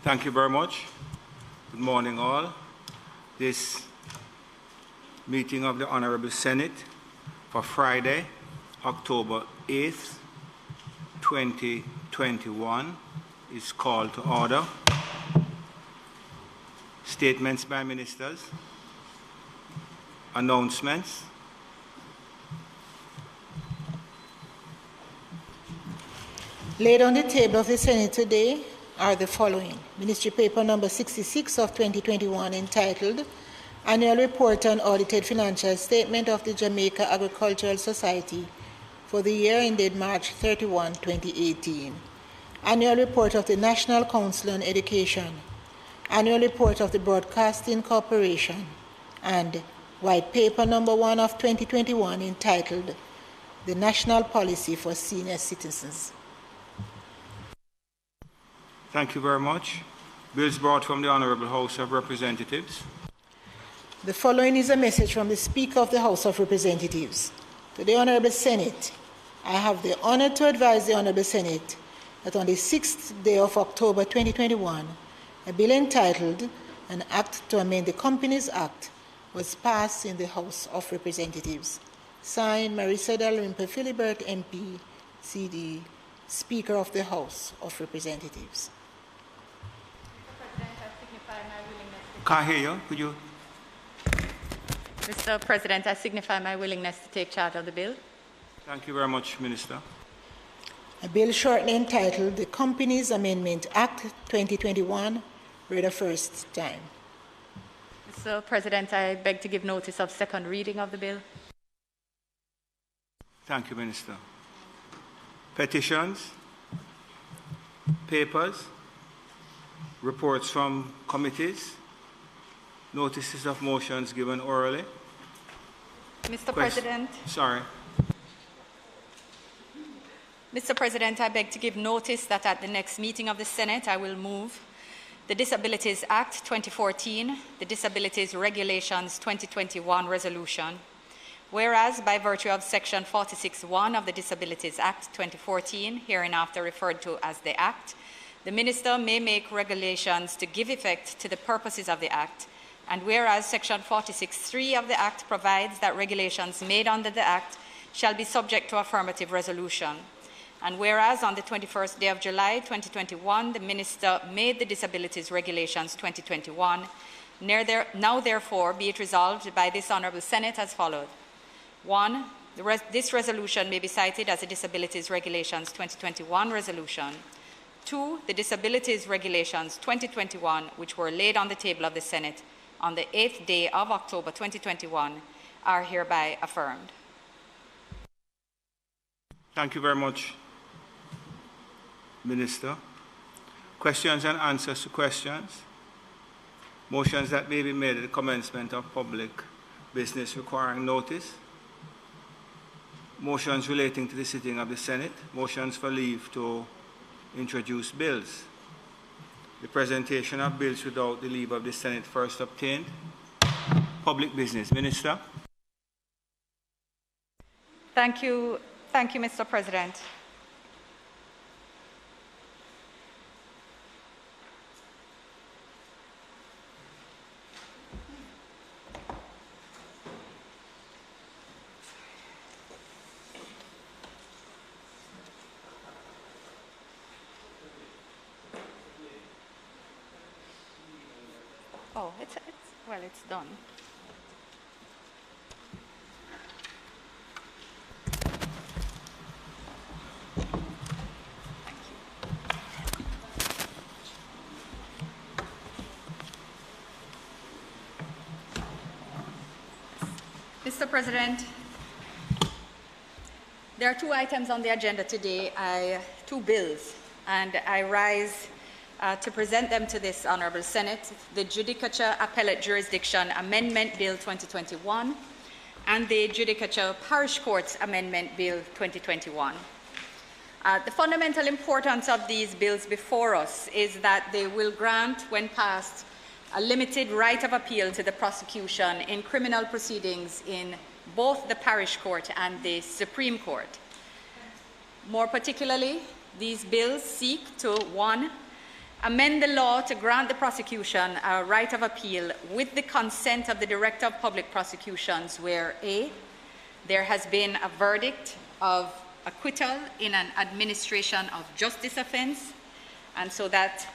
Thank you very much. Good morning, all. This meeting of the Honorable Senate for Friday, October 8th, 2021 is called to order. Statements by ministers, announcements. Laid on the table of the Senate today are the following. Ministry Paper number 66 of 2021 entitled Annual Report on Audited Financial Statement of the Jamaica Agricultural Society for the year ended March 31, 2018. Annual Report of the National Council on Education. Annual Report of the Broadcasting Corporation. And White Paper number 1 of 2021 entitled The National Policy for Senior Citizens. Thank you very much. Bills brought from the Honorable House of Representatives. The following is a message from the Speaker of the House of Representatives. To the Honorable Senate, I have the honor to advise the Honorable Senate that on the 6th day of October 2021, a bill entitled An Act to Amend the Companies Act was passed in the House of Representatives. Signed, Marisa Dalrympe Philibert, MP, CD, Speaker of the House of Representatives. Can't hear you. Could you? Mr. President, I signify my willingness to take charge of the bill. Thank you very much, Minister. A bill shortly entitled the Companies Amendment Act 2021 read a first time. Mr. President, I beg to give notice of second reading of the bill. Thank you, Minister. Petitions, papers, reports from committees, notices of motions given orally. Mr. President. Sorry. Mr. President, I beg to give notice that at the next meeting of the Senate, I will move the Disabilities Act 2014, the Disabilities Regulations 2021 resolution. Whereas, by virtue of Section 46(1) of the Disabilities Act 2014, hereinafter referred to as the Act, the Minister may make regulations to give effect to the purposes of the Act, and whereas Section 46(3) of the Act provides that regulations made under the Act shall be subject to affirmative resolution, and whereas on the 21st day of July 2021, the Minister made the Disabilities Regulations 2021, now therefore be it resolved by this Honourable Senate as follows. 1. This resolution may be cited as a Disabilities Regulations 2021 resolution. 2. The Disabilities Regulations 2021, which were laid on the table of the Senate on the 8th day of October 2021, are hereby affirmed. Thank you very much, Minister. Questions and answers to questions. Motions that may be made at the commencement of public business requiring notice. Motions relating to the sitting of the Senate. Motions for leave to introduce bills. The presentation of bills without the leave of the Senate first obtained. Public business. Minister. Thank you, Mr. President. Oh, it's done. Mr. President, there are two items on the agenda today, two bills, and I rise to present them to this Honourable Senate, the Judicature Appellate Jurisdiction Amendment Bill 2021 and the Judicature Parish Courts Amendment Bill 2021. The fundamental importance of these bills before us is that they will grant, when passed, a limited right of appeal to the prosecution in criminal proceedings in both the Parish Court and the Supreme Court. More particularly, these bills seek to, 1, amend the law to grant the prosecution a right of appeal with the consent of the Director of Public Prosecutions where A, there has been a verdict of acquittal in an administration of justice offense, and so that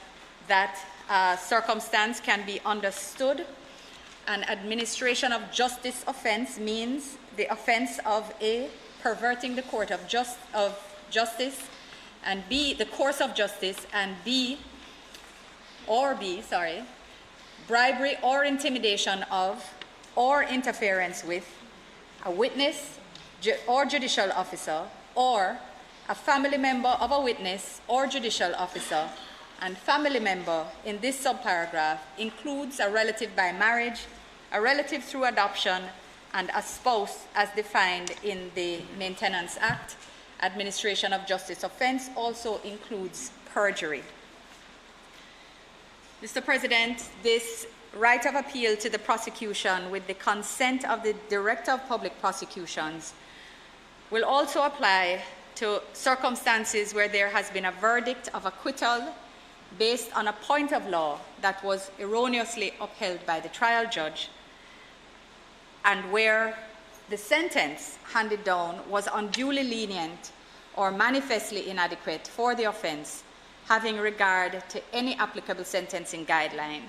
circumstance can be understood. An administration of justice offense means the offense of A, perverting the court of justice, and B, the course of justice, and B, bribery or intimidation of or interference with a witness or judicial officer or a family member of a witness or judicial officer, and family member in this subparagraph includes a relative by marriage, a relative through adoption, and a spouse as defined in the Maintenance Act. Administration of justice offense also includes perjury. Mr. President, this right of appeal to the prosecution with the consent of the Director of Public Prosecutions will also apply to circumstances where there has been a verdict of acquittal based on a point of law that was erroneously upheld by the trial judge, and where the sentence handed down was unduly lenient or manifestly inadequate for the offense, having regard to any applicable sentencing guideline,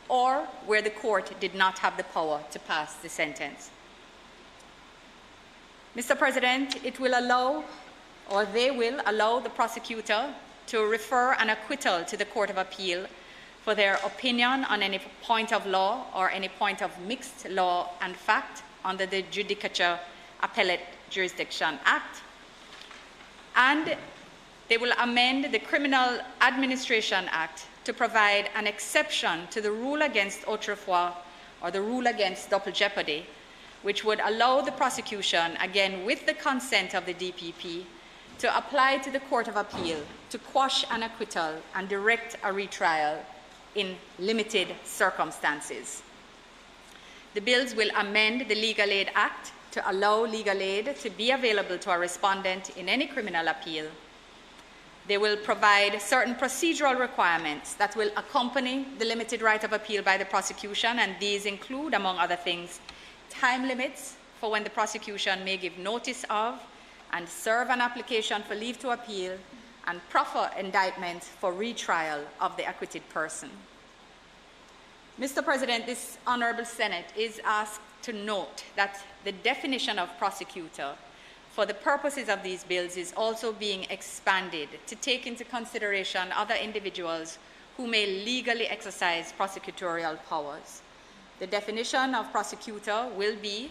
or where the court did not have the power to pass the sentence. Mr. President, it will allow, or they will allow, the prosecutor to refer an acquittal to the Court of Appeal for their opinion on any point of law or any point of mixed law and fact under the Judicature Appellate Jurisdiction Act, and they will amend the Criminal Administration Act to provide an exception to the rule against autrefois, or the rule against double jeopardy, which would allow the prosecution, again with the consent of the DPP, to apply to the Court of Appeal to quash an acquittal and direct a retrial in limited circumstances. The bills will amend the Legal Aid Act to allow legal aid to be available to a respondent in any criminal appeal. They will provide certain procedural requirements that will accompany the limited right of appeal by the prosecution, and these include, among other things, time limits for when the prosecution may give notice of and serve an application for leave to appeal, and proffer indictment for retrial of the acquitted person. Mr. President, this Honorable Senate is asked to note that the definition of prosecutor for the purposes of these bills is also being expanded to take into consideration other individuals who may legally exercise prosecutorial powers. The definition of prosecutor will be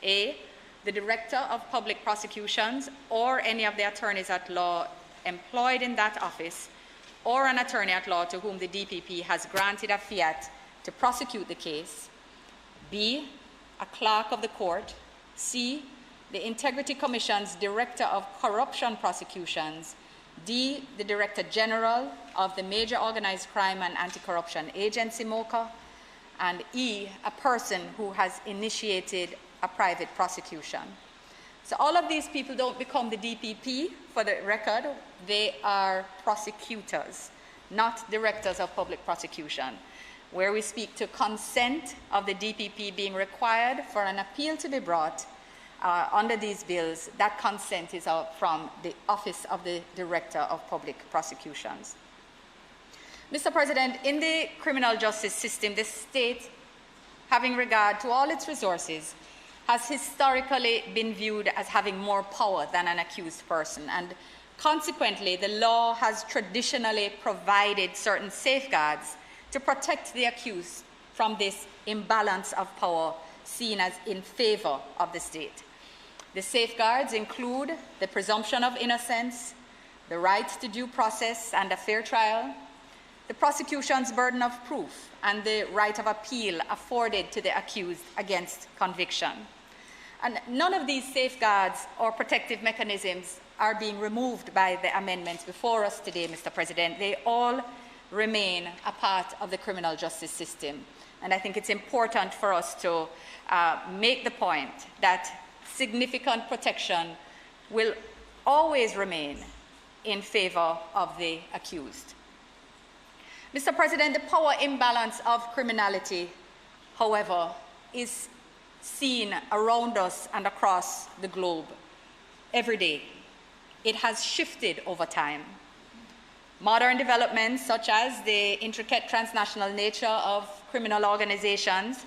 A, the Director of Public Prosecutions or any of the attorneys at law employed in that office, or an attorney at law to whom the DPP has granted a fiat to prosecute the case. B, a clerk of the court. C, the Integrity Commission's Director of Corruption Prosecutions. D, the Director General of the Major Organized Crime and Anti-Corruption Agency, MOCA. And E, a person who has initiated a private prosecution. So all of these people don't become the DPP, for the record. They are prosecutors, not directors of public prosecution. Where we speak to consent of the DPP being required for an appeal to be brought under these bills, that consent is from the Office of the Director of Public Prosecutions. Mr. President, in the criminal justice system, the state, having regard to all its resources, has historically been viewed as having more power than an accused person, and consequently, the law has traditionally provided certain safeguards to protect the accused from this imbalance of power seen as in favor of the state. The safeguards include the presumption of innocence, the right to due process and a fair trial, the prosecution's burden of proof, and the right of appeal afforded to the accused against conviction. And none of these safeguards or protective mechanisms are being removed by the amendments before us today, Mr. President. They all remain a part of the criminal justice system. And I think it's important for us to make the point that significant protection will always remain in favor of the accused. Mr. President, the power imbalance of criminality, however, is seen around us and across the globe every day. It has shifted over time. Modern developments, such as the intricate transnational nature of criminal organizations,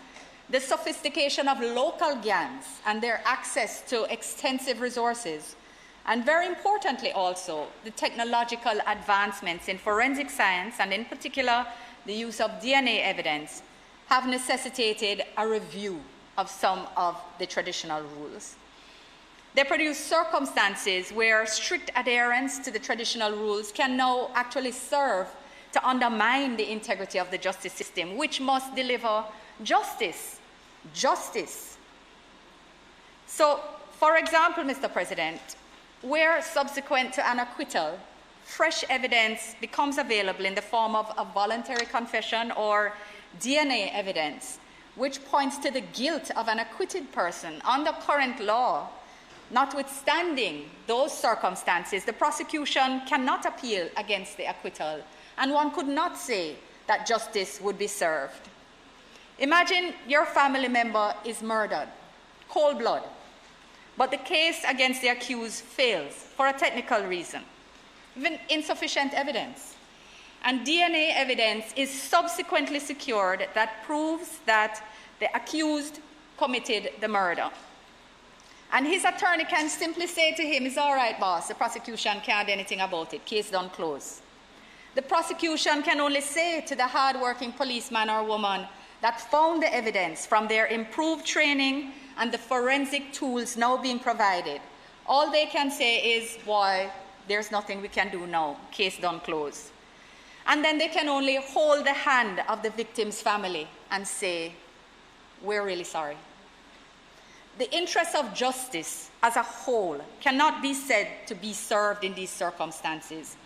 the sophistication of local gangs and their access to extensive resources, and very importantly also, the technological advancements in forensic science, and in particular, the use of DNA evidence, have necessitated a review of some of the traditional rules. They produce circumstances where strict adherence to the traditional rules can now actually serve to undermine the integrity of the justice system, which must deliver justice. Justice. So, for example, Mr. President, where subsequent to an acquittal, fresh evidence becomes available in the form of a voluntary confession or DNA evidence, which points to the guilt of an acquitted person under current law, notwithstanding those circumstances, the prosecution cannot appeal against the acquittal, and one could not say that justice would be served. Imagine your family member is murdered, cold blood, but the case against the accused fails for a technical reason, even insufficient evidence. And DNA evidence is subsequently secured that proves that the accused committed the murder. And his attorney can simply say to him, "It's all right, boss, the prosecution can't do anything about it, case done, close." The prosecution can only say to the hard-working policeman or woman that found the evidence from their improved training and the forensic tools now being provided, all they can say is, "Boy, there's nothing we can do now, case done, close." And then they can only hold the hand of the victim's family and say, "We're really sorry." The interests of justice as a whole cannot be said to be served in these circumstances.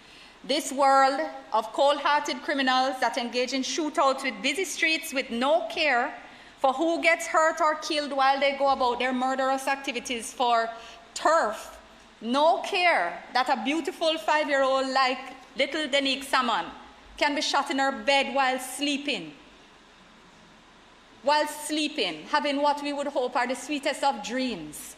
This world of cold-hearted criminals that engage in shootouts with busy streets with no care for who gets hurt or killed while they go about their murderous activities for turf, no care that a beautiful 5-year-old like little Denique Salmon can be shot in her bed while sleeping, having what we would hope are the sweetest of dreams.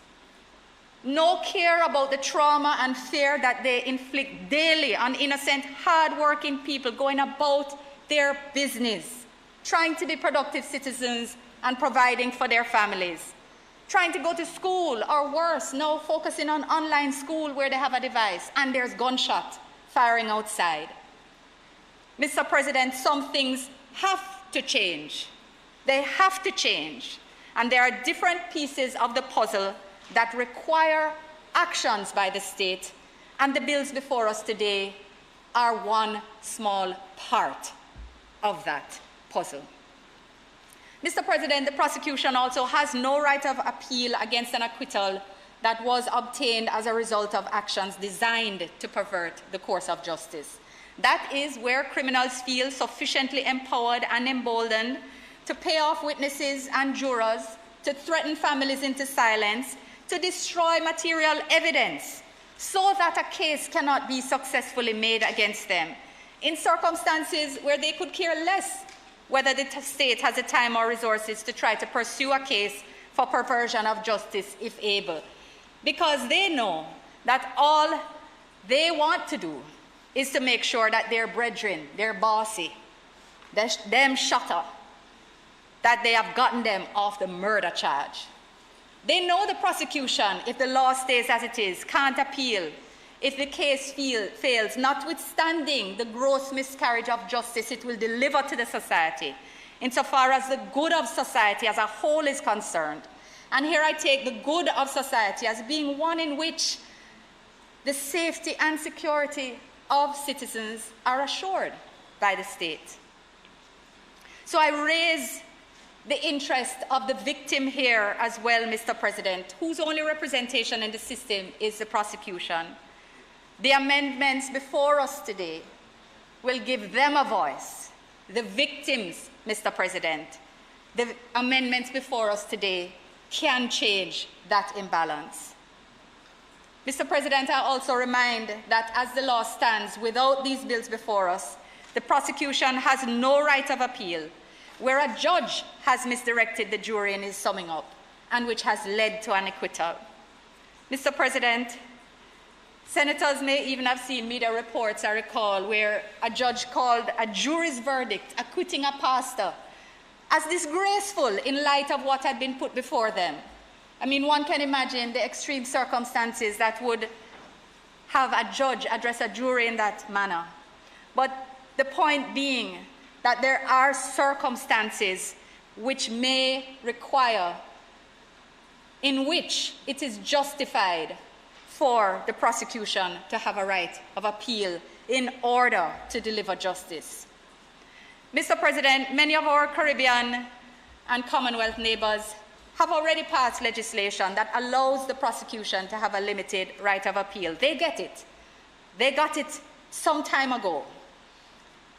No care about the trauma and fear that they inflict daily on innocent, hard-working people going about their business, trying to be productive citizens and providing for their families, trying to go to school, or worse, now focusing on online school where they have a device and there's gunshot firing outside. Mr. President, some things have to change. They have to change. And there are different pieces of the puzzle that require actions by the state, and the bills before us today are one small part of that puzzle. Mr. President, the prosecution also has no right of appeal against an acquittal that was obtained as a result of actions designed to pervert the course of justice. That is where criminals feel sufficiently empowered and emboldened to pay off witnesses and jurors, to threaten families into silence, to destroy material evidence so that a case cannot be successfully made against them, in circumstances where they could care less whether the state has the time or resources to try to pursue a case for perversion of justice if able, because they know that all they want to do is to make sure that their brethren, their bossy, them shutter, that they have gotten them off the murder charge. They know the prosecution, if the law stays as it is, can't appeal if the case fails, notwithstanding the gross miscarriage of justice it will deliver to the society, insofar as the good of society as a whole is concerned. And here I take the good of society as being one in which the safety and security of citizens are assured by the state. So I raise the interest of the victim here as well, Mr. President, whose only representation in the system is the prosecution. The amendments before us today will give them a voice. The victims, Mr. President, the amendments before us today can change that imbalance. Mr. President, I also remind that as the law stands, without these bills before us, the prosecution has no right of appeal, where a judge has misdirected the jury in his summing up, and which has led to an acquittal. Mr. President, senators may even have seen media reports, I recall, where a judge called a jury's verdict acquitting a pastor as disgraceful in light of what had been put before them. I mean, one can imagine the extreme circumstances that would have a judge address a jury in that manner. But the point being that there are circumstances which may require, in which it is justified for the prosecution to have a right of appeal in order to deliver justice. Mr. President, many of our Caribbean and Commonwealth neighbors have already passed legislation that allows the prosecution to have a limited right of appeal. They get it. They got it some time ago.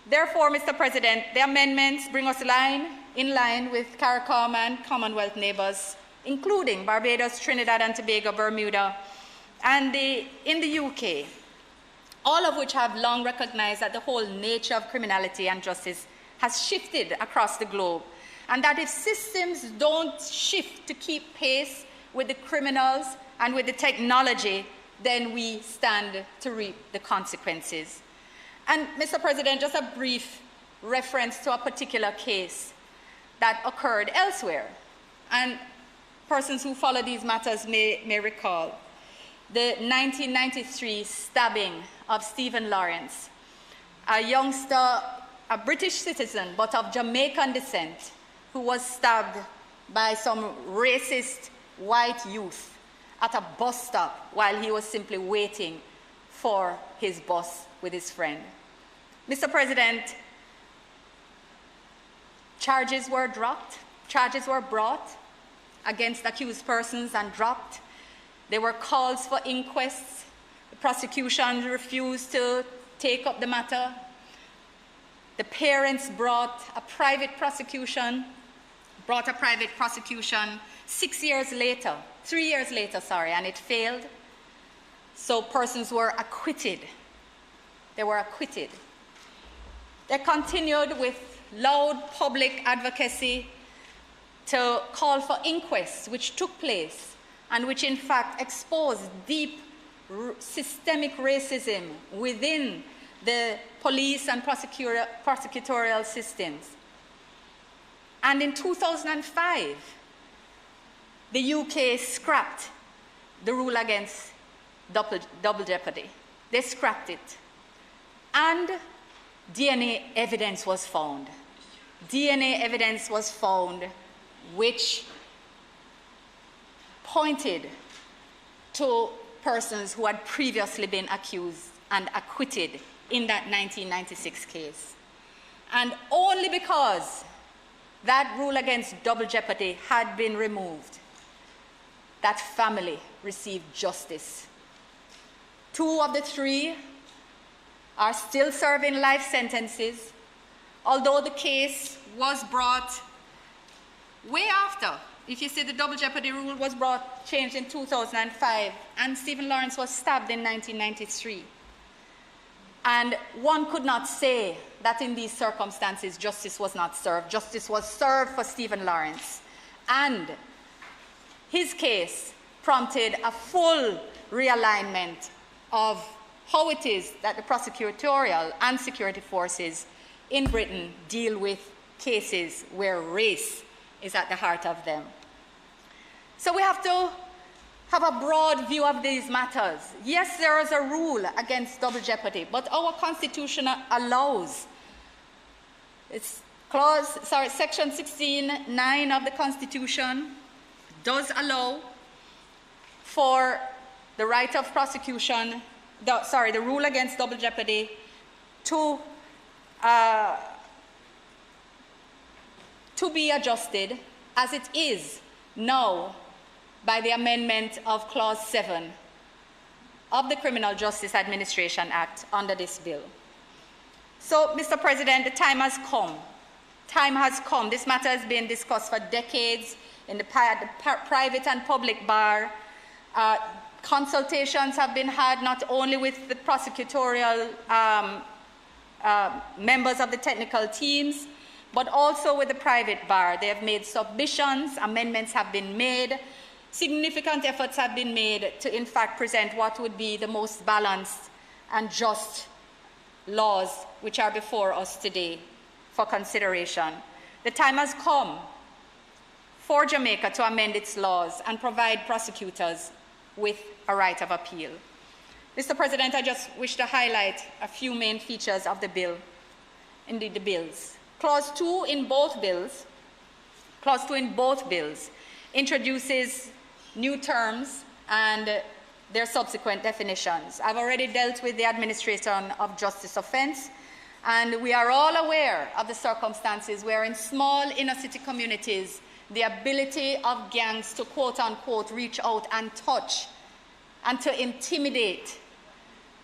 Therefore, Mr. President, the amendments bring us in line with CARICOM and Commonwealth neighbors, including Barbados, Trinidad and Tobago, Bermuda, and in the UK, all of which have long recognized that the whole nature of criminality and justice has shifted across the globe, and that if systems don't shift to keep pace with the criminals and with the technology, then we stand to reap the consequences. And, Mr. President, just a brief reference to a particular case that occurred elsewhere, and persons who follow these matters may recall. The 1993 stabbing of Stephen Lawrence, a youngster, a British citizen, but of Jamaican descent, who was stabbed by some racist white youth at a bus stop while he was simply waiting for his bus with his friend. Mr. President, charges were dropped, charges were brought against accused persons and dropped. There were calls for inquests. The prosecution refused to take up the matter. The parents brought a private prosecution 3 years later, and it failed. So persons were acquitted. They were acquitted. They continued with loud public advocacy to call for inquests, which took place and which in fact exposed deep systemic racism within the police and prosecutorial systems. And in 2005, the UK scrapped the rule against double jeopardy. They scrapped it. And DNA evidence was found. DNA evidence was found which pointed to persons who had previously been accused and acquitted in that 1996 case. And only because that rule against double jeopardy had been removed, that family received justice. 2 of the 3 are still serving life sentences, although the case was brought way after. If you see, the double jeopardy rule was changed in 2005, and Stephen Lawrence was stabbed in 1993. And one could not say that in these circumstances justice was not served. Justice was served for Stephen Lawrence. And his case prompted a full realignment of how it is that the prosecutorial and security forces in Britain deal with cases where race is at the heart of them. So we have to have a broad view of these matters. Yes, there is a rule against double jeopardy, but our Constitution allows. Section 16(9) of the Constitution does allow for the right of prosecution, the rule against double jeopardy to be adjusted as it is now by the amendment of Clause 7 of the Criminal Justice Administration Act under this bill. So, Mr. President, the time has come. Time has come. This matter has been discussed for decades in the private and public bar. Consultations have been had not only with the prosecutorial members of the technical teams, but also with the private bar. They have made submissions, amendments have been made, significant efforts have been made to in fact present what would be the most balanced and just laws which are before us today for consideration. The time has come for Jamaica to amend its laws and provide prosecutors with a right of appeal. Mr. President, I just wish to highlight a few main features of the bill, indeed the bills. Clause 2 in both bills introduces new terms and their subsequent definitions. I've already dealt with the administration of justice offense, and we are all aware of the circumstances where in small inner city communities, the ability of gangs to quote-unquote reach out and touch and to intimidate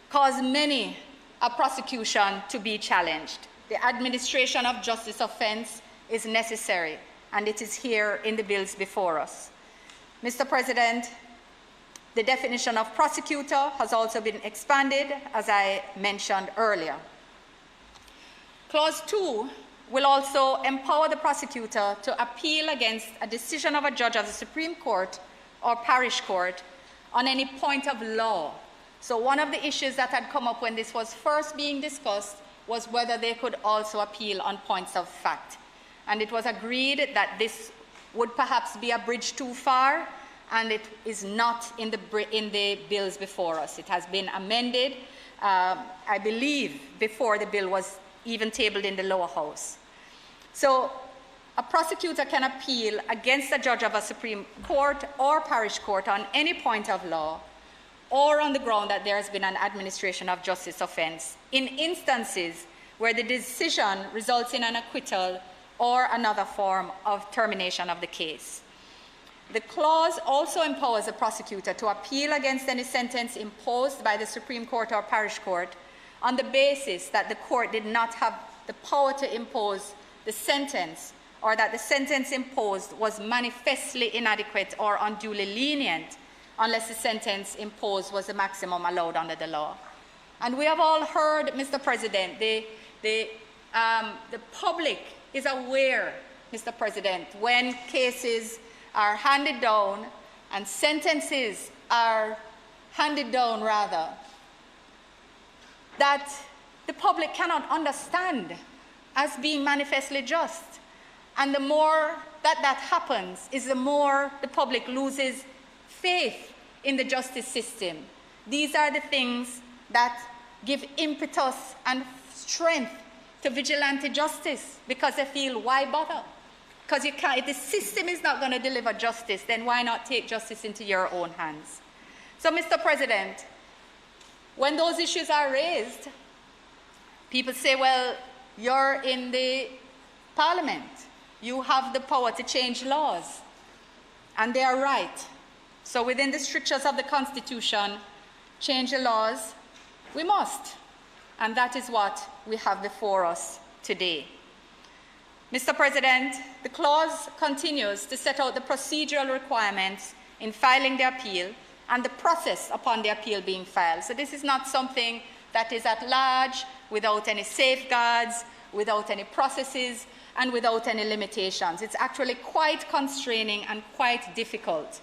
cause many a prosecution to be challenged. The administration of justice offense is necessary, and it is here in the bills before us. Mr. President, the definition of prosecutor has also been expanded, as I mentioned earlier. Clause 2 will also empower the prosecutor to appeal against a decision of a judge of the Supreme Court or Parish Court on any point of law. So one of the issues that had come up when this was first being discussed was whether they could also appeal on points of fact. And it was agreed that this would perhaps be a bridge too far, and it is not in the bills before us. It has been amended, I believe, before the bill was even tabled in the lower house. So a prosecutor can appeal against a judge of a Supreme Court or Parish Court on any point of law or on the ground that there has been an administration of justice offense in instances where the decision results in an acquittal or another form of termination of the case. The clause also empowers the prosecutor to appeal against any sentence imposed by the Supreme Court or Parish Court on the basis that the court did not have the power to impose the sentence, or that the sentence imposed was manifestly inadequate or unduly lenient, unless the sentence imposed was the maximum allowed under the law. And we have all heard, Mr. President, the public is aware, Mr. President, when cases are handed down and sentences are handed down, rather, that the public cannot understand as being manifestly just. And the more that happens is the more the public loses faith in the justice system. These are the things that give impetus and strength to vigilante justice, because they feel, why bother? Because you can't, if the system is not going to deliver justice, then why not take justice into your own hands? So, Mr. President, when those issues are raised, people say, well, you're in the Parliament. You have the power to change laws. And they are right. So within the strictures of the Constitution, change the laws, we must. And that is what we have before us today. Mr. President, the clause continues to set out the procedural requirements in filing the appeal and the process upon the appeal being filed. So this is not something that is at large, without any safeguards, without any processes, and without any limitations. It's actually quite constraining and quite difficult,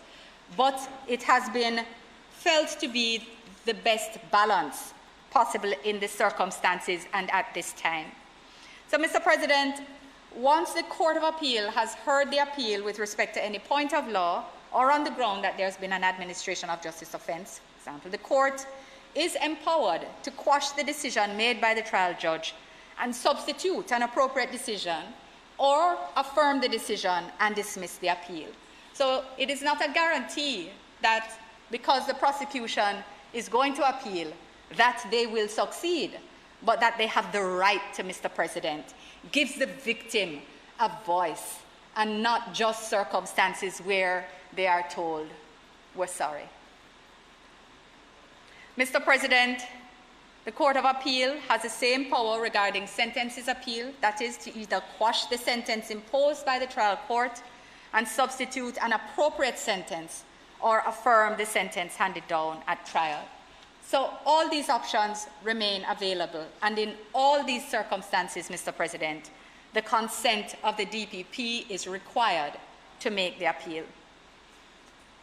but it has been felt to be the best balance possible in the circumstances and at this time. So, Mr. President, once the Court of Appeal has heard the appeal with respect to any point of law or on the ground that there's been an administration of justice offense, for example, the court is empowered to quash the decision made by the trial judge and substitute an appropriate decision or affirm the decision and dismiss the appeal. So it is not a guarantee that because the prosecution is going to appeal that they will succeed, but that they have the right to, Mr. President, gives the victim a voice and not just circumstances where they are told, we're sorry. Mr. President, the Court of Appeal has the same power regarding sentences appeal, that is, to either quash the sentence imposed by the trial court and substitute an appropriate sentence or affirm the sentence handed down at trial. So all these options remain available, and in all these circumstances, Mr. President, the consent of the DPP is required to make the appeal.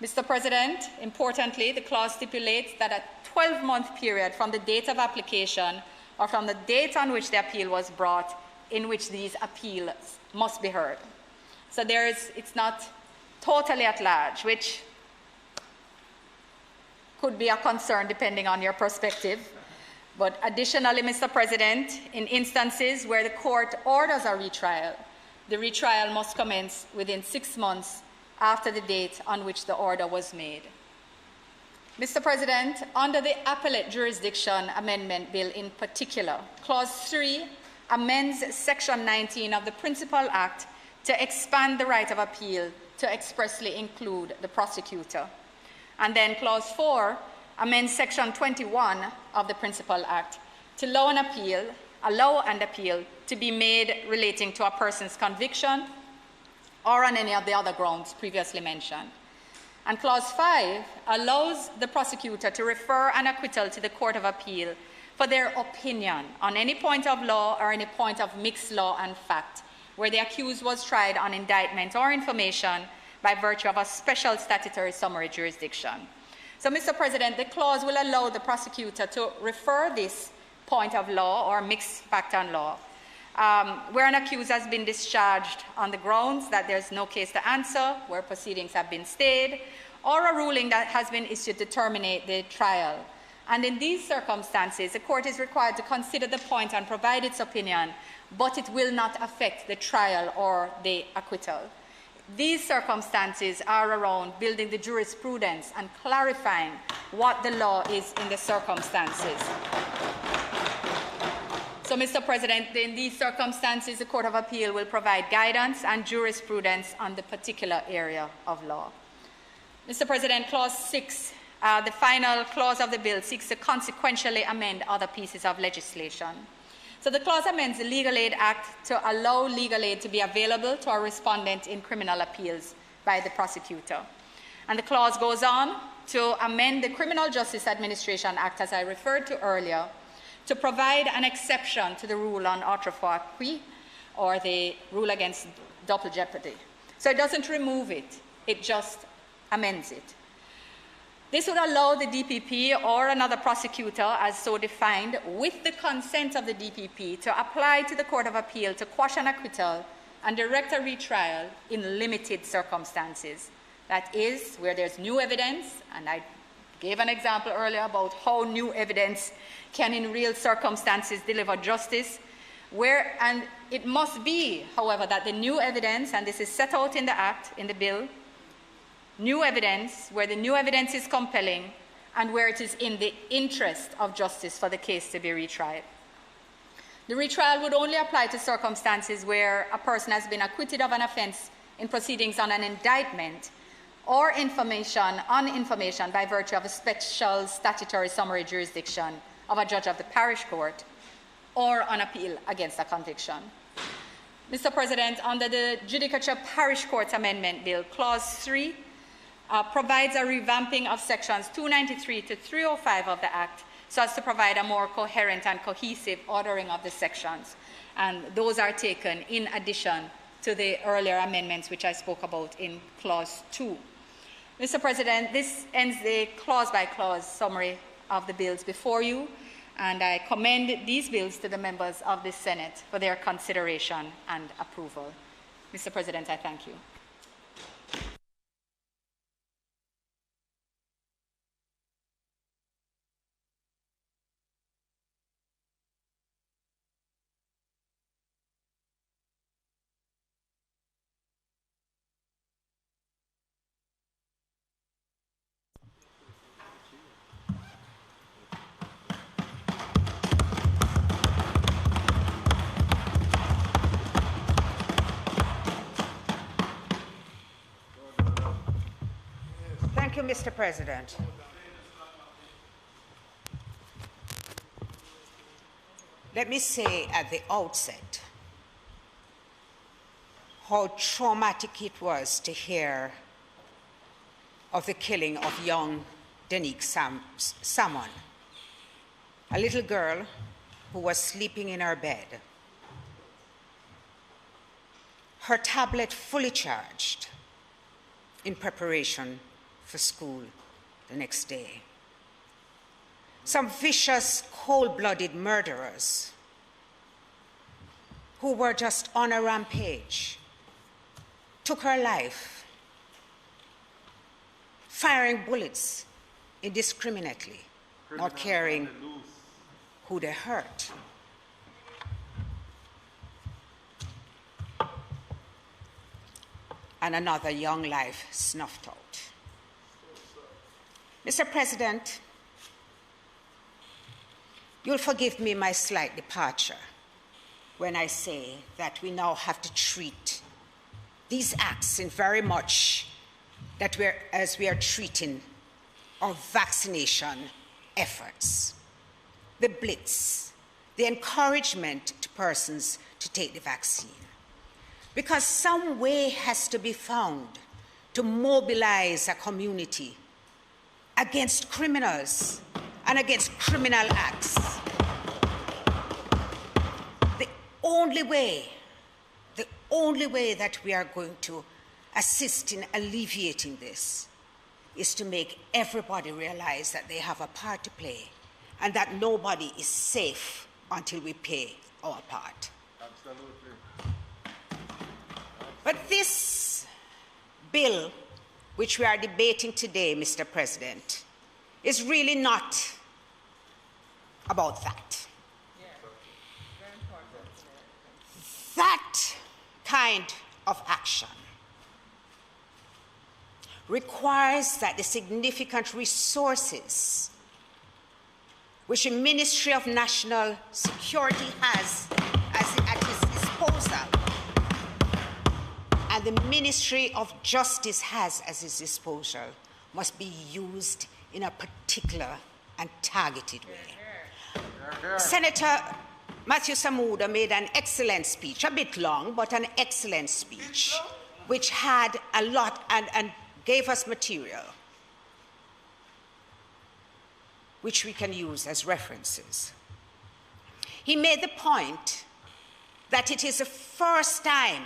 Mr. President, importantly, the clause stipulates that a 12-month period from the date of application or from the date on which the appeal was brought in which these appeals must be heard. So it's not totally at large, which could be a concern depending on your perspective. But additionally, Mr. President, in instances where the court orders a retrial, the retrial must commence within 6 months after the date on which the order was made. Mr. President, under the Appellate Jurisdiction Amendment Bill in particular, Clause 3 amends Section 19 of the Principal Act to expand the right of appeal to expressly include the prosecutor. And then Clause 4 amends Section 21 of the Principal Act to allow an appeal to be made relating to a person's conviction or on any of the other grounds previously mentioned. And Clause 5 allows the prosecutor to refer an acquittal to the Court of Appeal for their opinion on any point of law or any point of mixed law and fact where the accused was tried on indictment or information by virtue of a special statutory summary jurisdiction. So, Mr. President, the clause will allow the prosecutor to refer this point of law or mixed fact and law where an accused has been discharged on the grounds that there's no case to answer, where proceedings have been stayed, or a ruling that has been issued to terminate the trial. And in these circumstances, the court is required to consider the point and provide its opinion, but it will not affect the trial or the acquittal. These circumstances are around building the jurisprudence and clarifying what the law is in the circumstances. So, Mr. President, in these circumstances, the Court of Appeal will provide guidance and jurisprudence on the particular area of law. Mr. President, Clause 6, the final clause of the bill, seeks to consequentially amend other pieces of legislation. So the clause amends the Legal Aid Act to allow legal aid to be available to a respondent in criminal appeals by the prosecutor. And the clause goes on to amend the Criminal Justice Administration Act, as I referred to earlier, to provide an exception to the rule on autre for acquit, or the rule against double jeopardy. So it doesn't remove it, it just amends it. This would allow the DPP or another prosecutor, as so defined, with the consent of the DPP, to apply to the Court of Appeal to quash an acquittal and direct a retrial in limited circumstances. That is, where there's new evidence, and I gave an example earlier about how new evidence can in real circumstances deliver justice, and it must be, however, that the new evidence, and this is set out in the Act, in the bill, new evidence, where the new evidence is compelling and where it is in the interest of justice for the case to be retried. The retrial would only apply to circumstances where a person has been acquitted of an offense in proceedings on an indictment or information by virtue of a special statutory summary jurisdiction of a judge of the Parish Court or on appeal against a conviction. Mr. President, under the Judicature Parish Courts Amendment Bill, Clause 3 provides a revamping of Sections 293 to 305 of the Act so as to provide a more coherent and cohesive ordering of the sections. And those are taken in addition to the earlier amendments which I spoke about in Clause 2. Mr. President, this ends the clause-by-clause summary of the bills before you, and I commend these bills to the members of the Senate for their consideration and approval. Mr. President, I thank you. Thank you, Mr. President. Let me say at the outset how traumatic it was to hear of the killing of young Danique Salmon a little girl who was sleeping in her bed, her tablet fully charged in preparation for school the next day. Some vicious, cold-blooded murderers who were just on a rampage took her life, firing bullets indiscriminately, not caring who they hurt. And another young life snuffed out. Mr. President, you'll forgive me my slight departure when I say that we now have to treat these acts in very much as we are treating our vaccination efforts, the blitz, the encouragement to persons to take the vaccine. Because some way has to be found to mobilize a community against criminals and against criminal acts. The only way that we are going to assist in alleviating this is to make everybody realize that they have a part to play and that nobody is safe until we play our part. Absolutely. But this bill, which we are debating today, Mr. President, is really not about that. Yeah. Very important. That kind of action requires that the significant resources which the Ministry of National Security has at its disposal and the Ministry of Justice has at its disposal must be used in a particular and targeted way. Senator Matthew Samuda made an excellent speech, a bit long, but an excellent speech, which had a lot and gave us material which we can use as references. He made the point that it is the first time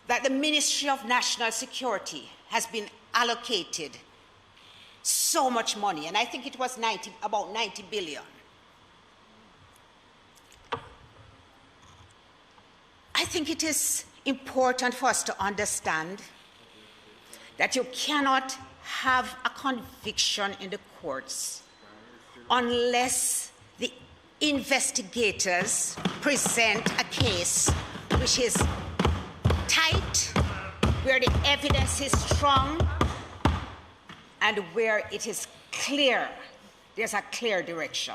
that the Ministry of National Security has been allocated so much money, and I think it was about 90 billion. I think it is important for us to understand that you cannot have a conviction in the courts unless the investigators present a case which is tight, where the evidence is strong, and where it is clear, there's a clear direction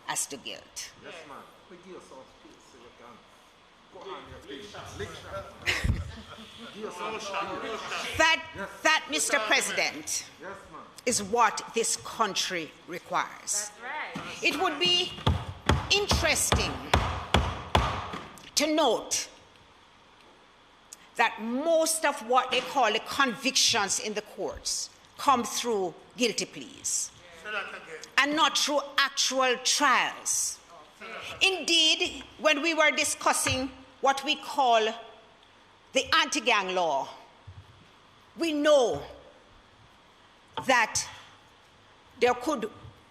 as to guilt. Yes, ma'am. That, Mr. President, is what this country requires. That's right. It would be interesting to note that most of what they call the convictions in the courts come through guilty pleas and not through actual trials. Indeed, when we were discussing what we call the anti-gang law, we know that there could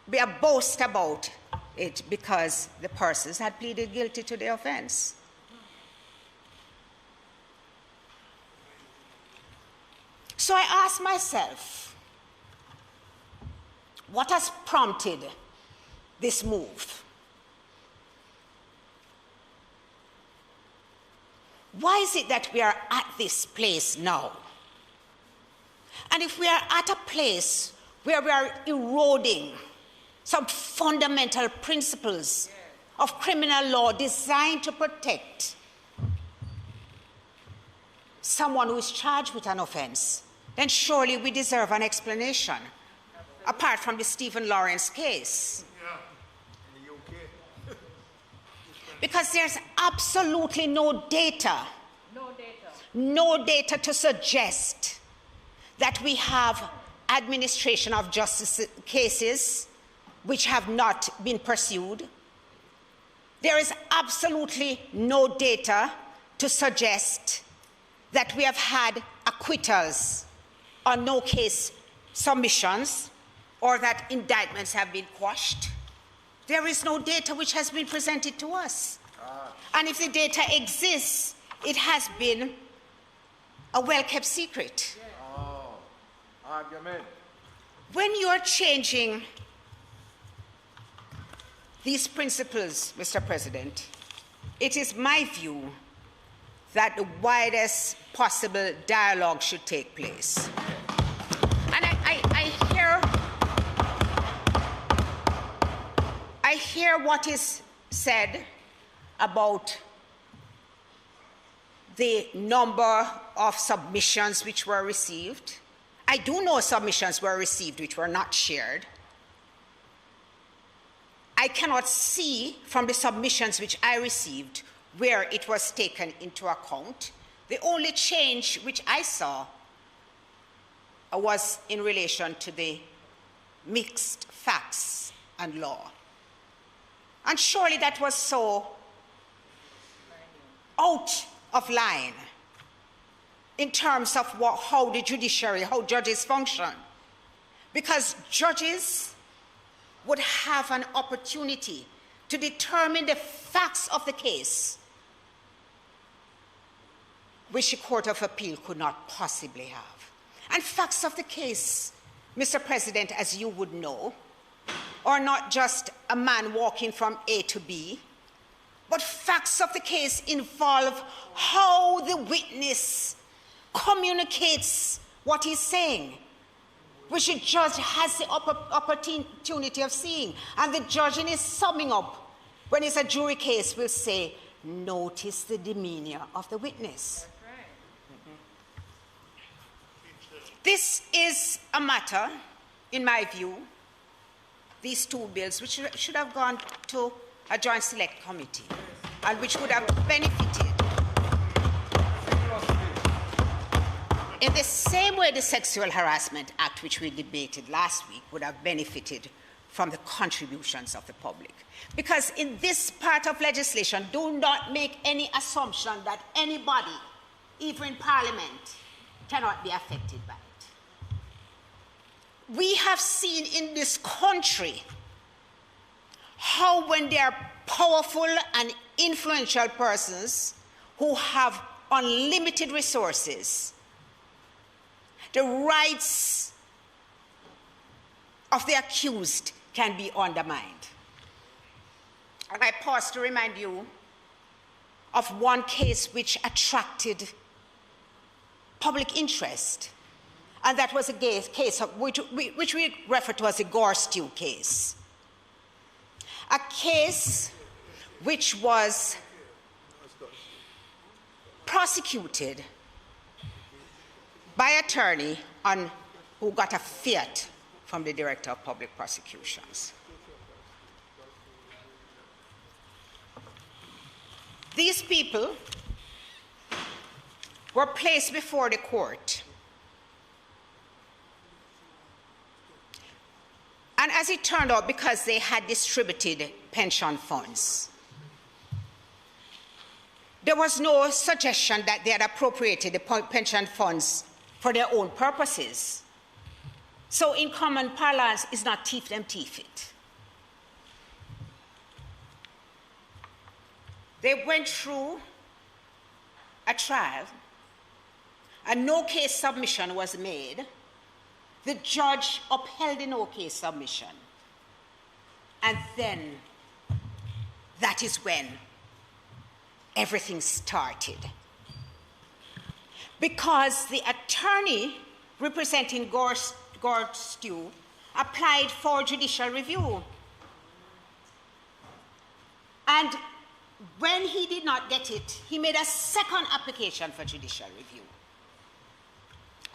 be a boast about it because the persons had pleaded guilty to the offense. So I asked myself, what has prompted this move? Why is it that we are at this place now? And if we are at a place where we are eroding some fundamental principles of criminal law designed to protect someone who is charged with an offense, then surely we deserve an explanation, apart from the Stephen Lawrence case. Because there's absolutely no data to suggest that we have administration of justice cases which have not been pursued. There is absolutely no data to suggest that we have had acquittals or no case submissions or that indictments have been quashed. There is no data which has been presented to us. And if the data exists, it has been a well-kept secret. Argument. When you are changing these principles, Mr. President, it is my view that the widest possible dialogue should take place. And I hear what is said about the number of submissions which were received. I do know submissions were received which were not shared. I cannot see from the submissions which I received where it was taken into account. The only change which I saw was in relation to the mixed facts and law. And surely that was so out of line in terms of how the judiciary, how judges function. Because judges would have an opportunity to determine the facts of the case, which the Court of Appeal could not possibly have. And facts of the case, Mr. President, as you would know, are not just a man walking from A to B, but facts of the case involve how the witness communicates what he's saying, which the judge has the opportunity of seeing. And the judge, in his summing up, when it's a jury case, will say, notice the demeanor of the witness. That's right. This is a matter, in my view, these two bills, which should have gone to a joint select committee, and which would have benefited in the same way the Sexual Harassment Act, which we debated last week, would have benefited from the contributions of the public. Because in this part of legislation, do not make any assumption that anybody, even in Parliament, cannot be affected by it. We have seen in this country how when there are powerful and influential persons who have unlimited resources, the rights of the accused can be undermined. And I pause to remind you of one case which attracted public interest, and that was a case of which we refer to as the Gore Stew case. A case which was prosecuted by an attorney who got a fiat from the Director of Public Prosecutions. These people were placed before the court. And as it turned out, because they had distributed pension funds, there was no suggestion that they had appropriated the pension funds for their own purposes. So in common parlance, it's not thief them, thief it. They went through a trial, and no case submission was made. The judge upheld the no case submission. And then that is when everything started. Because the attorney representing Gore Stew applied for judicial review. And when he did not get it, he made a second application for judicial review.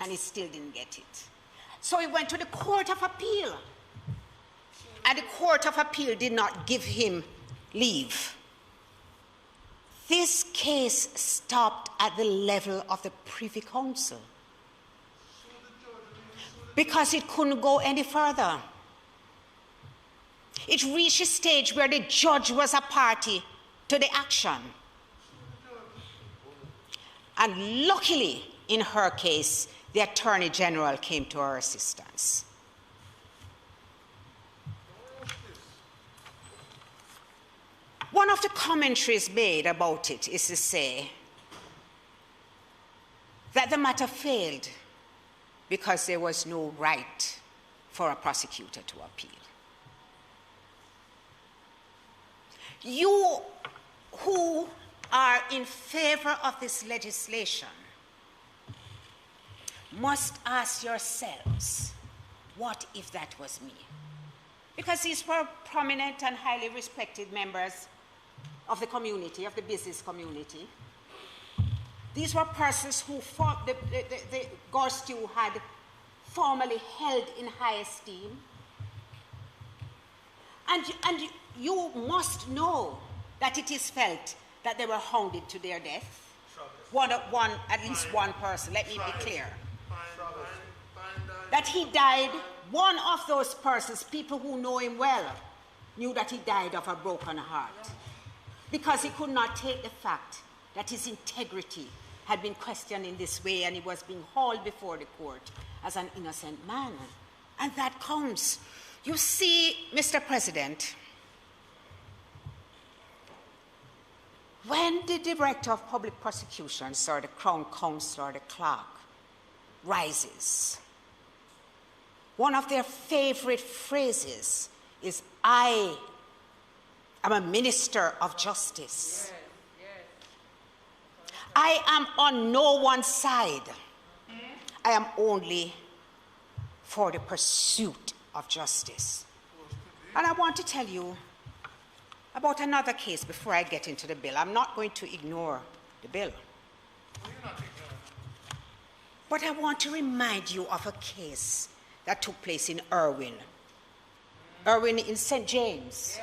And he still didn't get it. So he went to the Court of Appeal. And the Court of Appeal did not give him leave. This case stopped at the level of the Privy Council because it couldn't go any further. It reached a stage where the judge was a party to the action. And luckily, in her case, the Attorney General came to her assistance. One of the commentaries made about it is to say that the matter failed because there was no right for a prosecutor to appeal. You who are in favor of this legislation must ask yourselves, what if that was me? Because these were prominent and highly respected members of the community, of the business community. These were persons who the Gorstew had formerly held in high esteem. And you must know that it is felt that they were hounded to their death. At least one person, let me be clear. That he died, one of those persons, people who know him well, knew that he died of a broken heart. Because he could not take the fact that his integrity had been questioned in this way and he was being hauled before the court as an innocent man. And that counts. You see, Mr. President, when the Director of Public Prosecutions or the Crown Counsel or the clerk rises, one of their favorite phrases is, I am a minister of justice. I am on no one's side. I am only for the pursuit of justice. And I want to tell you about another case before I get into the bill. I'm not going to ignore the bill. But I want to remind you of a case that took place in Irwin. Irwin in St. James.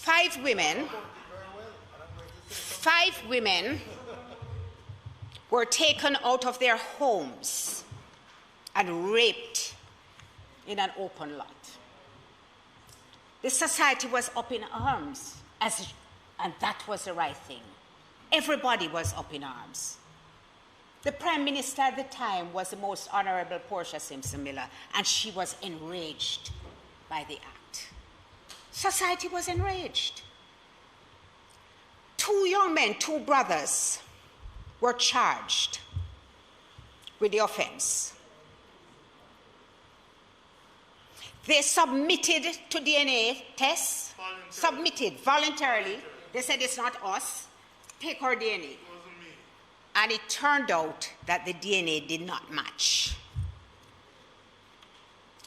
Five women were taken out of their homes and raped in an open lot. The society was up in arms, and that was the right thing. Everybody was up in arms. The Prime Minister at the time was the Most Honorable Portia Simpson Miller, and she was enraged by the act. Society was enraged. Two young men, two brothers, were charged with the offense. They submitted to DNA tests, submitted voluntarily. They said, it's not us, take our DNA. And it turned out that the DNA did not match.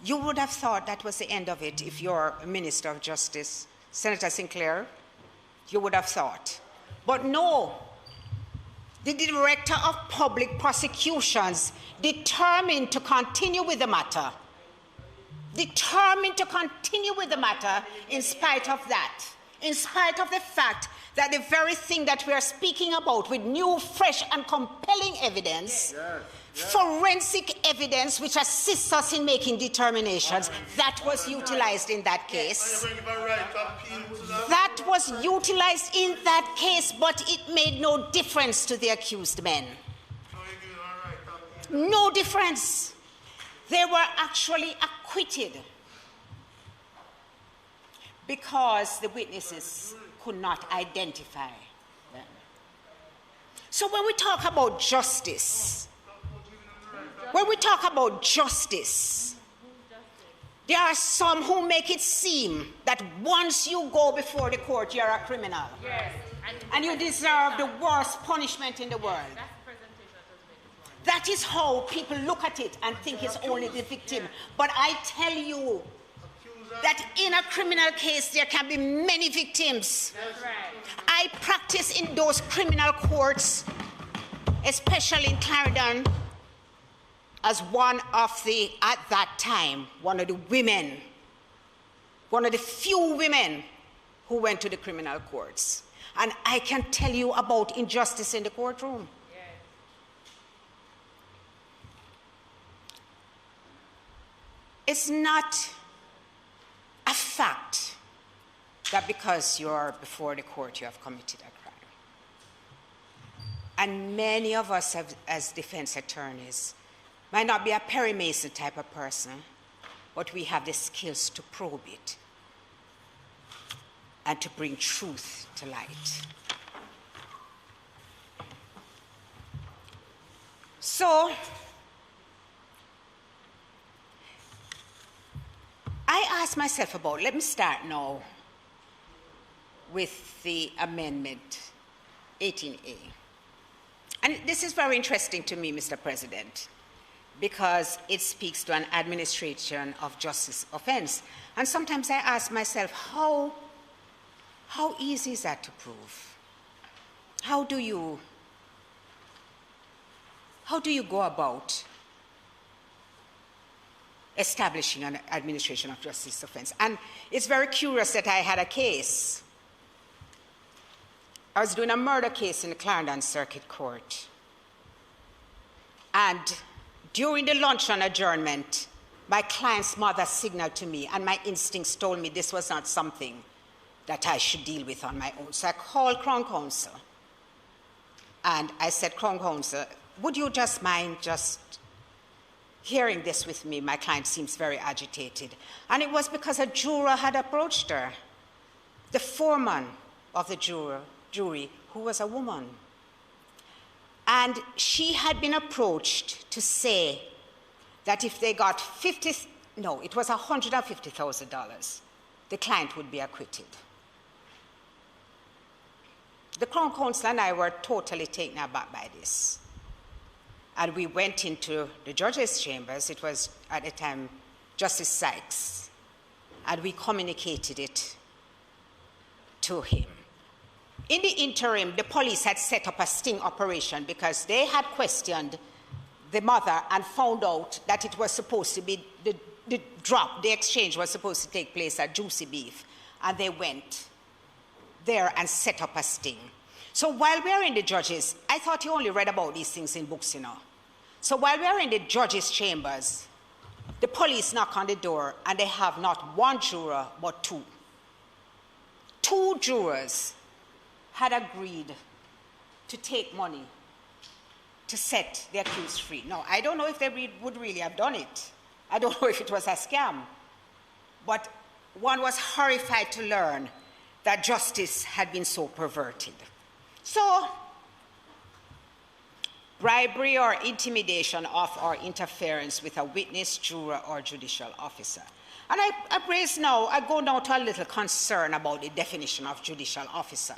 You would have thought that was the end of it if you're a Minister of Justice, Senator Sinclair. You would have thought. But no, the Director of Public Prosecutions determined to continue with the matter. Determined to continue with the matter in spite of that. In spite of the fact that the very thing that we are speaking about with new, fresh, and compelling evidence, forensic evidence which assists us in making determinations, that was utilized in that case. That was utilized in that case, but it made no difference to the accused men. No difference. They were actually acquitted because the witnesses could not identify them. So when we talk about justice, there are some who make it seem that once you go before the court, you're a criminal. Yes. And you deserve the worst punishment in the world. That is how people look at it and think it's only the victim. But I tell you that in a criminal case, there can be many victims. That's right. I practice in those criminal courts, especially in Clarendon, as one of the, at that time, one of the few women who went to the criminal courts. And I can tell you about injustice in the courtroom. it's not a fact that because you're before the court you have committed a crime. And many of us as defense attorneys might not be a Perry Mason type of person, but we have the skills to probe it and to bring truth to light. So, I asked myself about, let me start now with the amendment 18A. And this is very interesting to me, Mr. President, because it speaks to an administration of justice offense. And sometimes I ask myself, how easy is that to prove? How do you go about establishing an administration of justice offense? And it's very curious that I had a case. I was doing a murder case in the Clarendon Circuit Court. And during the luncheon adjournment, my client's mother signaled to me, and my instincts told me this was not something that I should deal with on my own. So I called Crown Counsel. And I said, Crown Counsel, would you just mind just hearing this with me? My client seems very agitated. And it was because a juror had approached her, the foreman of the jury, who was a woman. And she had been approached to say that if they got $150,000, the client would be acquitted. The Crown Counsel and I were totally taken aback by this. And we went into the judge's chambers. It was, at the time, Justice Sykes. And we communicated it to him. In the interim, the police had set up a sting operation because they had questioned the mother and found out that it was supposed to be, the exchange was supposed to take place at Juicy Beef. And they went there and set up a sting. So while we are in the judges, I thought you only read about these things in books, you know. So while we are in the judges' chambers, the police knock on the door and they have not one juror, but two. Two jurors had agreed to take money to set the accused free. Now, I don't know if they would really have done it. I don't know if it was a scam. But one was horrified to learn that justice had been so perverted. So, bribery or intimidation of or interference with a witness, juror, or judicial officer. And I go now to a little concern about the definition of judicial officer.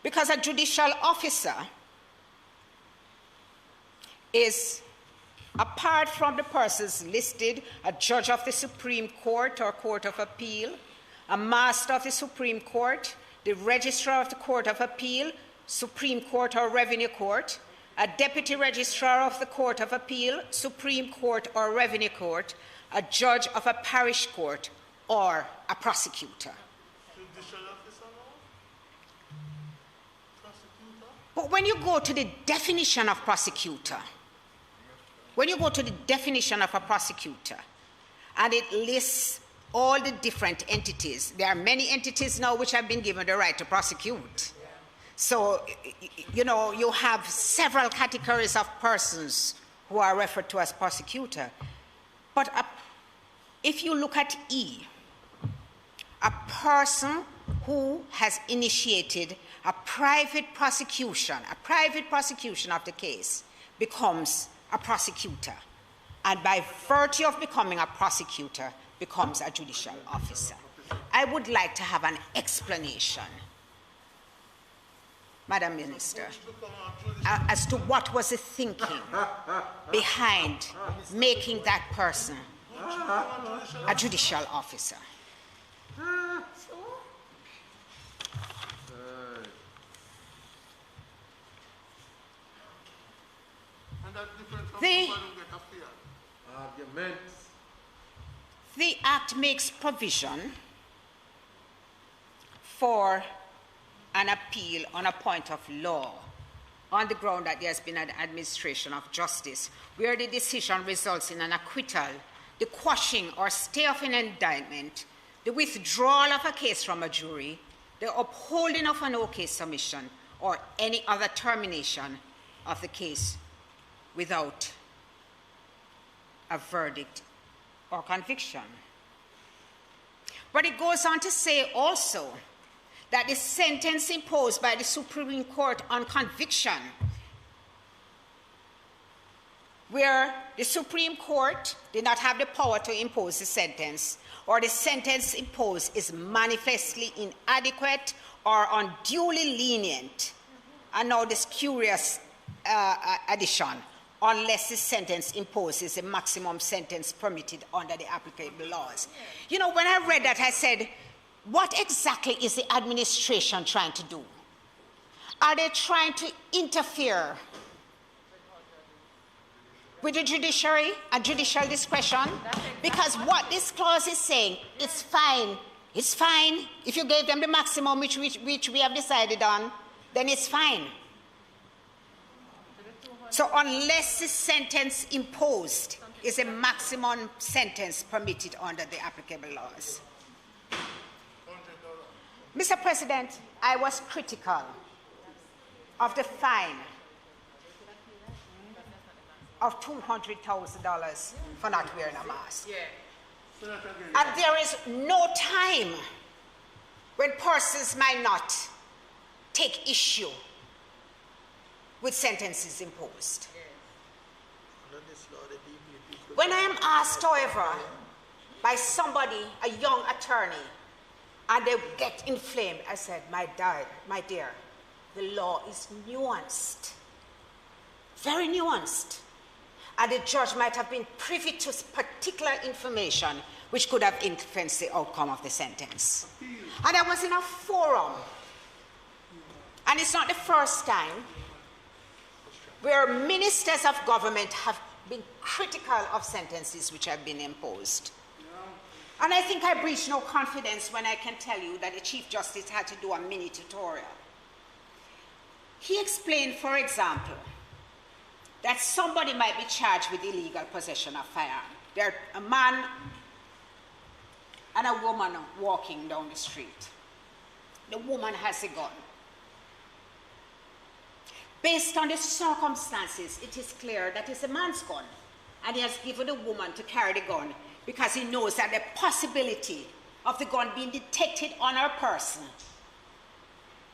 Because a judicial officer is, apart from the persons listed, a judge of the Supreme Court or Court of Appeal, a master of the Supreme Court, the registrar of the Court of Appeal, Supreme Court or Revenue Court, a deputy registrar of the Court of Appeal, Supreme Court or Revenue Court, a judge of a parish court, or a prosecutor. Judicial officer, no? Prosecutor? But when you go to the definition of prosecutor, and it lists all the different entities, there are many entities now which have been given the right to prosecute. So, you know, you have several categories of persons who are referred to as prosecutor. But if you look at E, a person who has initiated a private prosecution of the case becomes a prosecutor. And by virtue of becoming a prosecutor, becomes a judicial officer. I would like to have an explanation, Madam Minister, as to what was the thinking behind making that person a judicial officer. The Act makes provision for an appeal on a point of law on the ground that there has been an administration of justice where the decision results in an acquittal the quashing or stay of an indictment, the withdrawal of a case from a jury, the upholding of a no-case submission, or any other termination of the case without a verdict or conviction. But it goes on to say also that the sentence imposed by the Supreme Court on conviction, where the Supreme Court did not have the power to impose the sentence, or the sentence imposed is manifestly inadequate or unduly lenient. And now this curious addition, unless the sentence imposes a maximum sentence permitted under the applicable laws. You know, when I read that, I said, what exactly is the administration trying to do? Are they trying to interfere with the judiciary and judicial discretion? Because what this clause is saying, it's fine. It's fine. If you gave them the maximum which we have decided on, then it's fine. So unless the sentence imposed is a maximum sentence permitted under the applicable laws. Mr. President, I was critical of the fine of $200,000 for not wearing a mask. And there is no time when persons might not take issue with sentences imposed. When I am asked, however, by somebody, a young attorney, and they get inflamed, I said, my dear, the law is nuanced, very nuanced. And the judge might have been privy to particular information which could have influenced the outcome of the sentence. And I was in a forum, and it's not the first time, where ministers of government have been critical of sentences which have been imposed. And I think I breach no confidence when I can tell you that the Chief Justice had to do a mini tutorial. He explained, for example, that somebody might be charged with illegal possession of firearm. There's a man and a woman walking down the street. The woman has a gun. Based on the circumstances, it is clear that it's a man's gun, and he has given the woman to carry the gun because he knows that the possibility of the gun being detected on her person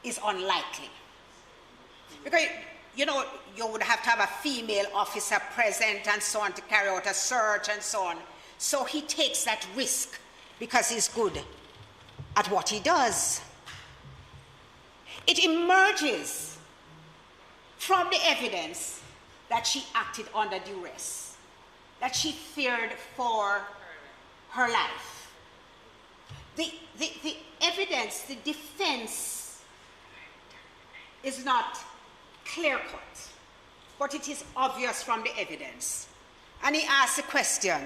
is unlikely. Because, you know, you would have to have a female officer present and so on to carry out a search and so on. So he takes that risk because he's good at what he does. It emerges from the evidence that she acted under duress, that she feared for her life. The evidence, the defense is not clear-cut, but it is obvious from the evidence. And he asked the question,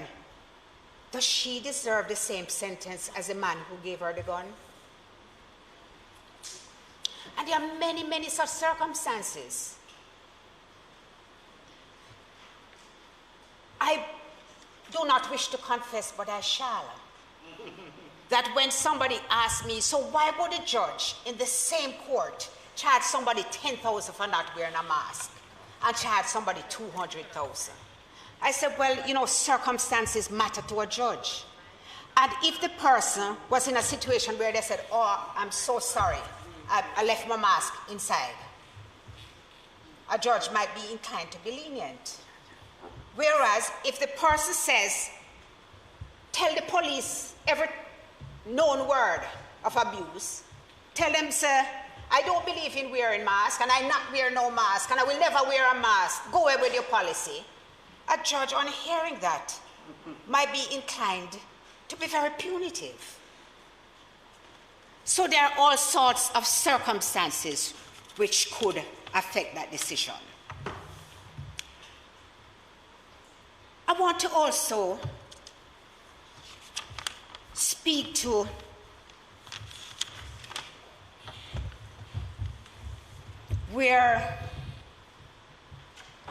does she deserve the same sentence as the man who gave her the gun? And there are many, many such circumstances. I do not wish to confess, but I shall. That when somebody asks me, so why would a judge in the same court charge somebody $10,000 for not wearing a mask and charge somebody $200,000? I said, well, you know, circumstances matter to a judge. And if the person was in a situation where they said, oh, I'm so sorry, I left my mask inside, a judge might be inclined to be lenient. Whereas if the person says, tell the police every known word of abuse, tell them, sir, I don't believe in wearing mask, and I not wear no mask, and I will never wear a mask, go away with your policy. A judge on hearing that might be inclined to be very punitive. So there are all sorts of circumstances which could affect that decision. I want to also speak to where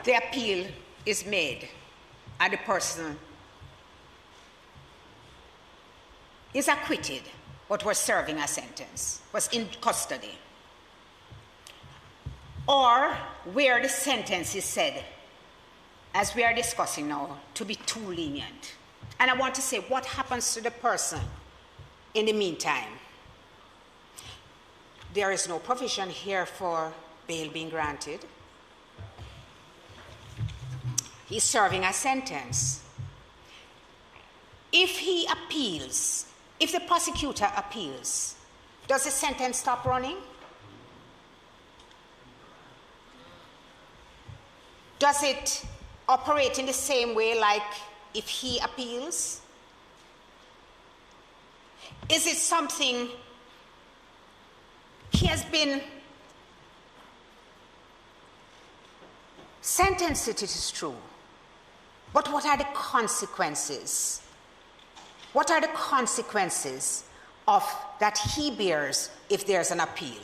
the appeal is made and the person is acquitted but was serving a sentence, was in custody, or where the sentence is said, as we are discussing now, to be too lenient. And I want to say, what happens to the person in the meantime? There is no provision here for bail being granted. He's serving a sentence. If he appeals, if the prosecutor appeals, does the sentence stop running? Does it operate in the same way like if he appeals? Is it something he has been sentenced, it is true, but what are the consequences? What are the consequences of that he bears if there's an appeal?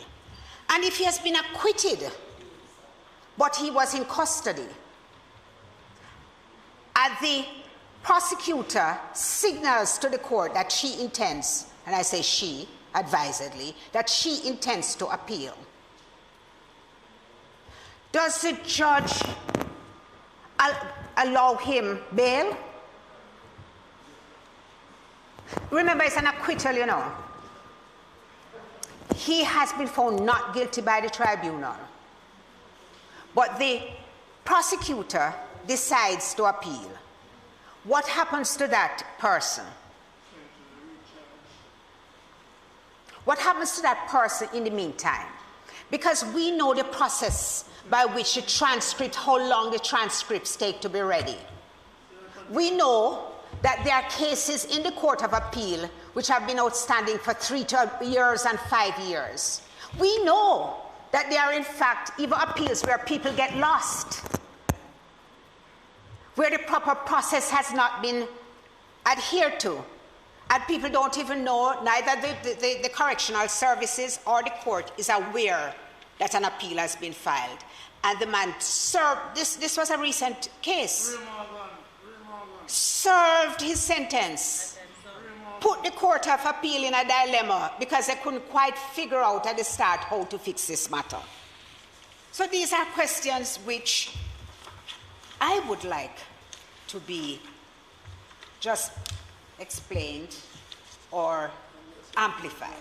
And if he has been acquitted, but he was in custody, and the prosecutor signals to the court that she intends, and I say she advisedly, that she intends to appeal, does the judge allow him bail? Remember, it's an acquittal, you know. He has been found not guilty by the tribunal, but the prosecutor decides to appeal. What happens to that person? What happens to that person in the meantime? Because we know the process by which the transcript, how long the transcripts take to be ready. We know that there are cases in the Court of Appeal which have been outstanding for 3 years and 5 years. We know that there are, in fact, even appeals where people get lost, where the proper process has not been adhered to, and people don't even know, neither the correctional services or the court is aware that an appeal has been filed. And the man served, this was a recent case, served his sentence, put the Court of Appeal in a dilemma because they couldn't quite figure out at the start how to fix this matter. So these are questions which I would like to be just explained or amplified.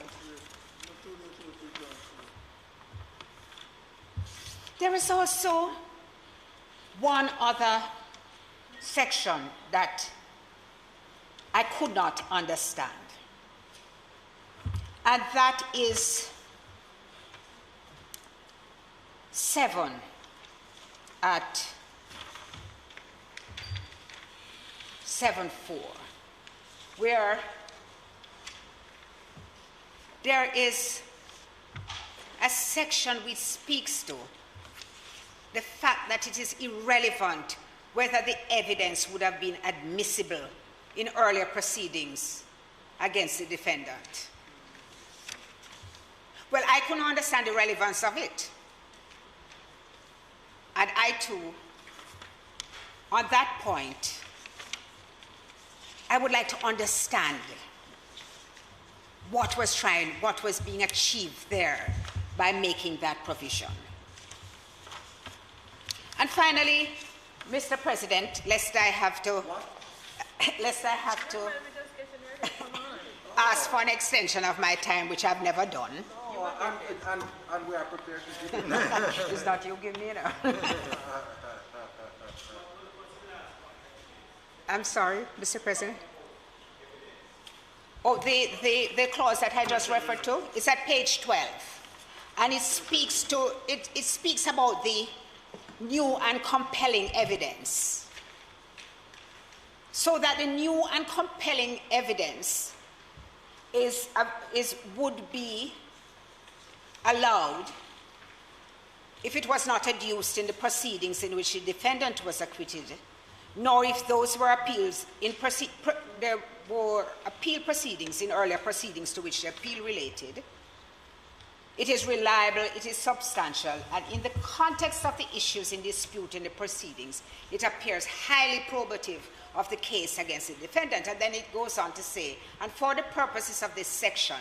There is also one other section that I could not understand, and that is 7 at 7.4, where there is a section which speaks to the fact that it is irrelevant whether the evidence would have been admissible in earlier proceedings against the defendant. Well, I couldn't understand the relevance of it. And I too, on that point, I would like to understand what was being achieved there by making that provision. And finally, Mr. President, lest I have to ask for an extension of my time, which I've never done. And we are prepared to give it. It's not you give me, you know. I'm sorry, Mr. President. Oh, the clause that I just referred to is at page 12, and it speaks about the new and compelling evidence, so that the new and compelling evidence would be allowed if it was not adduced in the proceedings in which the defendant was acquitted, nor if those were appeals there were appeal proceedings in earlier proceedings to which the appeal related. It is reliable, it is substantial, and in the context of the issues in dispute in the proceedings, it appears highly probative of the case against the defendant. And then it goes on to say, and for the purposes of this section,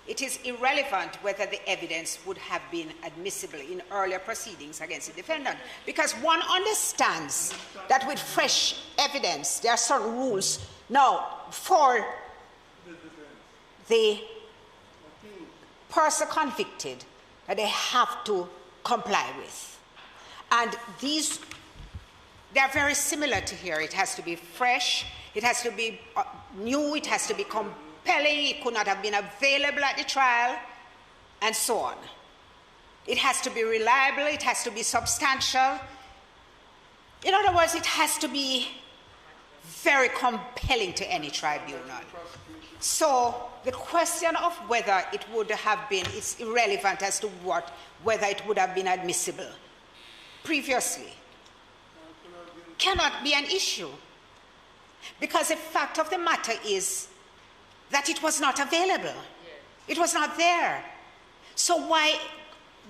it is irrelevant whether the evidence would have been admissible in earlier proceedings against the defendant, because one understands that with fresh evidence, there are certain rules now for the person convicted that they have to comply with. And these, they're very similar to here. It has to be fresh, it has to be new, it has to be compelling, it could not have been available at the trial, and so on. It has to be reliable, it has to be substantial. In other words, it has to be very compelling to any tribunal. So the question of whether it would have been, it's irrelevant as to whether it would have been admissible previously, cannot be an issue. Because the fact of the matter is that it was not available. It was not there. So why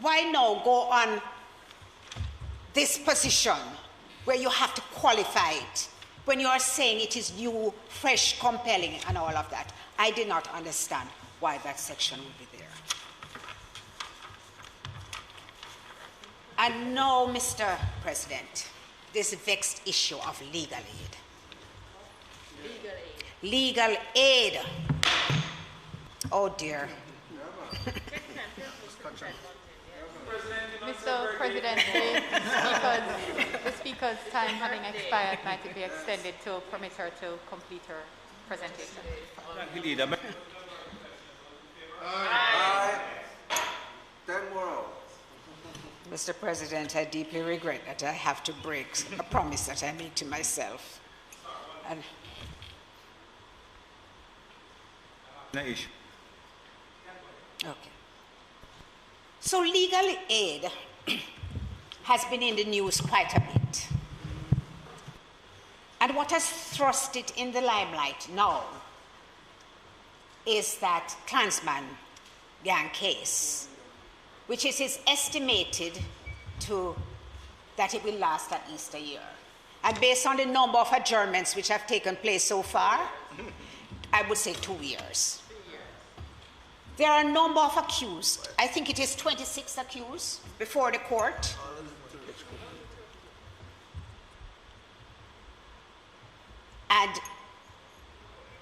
now go on this position where you have to qualify it when you are saying it is new, fresh, compelling, and all of that? I did not understand why that section would be there. And now, Mr. President, this vexed issue of legal aid. Legal aid. Oh dear. Mr. President, the speaker's time having expired, might it be extended to permit her to complete her presentation? Aye. 10 more hours. Mr. President, I deeply regret that I have to break a promise that I made to myself. And No issue. okay. So legal aid has been in the news quite a bit. And what has thrust it in the limelight now is that Klansman gang case, which is estimated that it will last at least a year. And based on the number of adjournments which have taken place so far, I would say 2 years. There are a number of accused. I think it is 26 accused before the court. And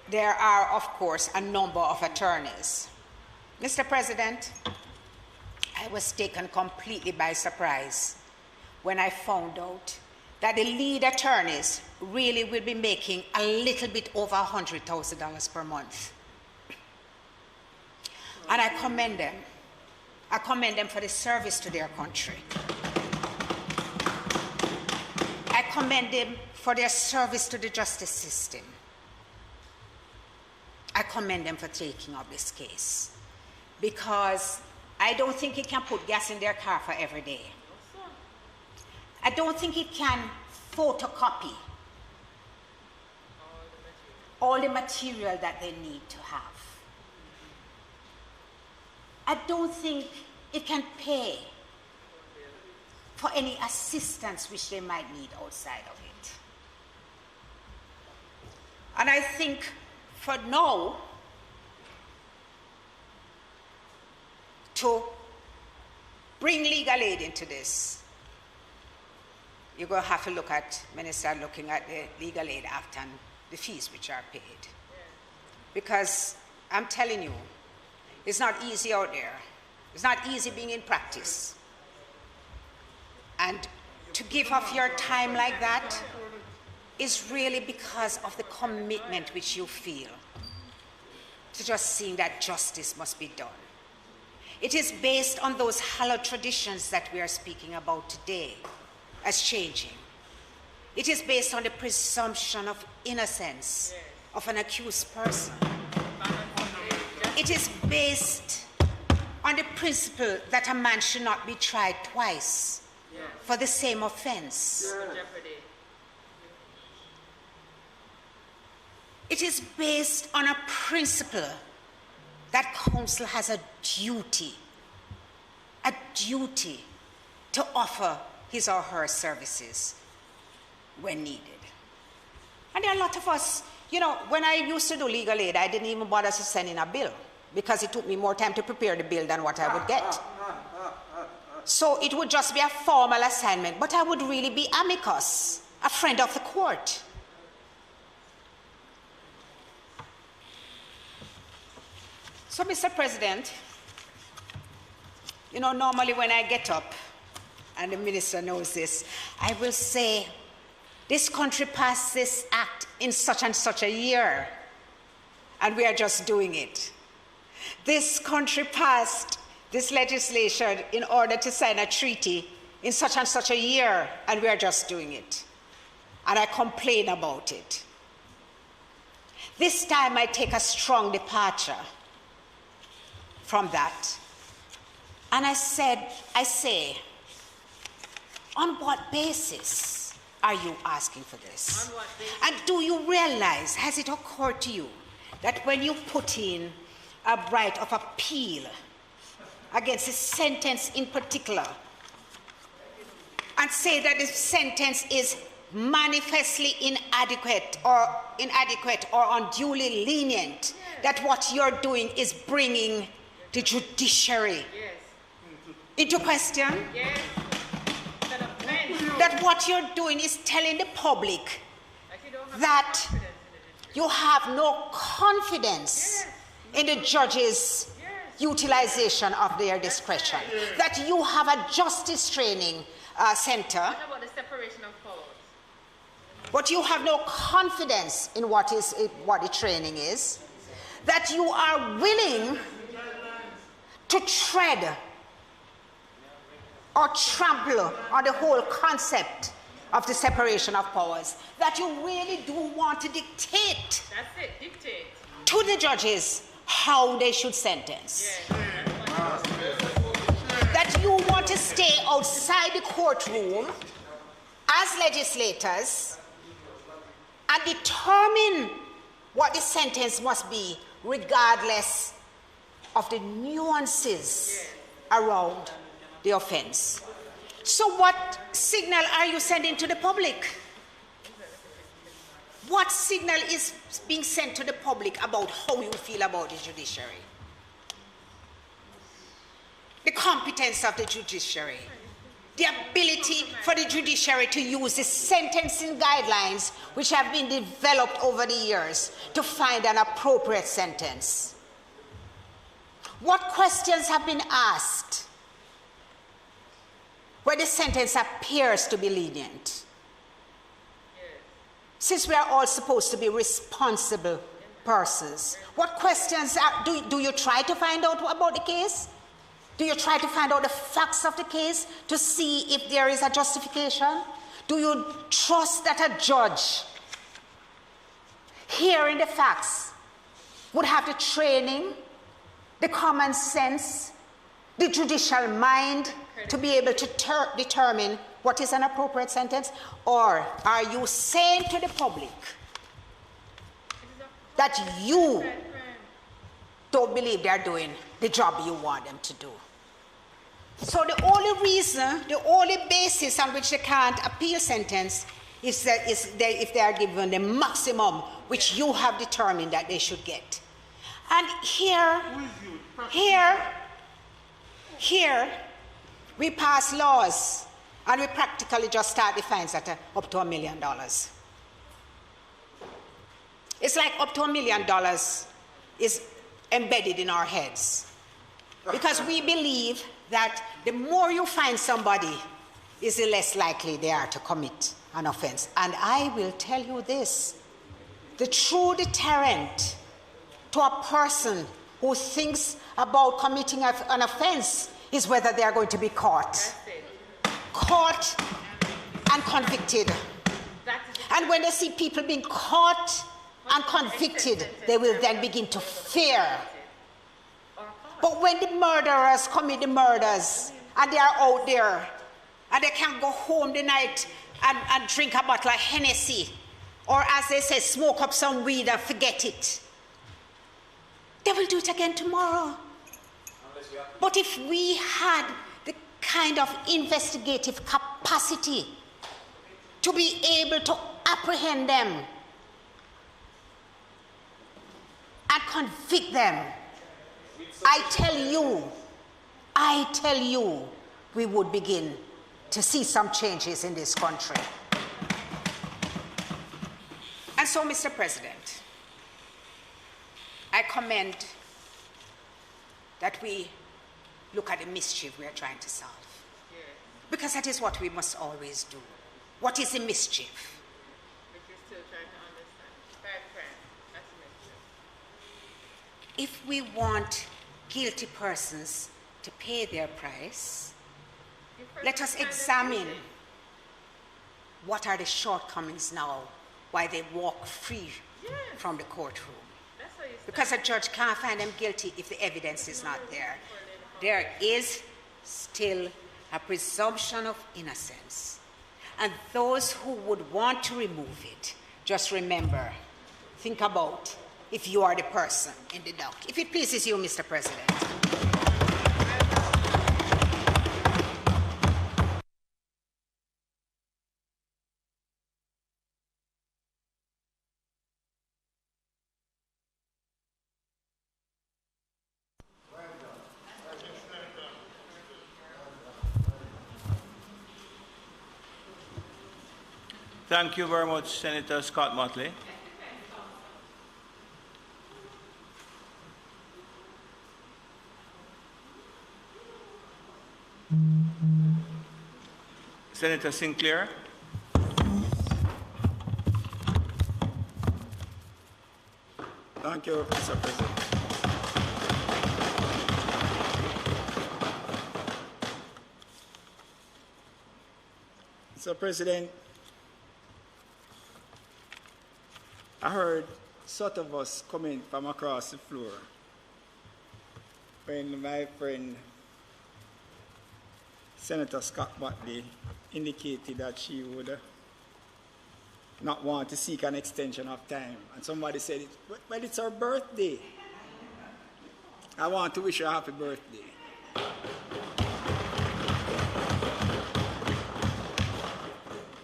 there are, of course, a number of attorneys. Mr. President, I was taken completely by surprise when I found out that the lead attorneys really will be making a little bit over $100,000 per month. And I commend them. I commend them for the service to their country. I commend them for their service to the justice system. I commend them for taking up this case, because I don't think it can put gas in their car for every day. I don't think it can photocopy all the material that they need to have. I don't think it can pay for any assistance which they might need outside of it. And I think for now, to bring legal aid into this, you're going to have to look at, when you start looking at the legal aid act and the fees which are paid. Because I'm telling you, it's not easy out there. It's not easy being in practice. And to give up your time like that is really because of the commitment which you feel to just seeing that justice must be done. It is based on those hallowed traditions that we are speaking about today as changing. It is based on the presumption of innocence of an accused person. It is based on the principle that a man should not be tried twice for the same offense. It is based on a principle that counsel has a duty to offer his or her services when needed. And there are a lot of us, you know, when I used to do legal aid, I didn't even bother to send in a bill because it took me more time to prepare the bill than what I would get. So it would just be a formal assignment, but I would really be amicus, a friend of the court. So, Mr. President, you know, normally when I get up, and the minister knows this, I will say, this country passed this act in such and such a year, and we are just doing it. This country passed this legislation in order to sign a treaty in such and such a year, and we are just doing it. And I complain about it. This time I take a strong departure from that. And I say, on what basis are you asking for this? And do you realize, has it occurred to you, that when you put in a right of appeal against a sentence in particular, and say that the sentence is manifestly inadequate or unduly lenient, that what you're doing is bringing the judiciary into question? Yes. That what you're doing is telling the public that you have no confidence in the judge's utilization of their discretion, that you have a justice training center, What about the separation of powers? but you have no confidence in what the training is, that you are willing to tread or trample on the whole concept of the separation of powers, that you really do want to dictate to the judges how they should sentence. That you want to stay outside the courtroom as legislators and determine what the sentence must be regardless of the nuances around the offense. So what signal are you sending to the public? What signal is being sent to the public about how you feel about the judiciary? The competence of the judiciary, the ability for the judiciary to use the sentencing guidelines which have been developed over the years to find an appropriate sentence. What questions have been asked where the sentence appears to be lenient? Since we are all supposed to be responsible persons, what questions do you try to find out about the case? Do you try to find out the facts of the case to see if there is a justification? Do you trust that a judge, hearing the facts, would have the training, the common sense, the judicial mind to be able to determine what is an appropriate sentence? Or are you saying to the public that you don't believe they're doing the job you want them to do? So the only reason, the only basis on which they can't appeal sentence is if they are given the maximum which you have determined that they should get. And here, we pass laws and we practically just start the fines at up to $1 million. It's like up to $1 million is embedded in our heads. Because we believe that the more you find somebody, is the less likely they are to commit an offense. And I will tell you this, the true deterrent to a person who thinks about committing an offense is whether they are going to be caught and convicted. And when they see people being caught and convicted, they will then begin to fear. But when the murderers commit the murders and they are out there and they can go home the night and drink a bottle of Hennessy, or as they say, smoke up some weed and forget it, they will do it again tomorrow. But if we had the kind of investigative capacity to be able to apprehend them and convict them, I tell you, we would begin to see some changes in this country. And so, Mr. President, I commend that we look at the mischief we are trying to solve. Because that is what we must always do. What is the mischief? But you're still trying to understand. 5 grand, that's mischief. If we want guilty persons to pay their price, let us examine what are the shortcomings now, why they walk free from the courtroom. Because a judge can't find them guilty if the evidence is not there. There is still a presumption of innocence. And those who would want to remove it, just remember, think about if you are the person in the dock. If it pleases you, Mr. President. Thank you very much, Senator Scott Motley. Senator Sinclair. Thank you, Mr. President. Mr. President, I heard sort of us coming from across the floor when my friend Senator Scott Motley indicated that she would not want to seek an extension of time. And somebody said, well, it's her birthday. I want to wish her a happy birthday.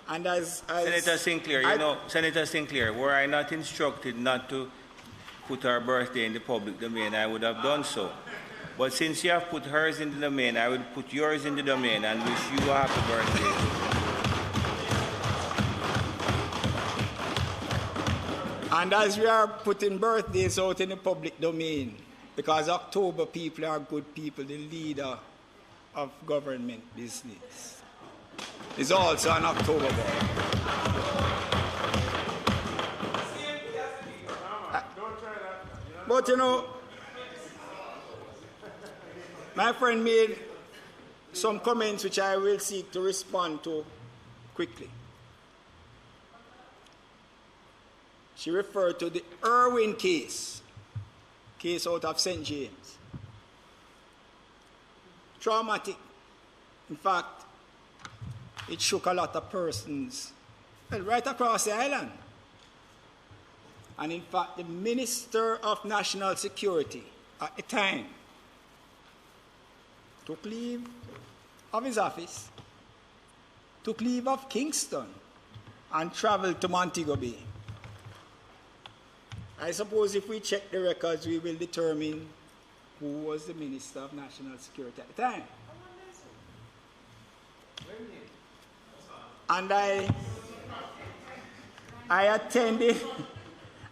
And as Senator Sinclair, Senator Sinclair, were I not instructed not to put her birthday in the public domain, I would have done so. But since you have put hers in the domain, I will put yours in the domain and wish you a happy birthday. And as we are putting birthdays out in the public domain, because October people are good people, the leader of government business is also an October boy. But you know, my friend made some comments which I will seek to respond to quickly. She referred to the Irwin case out of St. James. Traumatic. In fact, it shook a lot of persons, well, right across the island. And in fact, the Minister of National Security at the time took leave of his office, took leave of Kingston, and traveled to Montego Bay. I suppose if we check the records, we will determine who was the Minister of National Security at the time. And I attended,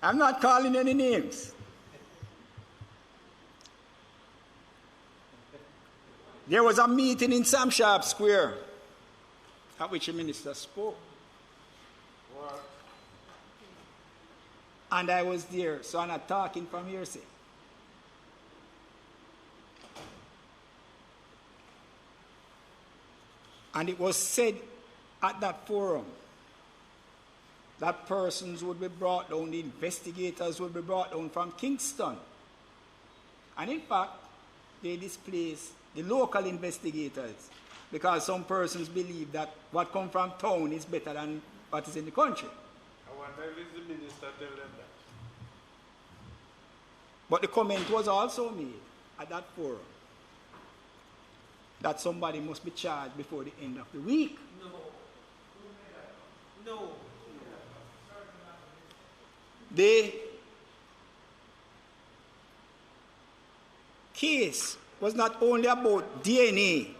I'm not calling any names. There was a meeting in Sam Sharp Square at which the minister spoke. What? And I was there, so I'm not talking from hearsay. And it was said at that forum that persons would be brought down, the investigators would be brought down from Kingston. And in fact, they displaced the local investigators because some persons believe that what comes from town is better than what is in the country. I wonder if it's the minister tell them that. But the comment was also made at that forum that somebody must be charged before the end of the week. No. They case was not only about DNA.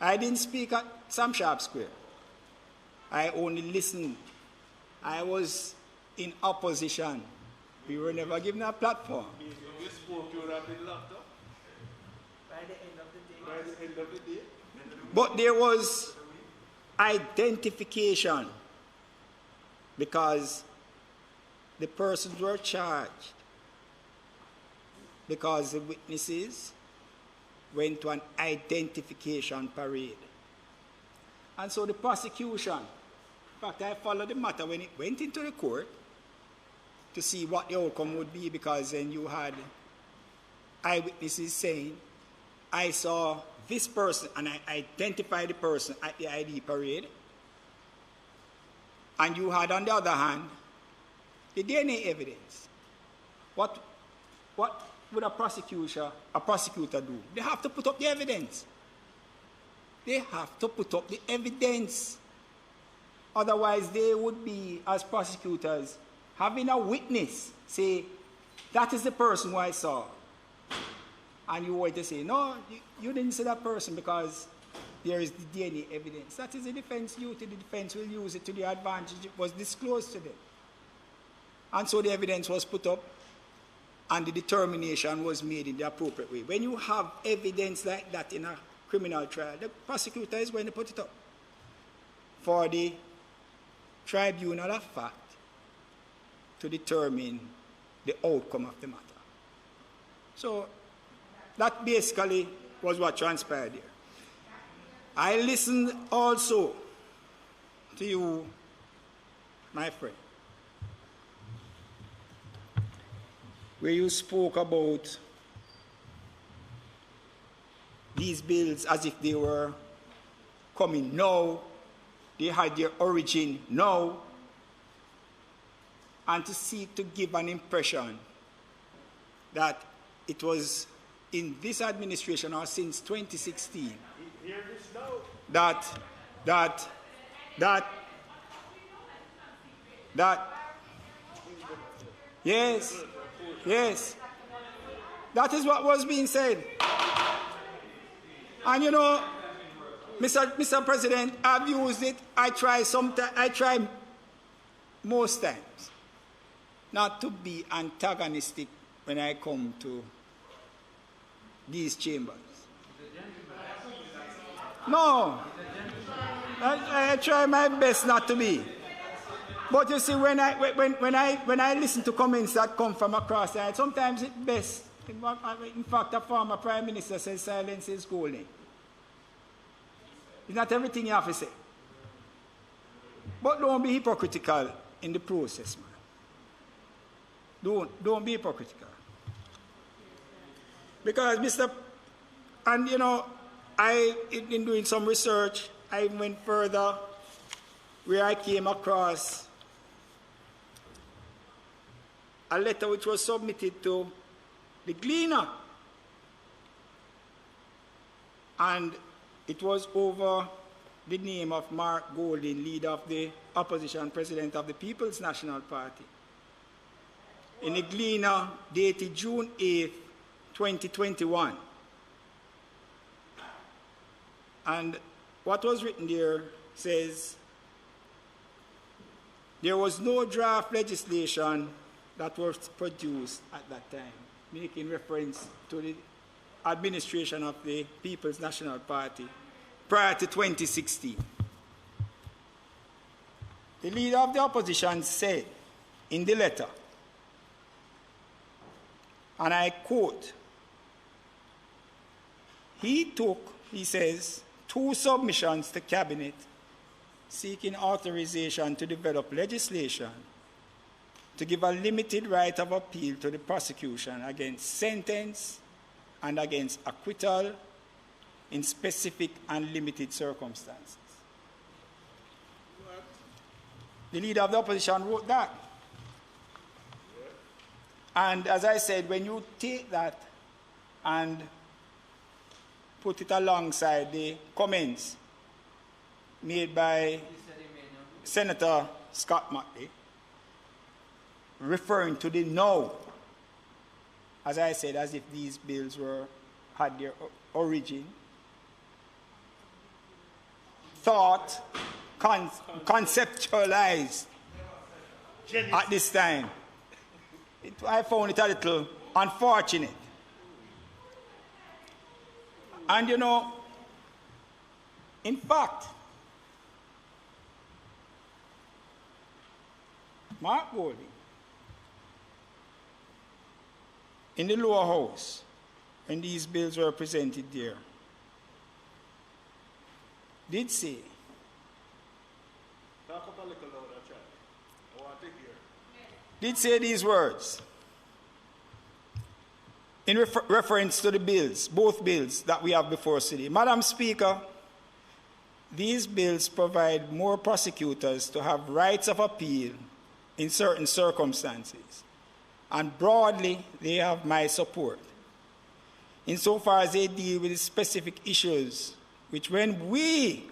I didn't speak at Sam Sharp Square. I only listened. I was in opposition. We were never given a platform. You spoke, you would have been locked up. By the end of the day. But there was identification because the persons were charged, because the witnesses went to an identification parade. And so the prosecution, in fact, I followed the matter when it went into the court to see what the outcome would be, because then you had eyewitnesses saying, I saw this person and I identified the person at the ID parade. And you had, on the other hand, the DNA evidence. What would a prosecutor do? They have to put up the evidence. They have to put up the evidence. Otherwise, they would be, as prosecutors, having a witness say, that is the person who I saw. And you were to say, no, you didn't see that person because there is the DNA evidence. That is the defense duty. The defense will use it to the advantage. It was disclosed to them. And so the evidence was put up and the determination was made in the appropriate way. When you have evidence like that in a criminal trial, the prosecutor is going to put it up for the tribunal of fact to determine the outcome of the matter. So that basically was what transpired here. I listened also to you, my friend, where you spoke about these bills as if they were coming now, they had their origin now, and to seek to give an impression that it was in this administration or since 2016 that yes, that is what was being said. And you know, Mr. President, I've used it. I try most times not to be antagonistic when I come to these chambers. No, I try my best not to be. But you see, when I listen to comments that come from across the aisle, sometimes it's best. In fact, a former prime minister says silence is golden. It's not everything you have to say. But don't be hypocritical in the process, man. Don't be hypocritical. Because and you know, in doing some research, I went further where I came across a letter which was submitted to the Gleaner. And it was over the name of Mark Golding, leader of the opposition, president of the People's National Party. In the Gleaner, dated June 8th, 2021. And what was written there says, there was no draft legislation that was produced at that time, making reference to the administration of the People's National Party prior to 2016. The leader of the opposition said in the letter, and I quote, he says, 2 submissions to Cabinet seeking authorization to develop legislation to give a limited right of appeal to the prosecution against sentence and against acquittal in specific and limited circumstances. What? The leader of the opposition wrote that. And as I said, when you take that and put it alongside the comments made by Senator Scott Motley, referring to the now. As I said, as if these bills had their origin, thought, conceptualized at this time. I found it a little unfortunate. And you know, in fact, Mark Golding, in the lower house, when these bills were presented there, did say, talk up a little louder, Chad. I want to hear. Did say these words in reference to the bills, both bills that we have before us today. Madam Speaker, these bills provide more prosecutors to have rights of appeal in certain circumstances, and broadly they have my support insofar as they deal with specific issues which, when we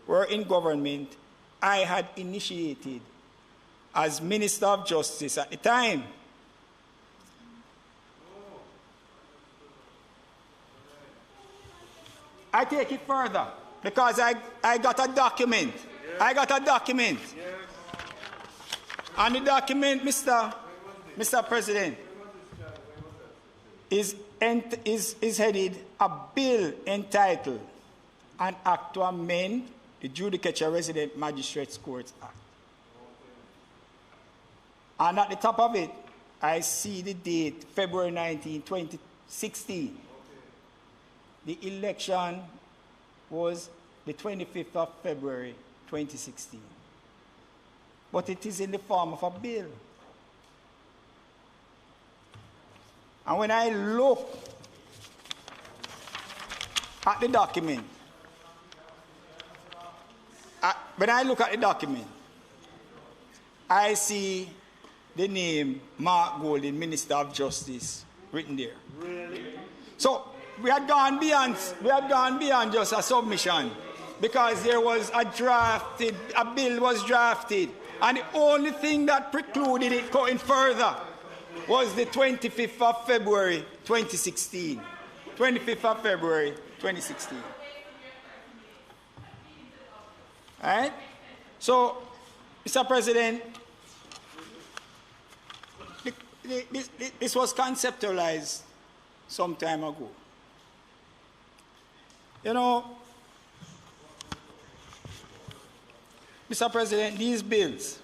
were in government, I had initiated as Minister of Justice at the time. I take it further because I got a document. Yes. I got a document. Yes. And the document, Mr. President, is headed a bill entitled An Act to Amend the Judicature Resident Magistrates Courts Act. And at the top of it, I see the date, February 19, 2016. The election was the 25th of February, 2016. But it is in the form of a bill. And when I look at the document, I see the name Mark Golding, Minister of Justice, written there. Really? So we had gone beyond just a submission, because there was a bill was drafted, and the only thing that precluded it going further was the 25th of February 2016. 25th of February 2016. All right? So, Mr. President, this was conceptualized some time ago. You know, Mr. President, these bills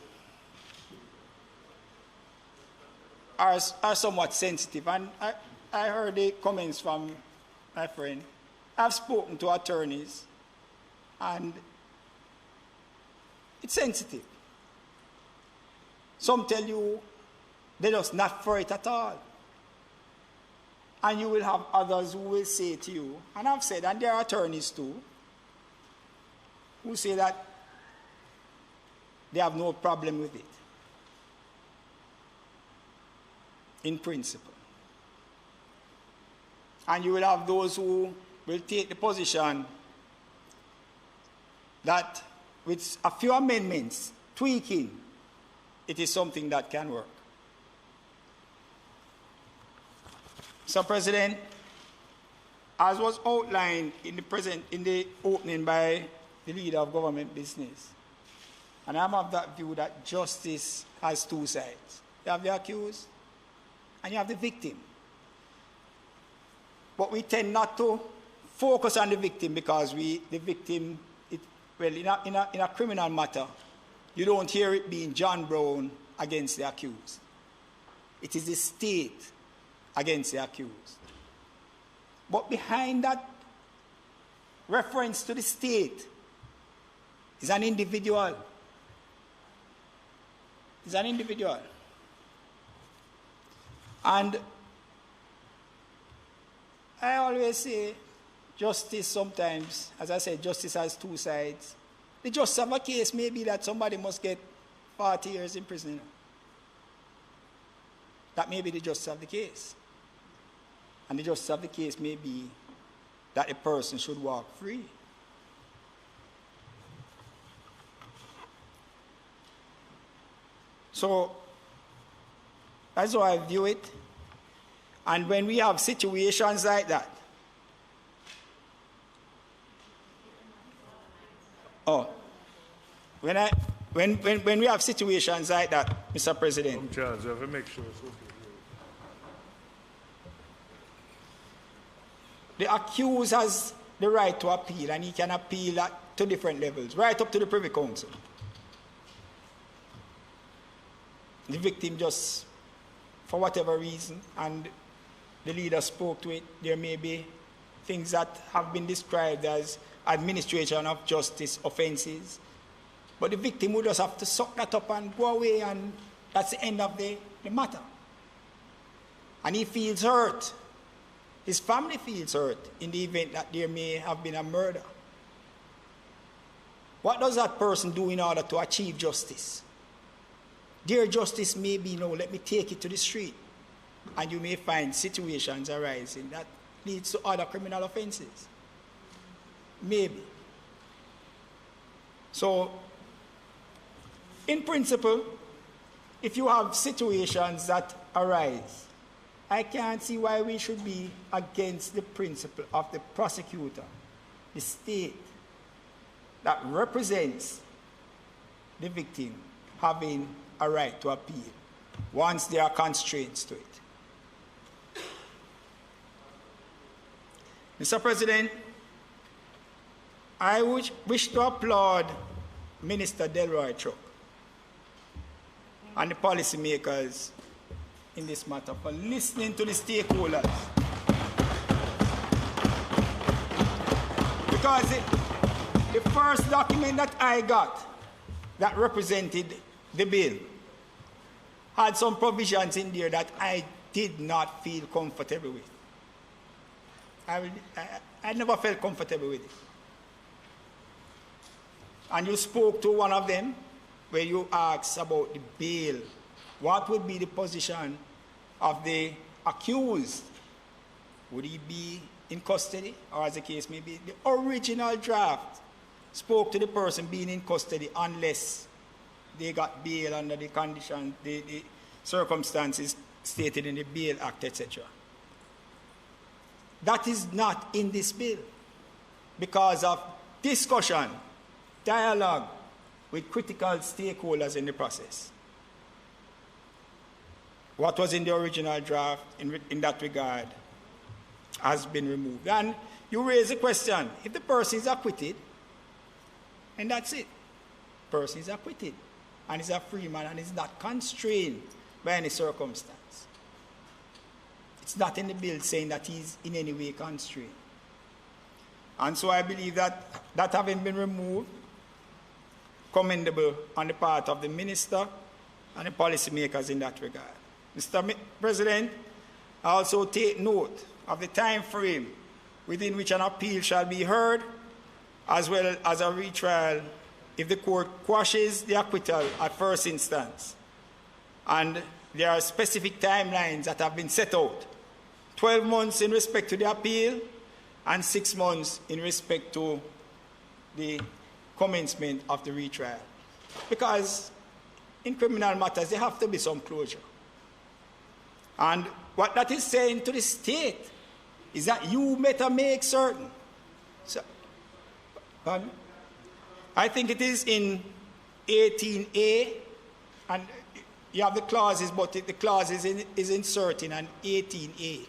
are somewhat sensitive, and I heard the comments from my friend. I've spoken to attorneys, and it's sensitive. Some tell you they're just not for it at all. And you will have others who will say to you, and I've said, and there are attorneys too, who say that they have no problem with it, in principle. And you will have those who will take the position that with a few amendments, tweaking, it is something that can work. Mr. President, as was outlined in the opening by the leader of government business, and I'm of that view that justice has two sides. You have the accused and you have the victim. But we tend not to focus on the victim because in a criminal matter, you don't hear it being John Brown against the accused. It is the state against the accused. But behind that reference to the state is an individual. Is an individual. And I always say justice sometimes, as I said, justice has two sides. The justice of a case may be that somebody must get 40 years in prison. That may be the justice of the case. And the justice of the case may be that a person should walk free. So that's how I view it. And when we have situations like that, when we have situations like that, Mr. President, Charles, you have to make sure it's okay. the accused has the right to appeal, and he can appeal to different levels, right up to the Privy Council. The victim just, for whatever reason, and the leader spoke to it, there may be things that have been described as administration of justice offenses. But the victim would just have to suck that up and go away, and that's the end of the matter. And he feels hurt. His family feels hurt in the event that there may have been a murder. What does that person do in order to achieve justice? Their justice may be, no, let me take it to the street. And you may find situations arising that leads to other criminal offenses. Maybe. So, in principle, if you have situations that arise, I can't see why we should be against the principle of the prosecutor, the state that represents the victim, having a right to appeal once there are constraints to it. Mr. President, I wish to applaud Minister Delroy Chuck and the policymakers in this matter for listening to the stakeholders. Because the first document that I got that represented the bill had some provisions in there that I did not feel comfortable with. I never felt comfortable with it. And you spoke to one of them where you asked about the bail. What would be the position of the accused? Would he be in custody, or as the case may be? The original draft spoke to the person being in custody unless they got bail under the condition, the circumstances stated in the Bail Act, etc. That is not in this bill because of discussion, dialogue with critical stakeholders in the process. What was in the original draft in that regard has been removed. And you raise the question, if the person is acquitted, and that's it. The person is acquitted, and is a free man, and is not constrained by any circumstance. It's not in the bill saying that he's in any way constrained. And so I believe that having been removed, commendable on the part of the minister and the policymakers in that regard. Mr. President, I also take note of the time frame within which an appeal shall be heard, as well as a retrial if the court quashes the acquittal at first instance. And there are specific timelines that have been set out. 12 months in respect to the appeal, and 6 months in respect to the commencement of the retrial. Because in criminal matters, there have to be some closure. And what that is saying to the state is that you better make certain. So, I think it is in 18A, and you have the clauses, but the clause is inserting an 18A.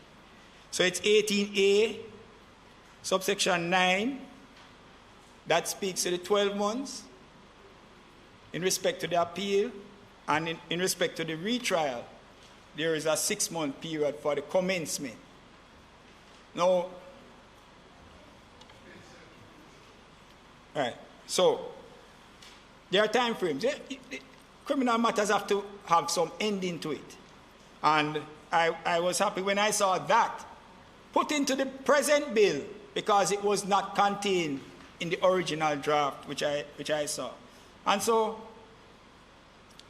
So it's 18A, subsection 9, that speaks to the 12 months in respect to the appeal, and in respect to the retrial, there is a 6-month period for the commencement. Now, right, so there are time frames. Criminal matters have to have some ending to it. And I was happy when I saw that put into the present bill because it was not contained in the original draft, which I saw. And so,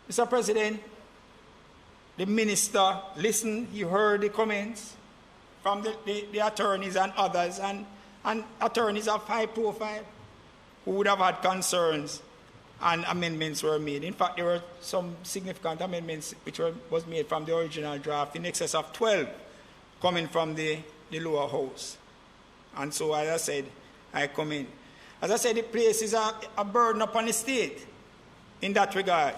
Mr. President, the minister listened, he heard the comments from the attorneys and others, and attorneys of high profile who would have had concerns and amendments were made. In fact, there were some significant amendments which was made from the original draft, in excess of 12 coming from the lower house. And so, as I said, I come in. As I said, it places a burden upon the state in that regard,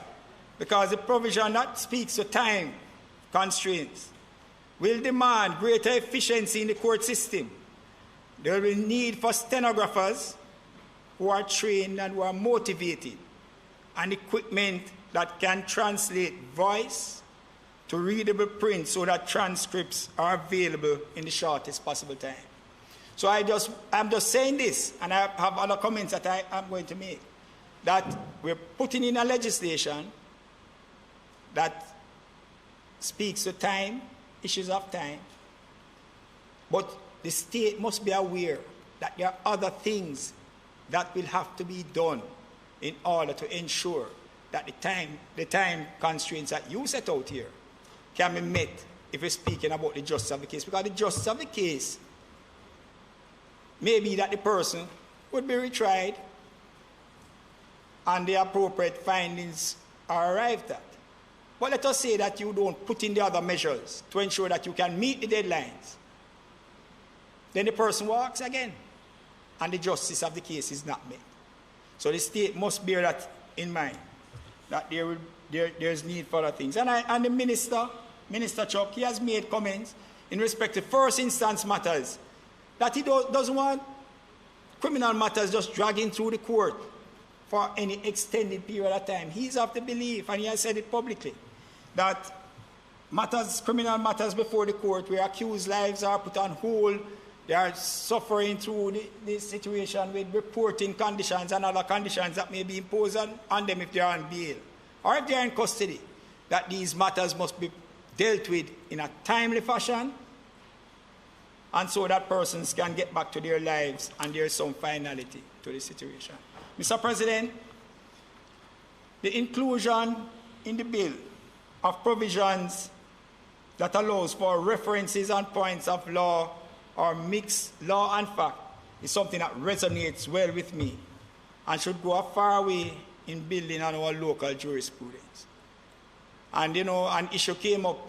because the provision that speaks to time constraints will demand greater efficiency in the court system. There will be need for stenographers who are trained and who are motivated, and equipment that can translate voice to readable print so that transcripts are available in the shortest possible time. So I'm just saying this, and I have other comments that I am going to make, that we're putting in a legislation that speaks to time, issues of time, but the state must be aware that there are other things that will have to be done in order to ensure that the time constraints that you set out here can be met if we're speaking about the justice of the case. Because the justice of the case may be that the person would be retried and the appropriate findings are arrived at. But let us say that you don't put in the other measures to ensure that you can meet the deadlines. Then the person walks again, and the justice of the case is not met. So the state must bear that in mind, that there's need for other things. And the Minister Chuck, he has made comments in respect to first instance matters, that he doesn't want criminal matters just dragging through the court for any extended period of time. He's of the belief, and he has said it publicly, that criminal matters before the court where accused lives are put on hold, they are suffering through this situation with reporting conditions and other conditions that may be imposed on them if they are on bail, or if they are in custody, that these matters must be dealt with in a timely fashion, and so that persons can get back to their lives and there is some finality to the situation. Mr. President, the inclusion in the bill of provisions that allows for references and points of law or mixed law and fact is something that resonates well with me and should go a far way in building on our local jurisprudence. And, an issue came up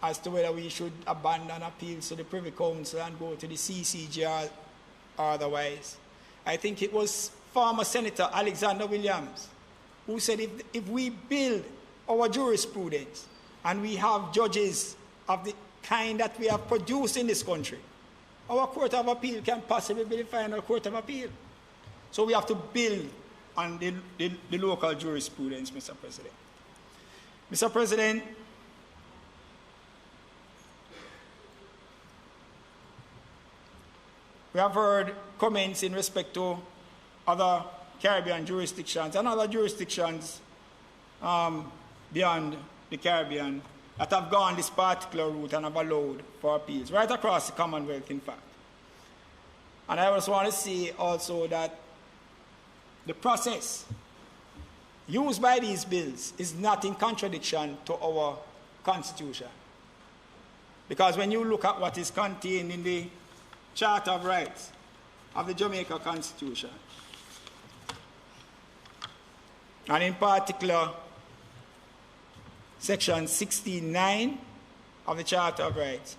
as to whether we should abandon appeals to the Privy Council and go to the CCJ or otherwise. I think it was former Senator Alexander Williams who said if we build our jurisprudence and we have judges of the kind that we have produced in this country, our Court of Appeal can possibly be the final Court of Appeal. So we have to build on the local jurisprudence, Mr. President. Mr. President, we have heard comments in respect to other Caribbean jurisdictions and other jurisdictions beyond the Caribbean that have gone this particular route and have allowed for appeals, right across the Commonwealth, in fact. And I just want to say also that the process used by these bills is not in contradiction to our Constitution. Because when you look at what is contained in the Charter of Rights of the Jamaica Constitution, and in particular, Section 16(9) of the Charter of Rights,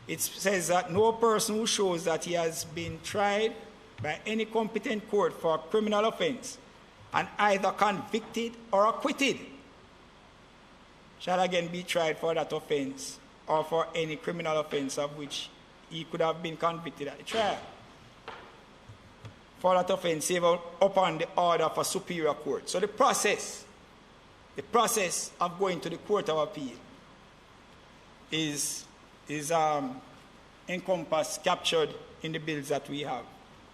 it says that no person who shows that he has been tried by any competent court for a criminal offense and either convicted or acquitted shall again be tried for that offense or for any criminal offense of which he could have been convicted at the trial. For that offense, save upon the order of a superior court. So the process of going to the Court of Appeal is encompassed, captured in the bills that we have,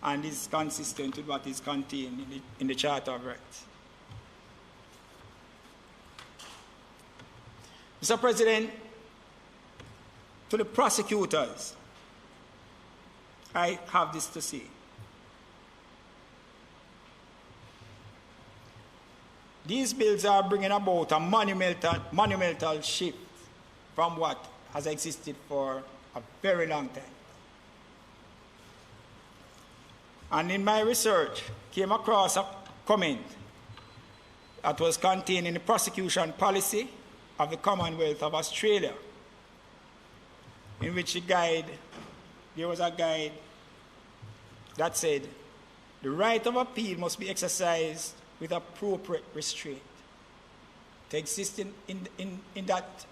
and is consistent with what is contained in the Charter of Rights. Mr. President, to the prosecutors, I have this to say. These bills are bringing about a monumental shift from what has existed for a very long time. And in my research, came across a comment that was contained in the prosecution policy of the Commonwealth of Australia, in which there was a guide that said, the right of appeal must be exercised with appropriate restraint. It exists in that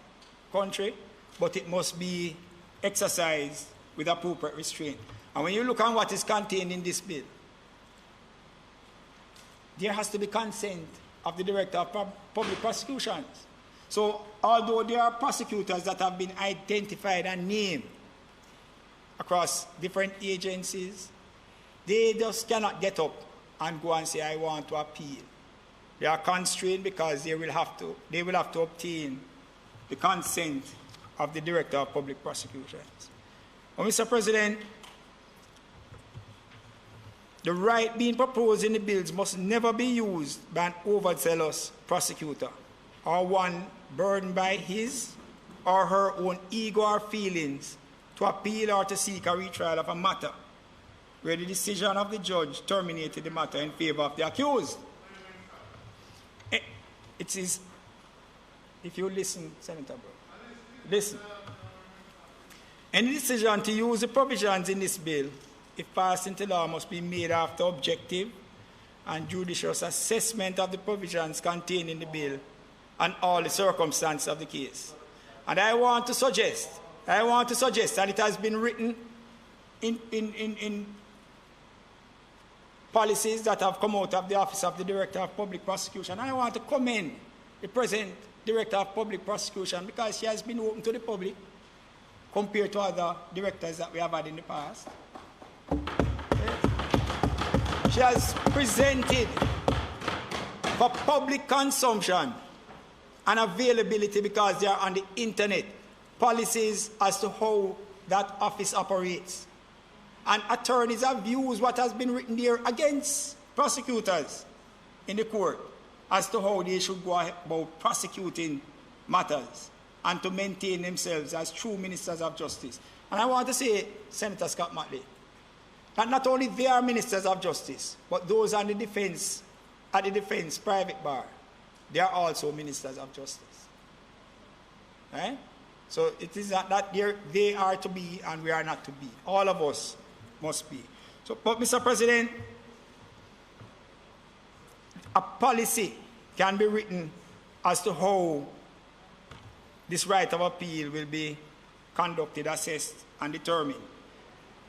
country, but it must be exercised with appropriate restraint. And when you look at what is contained in this bill, there has to be consent of the Director of Public Prosecutions. So, although there are prosecutors that have been identified and named across different agencies, they just cannot get up and go and say, I want to appeal. They are constrained because they will have to obtain the consent of the Director of Public Prosecutions. Well, Mr. President, the right being proposed in the bills must never be used by an overzealous prosecutor or one burdened by his or her own ego or feelings to appeal or to seek a retrial of a matter where the decision of the judge terminated the matter in favor of the accused. It is, if you listen, Senator Bro, listen. Any decision to use the provisions in this bill, if passed into law, must be made after objective and judicious assessment of the provisions contained in the bill and all the circumstances of the case. And I want to suggest that it has been written in policies that have come out of the Office of the Director of Public Prosecution. And I want to commend the present Director of Public Prosecution because she has been open to the public compared to other directors that we have had in the past. She has presented for public consumption and availability, because they are on the internet, policies as to how that office operates. And attorneys have used what has been written there against prosecutors in the court as to how they should go about prosecuting matters and to maintain themselves as true ministers of justice. And I want to say, Senator Scott Matley, that not only they are ministers of justice, but those on the defense, at the defense private bar, they are also ministers of justice. Right? So it is not that they are to be and we are not to be. All of us must be. So, but Mr. President, a policy can be written as to how this right of appeal will be conducted, assessed, and determined.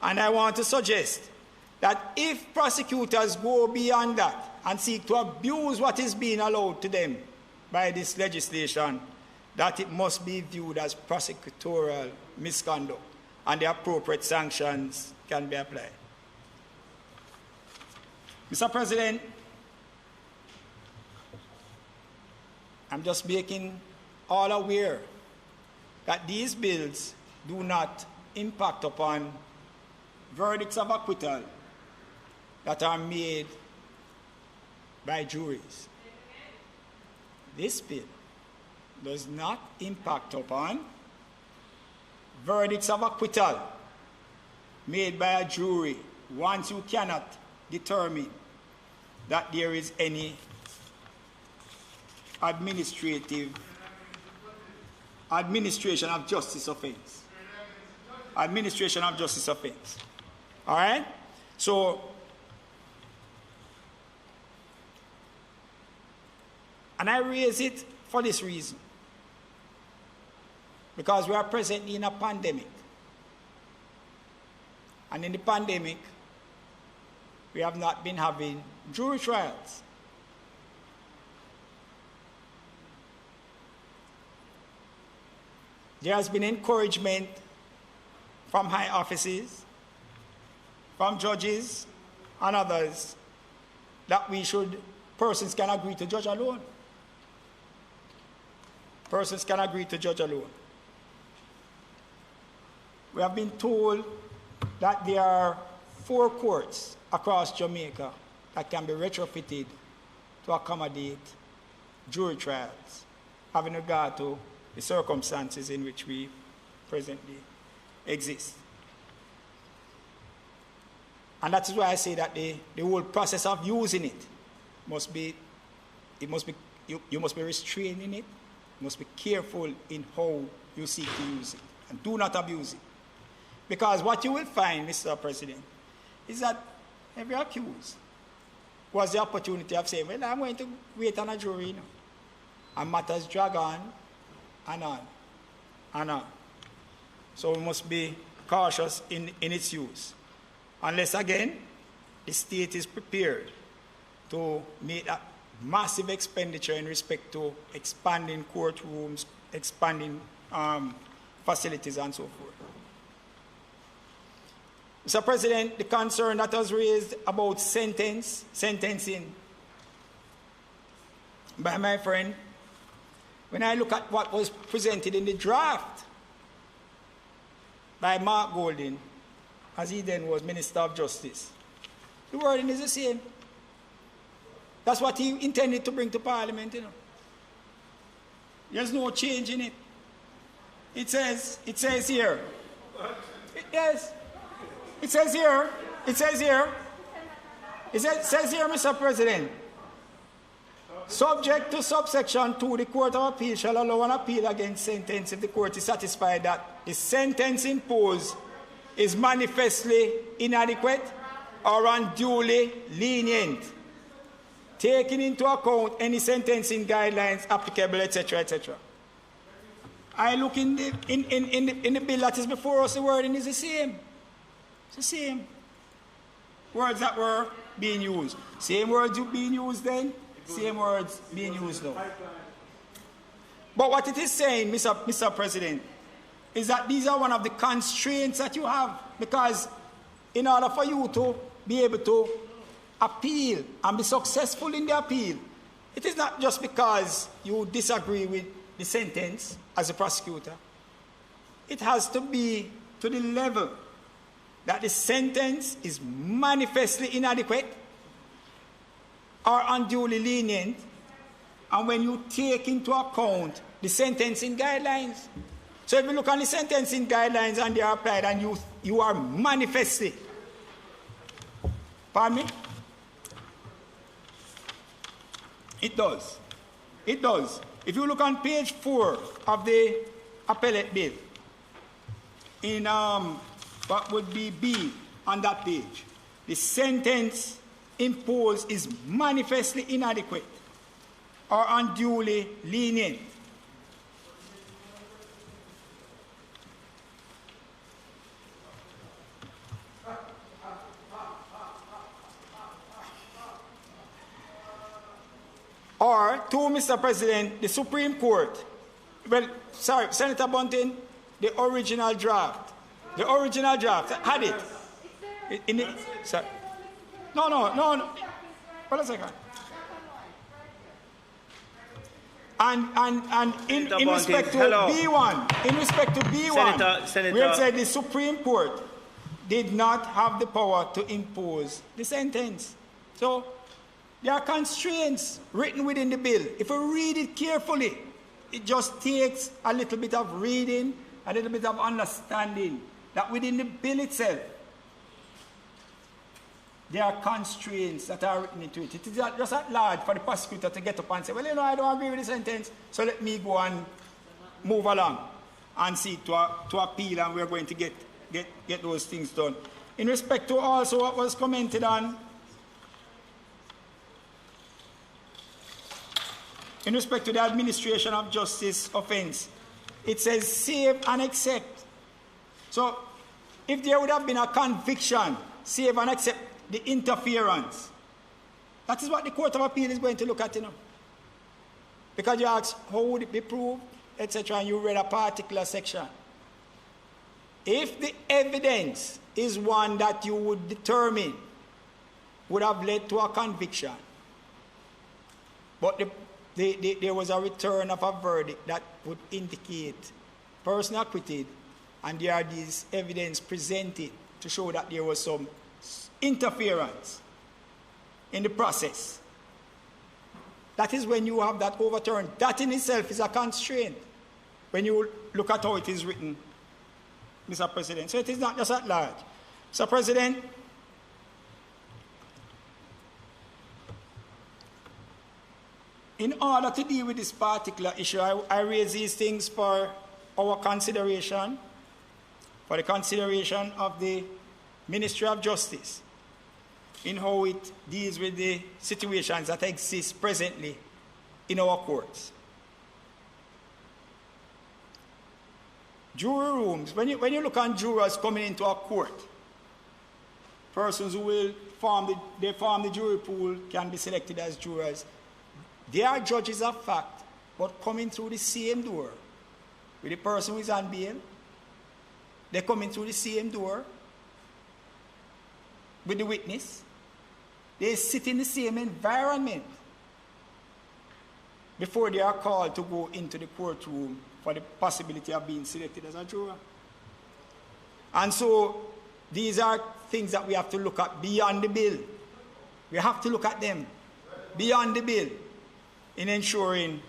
And I want to suggest that if prosecutors go beyond that and seek to abuse what is being allowed to them by this legislation, that it must be viewed as prosecutorial misconduct and the appropriate sanctions can be applied. Mr. President, I'm just making all aware that these bills do not impact upon verdicts of acquittal that are made by juries. This bill does not impact upon verdicts of acquittal made by a jury once you cannot determine that there is any administration of justice offense. Administration of justice offense. All right? So, and I raise it for this reason. Because we are presently in a pandemic. And in the pandemic, we have not been having jury trials. There has been encouragement from high offices, from judges and others, that persons can agree to judge alone. Persons can agree to judge alone. We have been told that there are 4 courts across Jamaica that can be retrofitted to accommodate jury trials, having regard to the circumstances in which we presently exist. And that is why I say that the whole process of using it must be you must be restrained in it. You must be careful in how you seek to use it. And do not abuse it. Because what you will find, Mr. President, is that every accused was the opportunity of saying, well, I'm going to wait on a jury, you know. And matters drag on and on and on. So we must be cautious in its use. Unless, again, the state is prepared to make a massive expenditure in respect to expanding courtrooms, expanding facilities, and so forth. Mr. President, the concern that was raised about sentencing by my friend, when I look at what was presented in the draft by Mark Golding, as he then was Minister of Justice, the wording is the same. That's what he intended to bring to Parliament, you know. There's no change in it. It says here. Yes. It says here, Mr. President, subject to subsection 2, the Court of Appeal shall allow an appeal against sentence if the court is satisfied that the sentence imposed is manifestly inadequate or unduly lenient, taking into account any sentencing guidelines applicable, etc., etc. I look in the bill that is before us, the wording is the same. It's the same words that were being used. Same words being used then, same words being used now. But what it is saying, Mr. President, is that these are one of the constraints that you have, because in order for you to be able to appeal and be successful in the appeal, it is not just because you disagree with the sentence as a prosecutor. It has to be to the level that the sentence is manifestly inadequate or unduly lenient, and when you take into account the sentencing guidelines. So if you look on the sentencing guidelines and they are applied, and you are manifestly, pardon me? It does. It does. If you look on page 4 of the appellate bill, in what would be B on that page, the sentence imposed is manifestly inadequate or unduly lenient. Or, to Mr. President, the Supreme Court, well, sorry, Senator Bunting, the original draft had it. In the, sorry. No. Hold a second. And in respect to B1, Senator, we have said the Supreme Court did not have the power to impose the sentence. So there are constraints written within the bill. If we read it carefully, it just takes a little bit of reading, a little bit of understanding that within the bill itself, there are constraints that are written into it. It is not just at large for the prosecutor to get up and say, well, you know, I don't agree with the sentence, so let me go and move along and seek to appeal, and we're going to get those things done. In respect to also what was commented on, in respect to the administration of justice offense, it says save and accept. So if there would have been a conviction, save and accept the interference. That is what the Court of Appeal is going to look at, you know. Because you ask, how would it be proved, etc., and you read a particular section. If the evidence is one that you would determine would have led to a conviction, but there was a return of a verdict that would indicate person acquitted, and there are these evidence presented to show that there was some interference in the process. That is when you have that overturn. That in itself is a constraint when you look at how it is written, Mr. President. So it is not just at large. Mr. President, in order to deal with this particular issue, I raise these things for our consideration, for the consideration of the Ministry of Justice, in how it deals with the situations that exist presently in our courts. Jury rooms, when you look at jurors coming into a court, persons who will form the jury pool can be selected as jurors. They are judges of fact, but coming through the same door with the person who is on bail. They're coming through the same door with the witness. They sit in the same environment before they are called to go into the courtroom for the possibility of being selected as a juror. And so these are things that we have to look at beyond the bill. We have to look at them beyond the bill in ensuring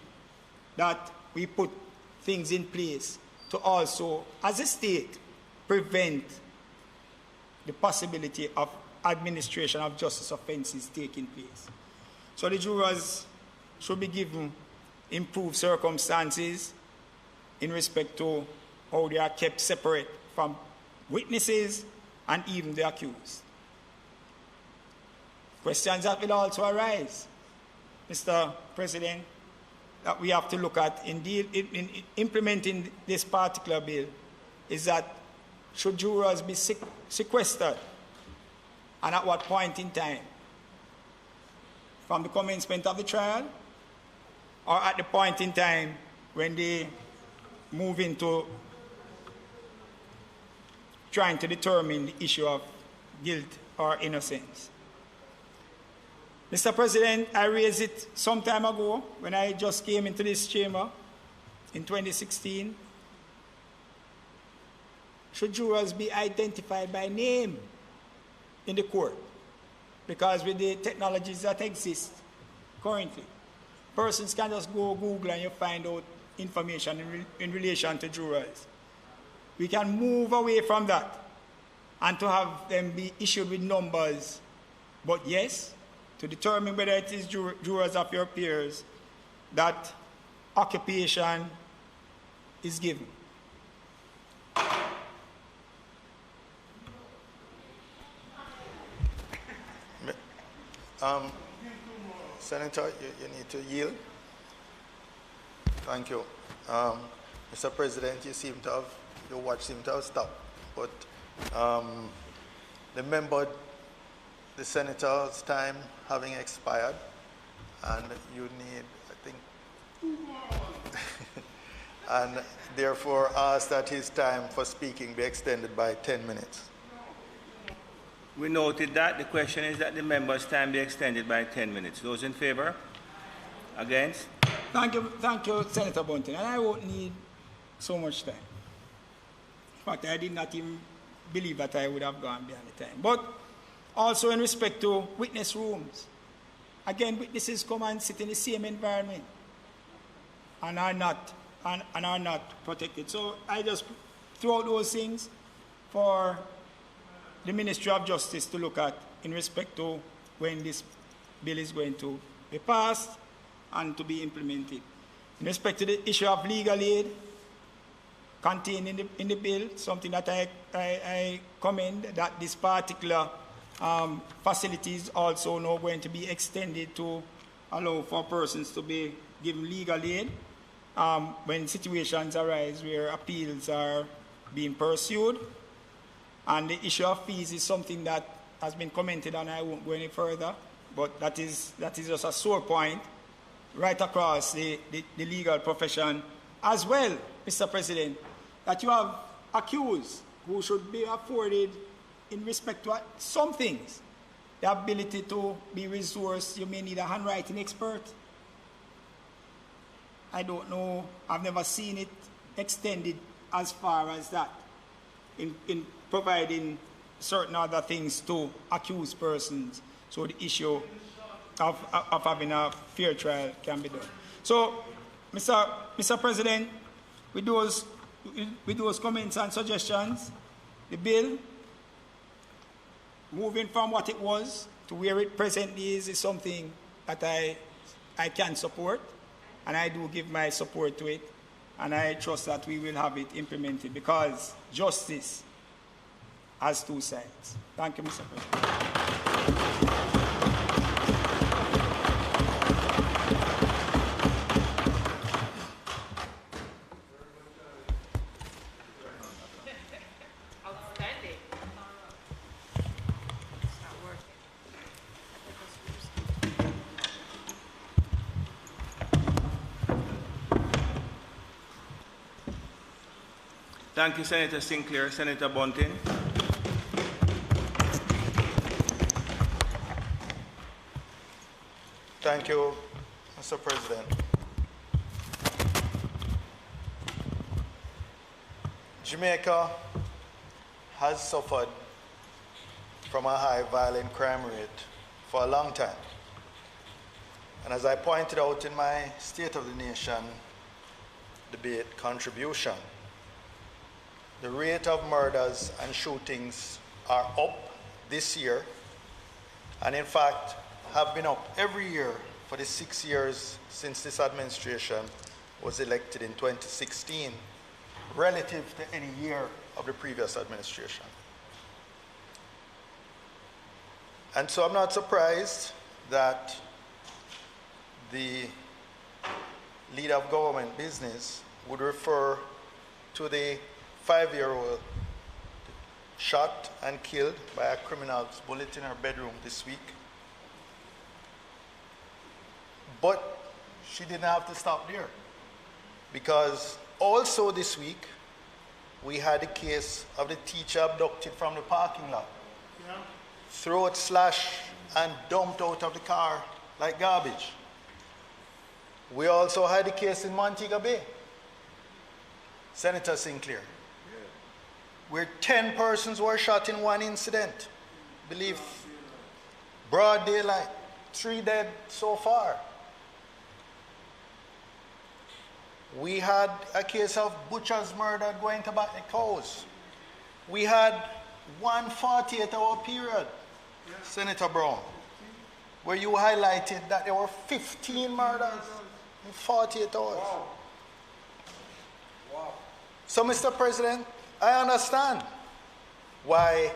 that we put things in place to also, as a state, prevent the possibility of administration of justice offenses taking place. So the jurors should be given improved circumstances in respect to how they are kept separate from witnesses and even the accused. Questions that will also arise, Mr. President, that we have to look at in implementing this particular bill is that should jurors be sequestered, and at what point in time? From the commencement of the trial, or at the point in time when they move into trying to determine the issue of guilt or innocence? Mr. President, I raised it some time ago when I just came into this chamber in 2016. Should jurors be identified by name in the court? Because with the technologies that exist currently, persons can just go Google and you find out information in relation to jurors. We can move away from that and to have them be issued with numbers. But yes, to determine whether it is jurors of your peers, that occupation is given. Senator, you need to yield. Thank you. Mr. President, your watch seems to have stopped, but the senator's time having expired, and you need, I think, and therefore ask that his time for speaking be extended by 10 minutes. We noted that. The question is that the member's time be extended by 10 minutes. Those in favor? Against? Thank you, Senator Bunting. And I won't need so much time. In fact, I did not even believe that I would have gone beyond the time. But also in respect to witness rooms, again, witnesses come and sit in the same environment and are not protected. So I just throw out those things for the Ministry of Justice to look at in respect to when this bill is going to be passed and to be implemented. In respect to the issue of legal aid contained in the bill, something that I commend, that this particular facility is also now going to be extended to allow for persons to be given legal aid when situations arise where appeals are being pursued. And the issue of fees is something that has been commented on. I won't go any further, but that is just a sore point right across the legal profession as well, Mr. President, that you have accused who should be afforded, in respect to some things, the ability to be resourced. You may need a handwriting expert. I don't know, I've never seen it extended as far as that in providing certain other things to accused persons, so the issue of having a fair trial can be done. So, Mr. President, with those comments and suggestions, the bill, moving from what it was to where it presently is something that I I can support, and I do give my support to it, and I trust that we will have it implemented because justice has two sides. Thank you, Mr. President. Outstanding. Thank you, Senator Sinclair. Senator Bunting. Thank you, Mr. President. Jamaica has suffered from a high violent crime rate for a long time. And as I pointed out in my State of the Nation debate contribution, the rate of murders and shootings are up this year, and in fact have been up every year for the 6 years since this administration was elected in 2016, relative to any year of the previous administration. And so I'm not surprised that the leader of government business would refer to the 5-year-old shot and killed by a criminal's bullet in her bedroom this week. But she didn't have to stop there, because also this week we had a case of the teacher abducted from the parking lot, throat slashed and dumped out of the car like garbage. We also had a case in Montego Bay, Senator Sinclair, where 10 persons were shot in one incident. Believe broad daylight, 3 dead so far. We had a case of butchers murdered going to buy cows. We had one 48-hour period, Senator Brown, where you highlighted that there were 15 murders in 48 hours. Wow. Wow. So, Mr. President, I understand why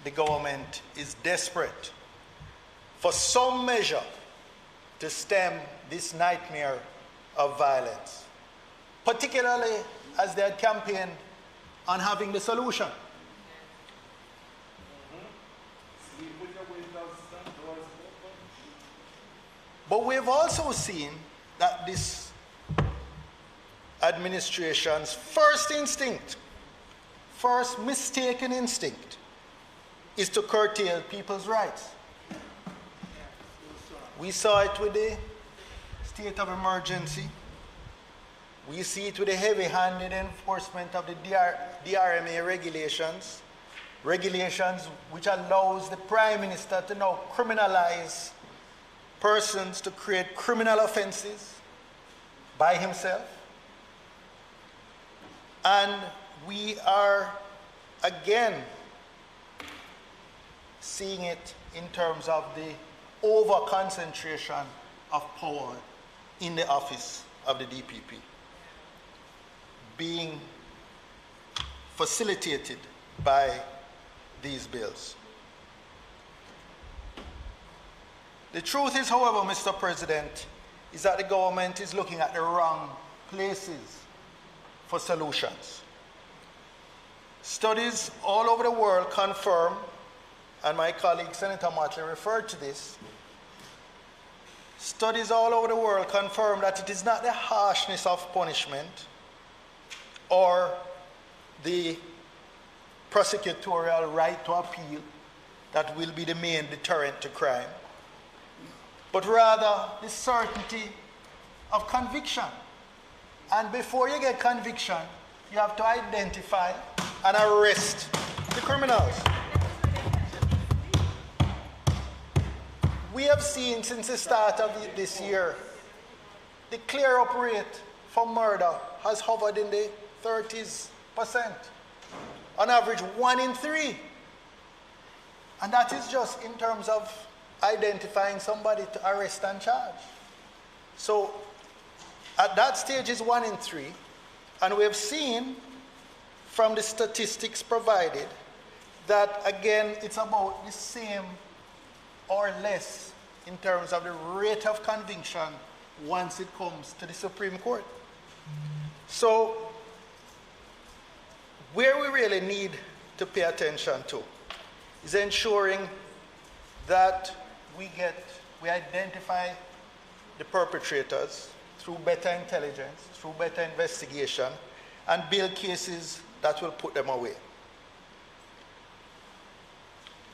the government is desperate for some measure to stem this nightmare of violence, particularly as they had campaigned on having the solution. But we've also seen that this administration's first mistaken instinct, is to curtail people's rights. We saw it with the state of emergency. We see it with the heavy-handed enforcement of the DRMA regulations which allows the Prime Minister to now criminalize persons to create criminal offenses by himself. And we are again seeing it in terms of the over-concentration of power in the office of the DPP being facilitated by these bills. The truth is, however, Mr. President, is that the government is looking at the wrong places for solutions. Studies all over the world confirm, and my colleague Senator Motley referred to this, studies all over the world confirm that it is not the harshness of punishment or the prosecutorial right to appeal that will be the main deterrent to crime, but rather the certainty of conviction. And before you get conviction, you have to identify and arrest the criminals. We have seen since the start of this year, the clear-up rate for murder has hovered in the 30%. On average, 1 in 3. And that is just in terms of identifying somebody to arrest and charge. So at that stage is 1 in 3, and we have seen from the statistics provided that, again, it's about the same or less in terms of the rate of conviction once it comes to the Supreme Court. So where we really need to pay attention to is ensuring that we identify the perpetrators through better intelligence, through better investigation, and build cases that will put them away.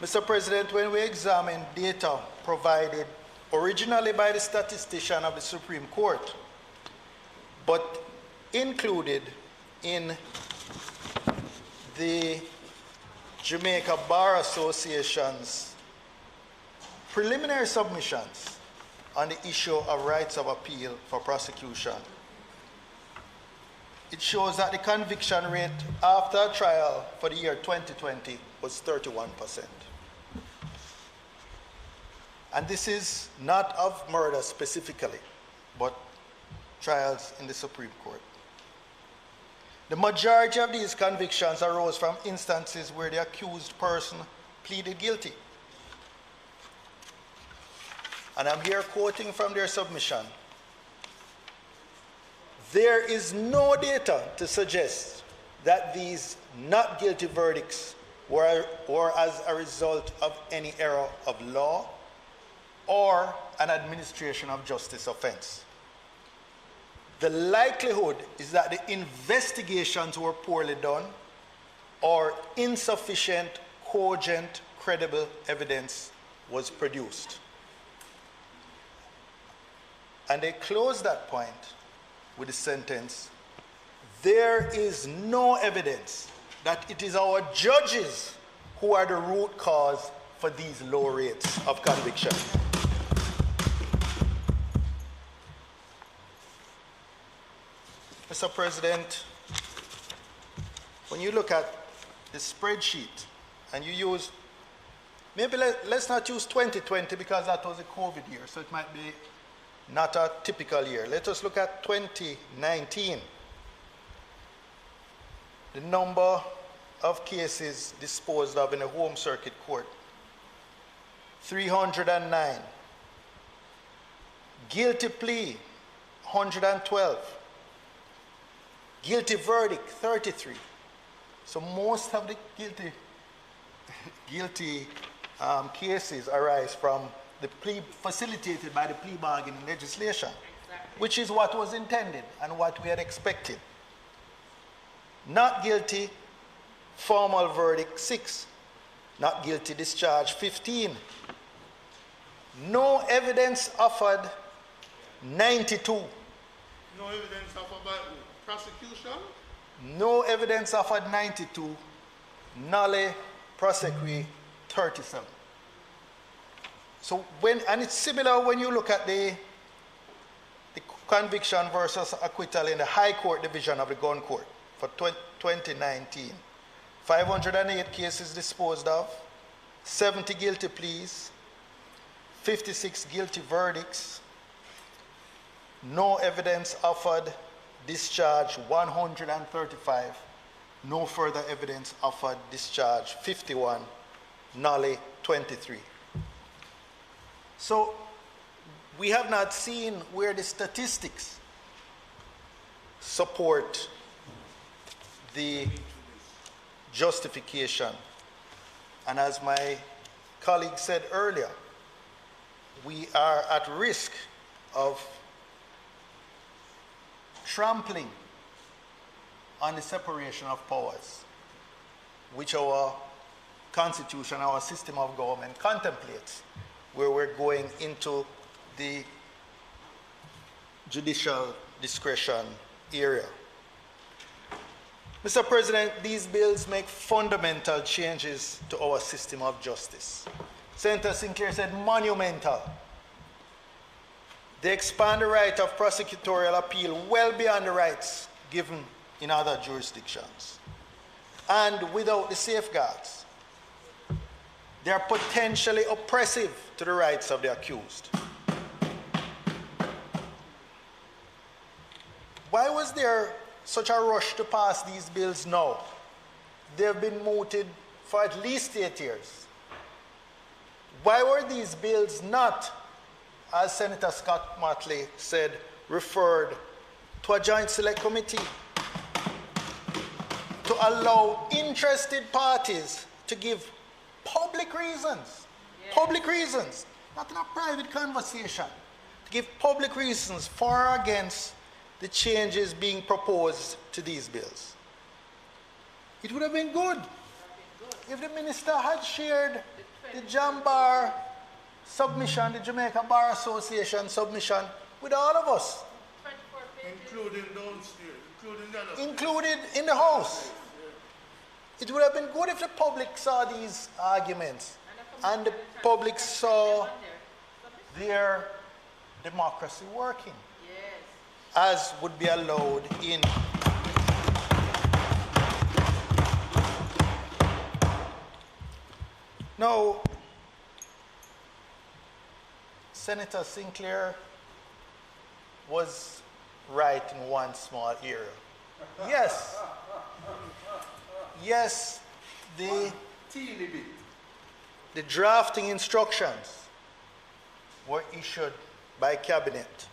Mr. President, when we examine data provided originally by the statistician of the Supreme Court, but included in the Jamaica Bar Association's preliminary submissions on the issue of rights of appeal for prosecution, it shows that the conviction rate after a trial for the year 2020 was 31%. And this is not of murder specifically, but trials in the Supreme Court. The majority of these convictions arose from instances where the accused person pleaded guilty. And I'm here quoting from their submission. There is no data to suggest that these not guilty verdicts were as a result of any error of law or an administration of justice offense. The likelihood is that the investigations were poorly done or insufficient, cogent, credible evidence was produced. And they close that point with the sentence, there is no evidence that it is our judges who are the root cause for these low rates of conviction. Mr. President, when you look at the spreadsheet and you use, maybe let's not use 2020 because that was a COVID year, so it might be not a typical year. Let us look at 2019. The number of cases disposed of in a home circuit court, 309. Guilty plea, 112. Guilty verdict, 33. So most of the guilty cases arise from the plea facilitated by the plea bargaining legislation, which is what was intended and what we had expected. Not guilty, formal verdict, 6. Not guilty discharge, 15. No evidence offered, 92. No evidence offered by who? Prosecution? No evidence offered, 92. Nolle prosequi, 37. So and it's similar when you look at the conviction versus acquittal in the High Court Division of the Gun Court for 2019. 508 cases disposed of, 70 guilty pleas, 56 guilty verdicts, no evidence offered, discharge 135, no further evidence offered, discharge 51, nolle 23. So we have not seen where the statistics support the justification. And as my colleague said earlier, we are at risk of trampling on the separation of powers, which our Constitution, our system of government contemplates, where we're going into the judicial discretion area. Mr. President, these bills make fundamental changes to our system of justice. Senator Sinclair said monumental. They expand the right of prosecutorial appeal well beyond the rights given in other jurisdictions. And without the safeguards, they are potentially oppressive to the rights of the accused. why was there such a rush to pass these bills now? They've been mooted for at least 8 years. Why were these bills not, as Senator Scott Motley said, referred to a joint select committee to allow interested parties to give public reasons, not in a private conversation, to give public reasons for or against the changes being proposed to these bills? It would have been good if the minister had shared the JAMBAR submission, the Jamaica Bar Association submission, with all of us. Including downstairs, included in the House. It would have been good if the public saw these arguments and the public saw their democracy working, as would be allowed in. Now, Senator Sinclair was right in one small area. Yes, the drafting instructions were issued by cabinet.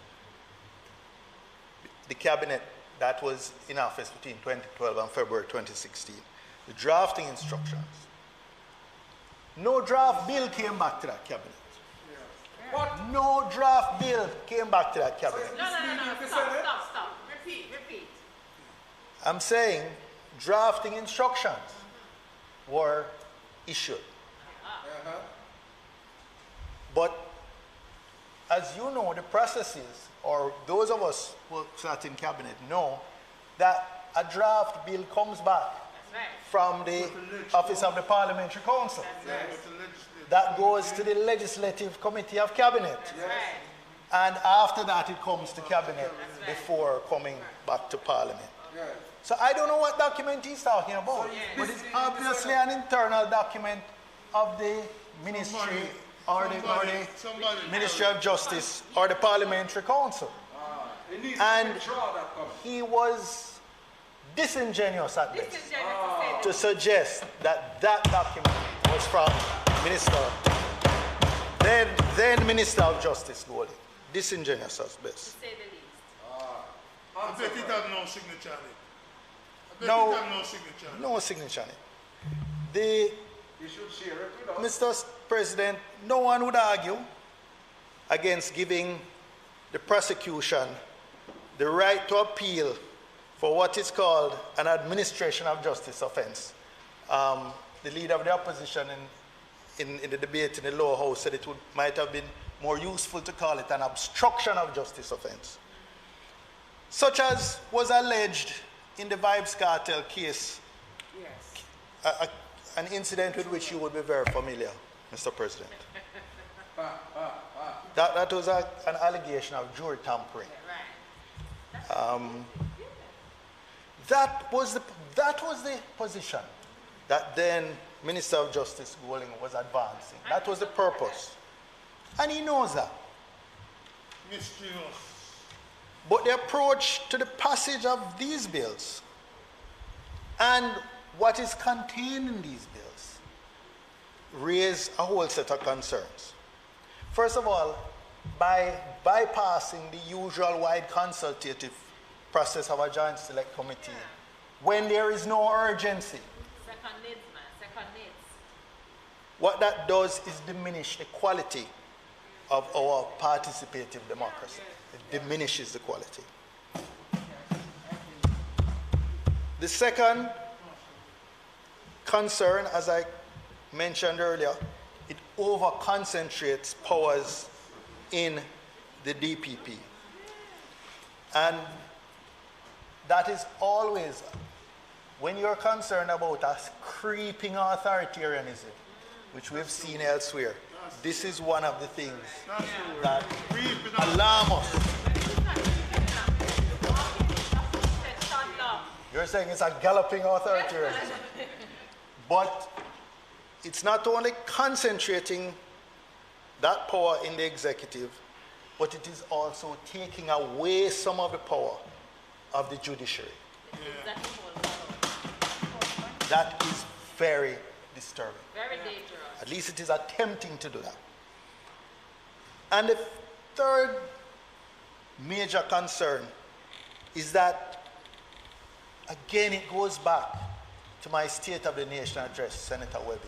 The cabinet that was in office between 2012 and February 2016. The drafting instructions. No draft bill came back to that cabinet. What? No draft bill came back to that cabinet. No. Stop. Repeat. I'm saying drafting instructions were issued. But as you know, the processes, or those of us who sat in cabinet know, that a draft bill comes back from the Office of the Parliamentary Counsel. That goes to the Legislative Committee of Cabinet. And after that, it comes to Cabinet before coming back to Parliament. So I don't know what document he's talking about, but it's obviously an internal document of the Ministry or the Ministry of Justice or the Parliamentary Council. And he was disingenuous at best to suggest that that document was from Minister, then Minister of Justice Golding. Disingenuous at best. To say the least. I bet it had no signature on it. No signature on it. You should share it with us. Mr. President, no one would argue against giving the prosecution the right to appeal for what is called an administration of justice offense. The leader of the opposition in the debate in the lower house said it might have been more useful to call it an obstruction of justice offense, such as was alleged in the Vibes Cartel case, an incident with which you would be very familiar, Mr. President. That was an allegation of jury tampering. That was the position that then Minister of Justice Golding was advancing. That was the purpose. And he knows that. But the approach to the passage of these bills and what is contained in these bills raise a whole set of concerns. First of all, by bypassing the usual wide consultative process of a joint select committee, when there is no urgency, what that does is diminish the quality of our participative democracy. It diminishes the quality. The second concern, as I mentioned earlier, it over-concentrates powers in the DPP. And that is always, when you're concerned about a creeping authoritarianism, which we've seen elsewhere, this is one of the things that alarm us. You're saying it's a galloping authoritarianism. But it's not only concentrating that power in the executive, but it is also taking away some of the power of the judiciary. That is very disturbing. Very dangerous. At least it is attempting to do that. And the third major concern is that, again, it goes back to my State of the Nation address, Senator Webby.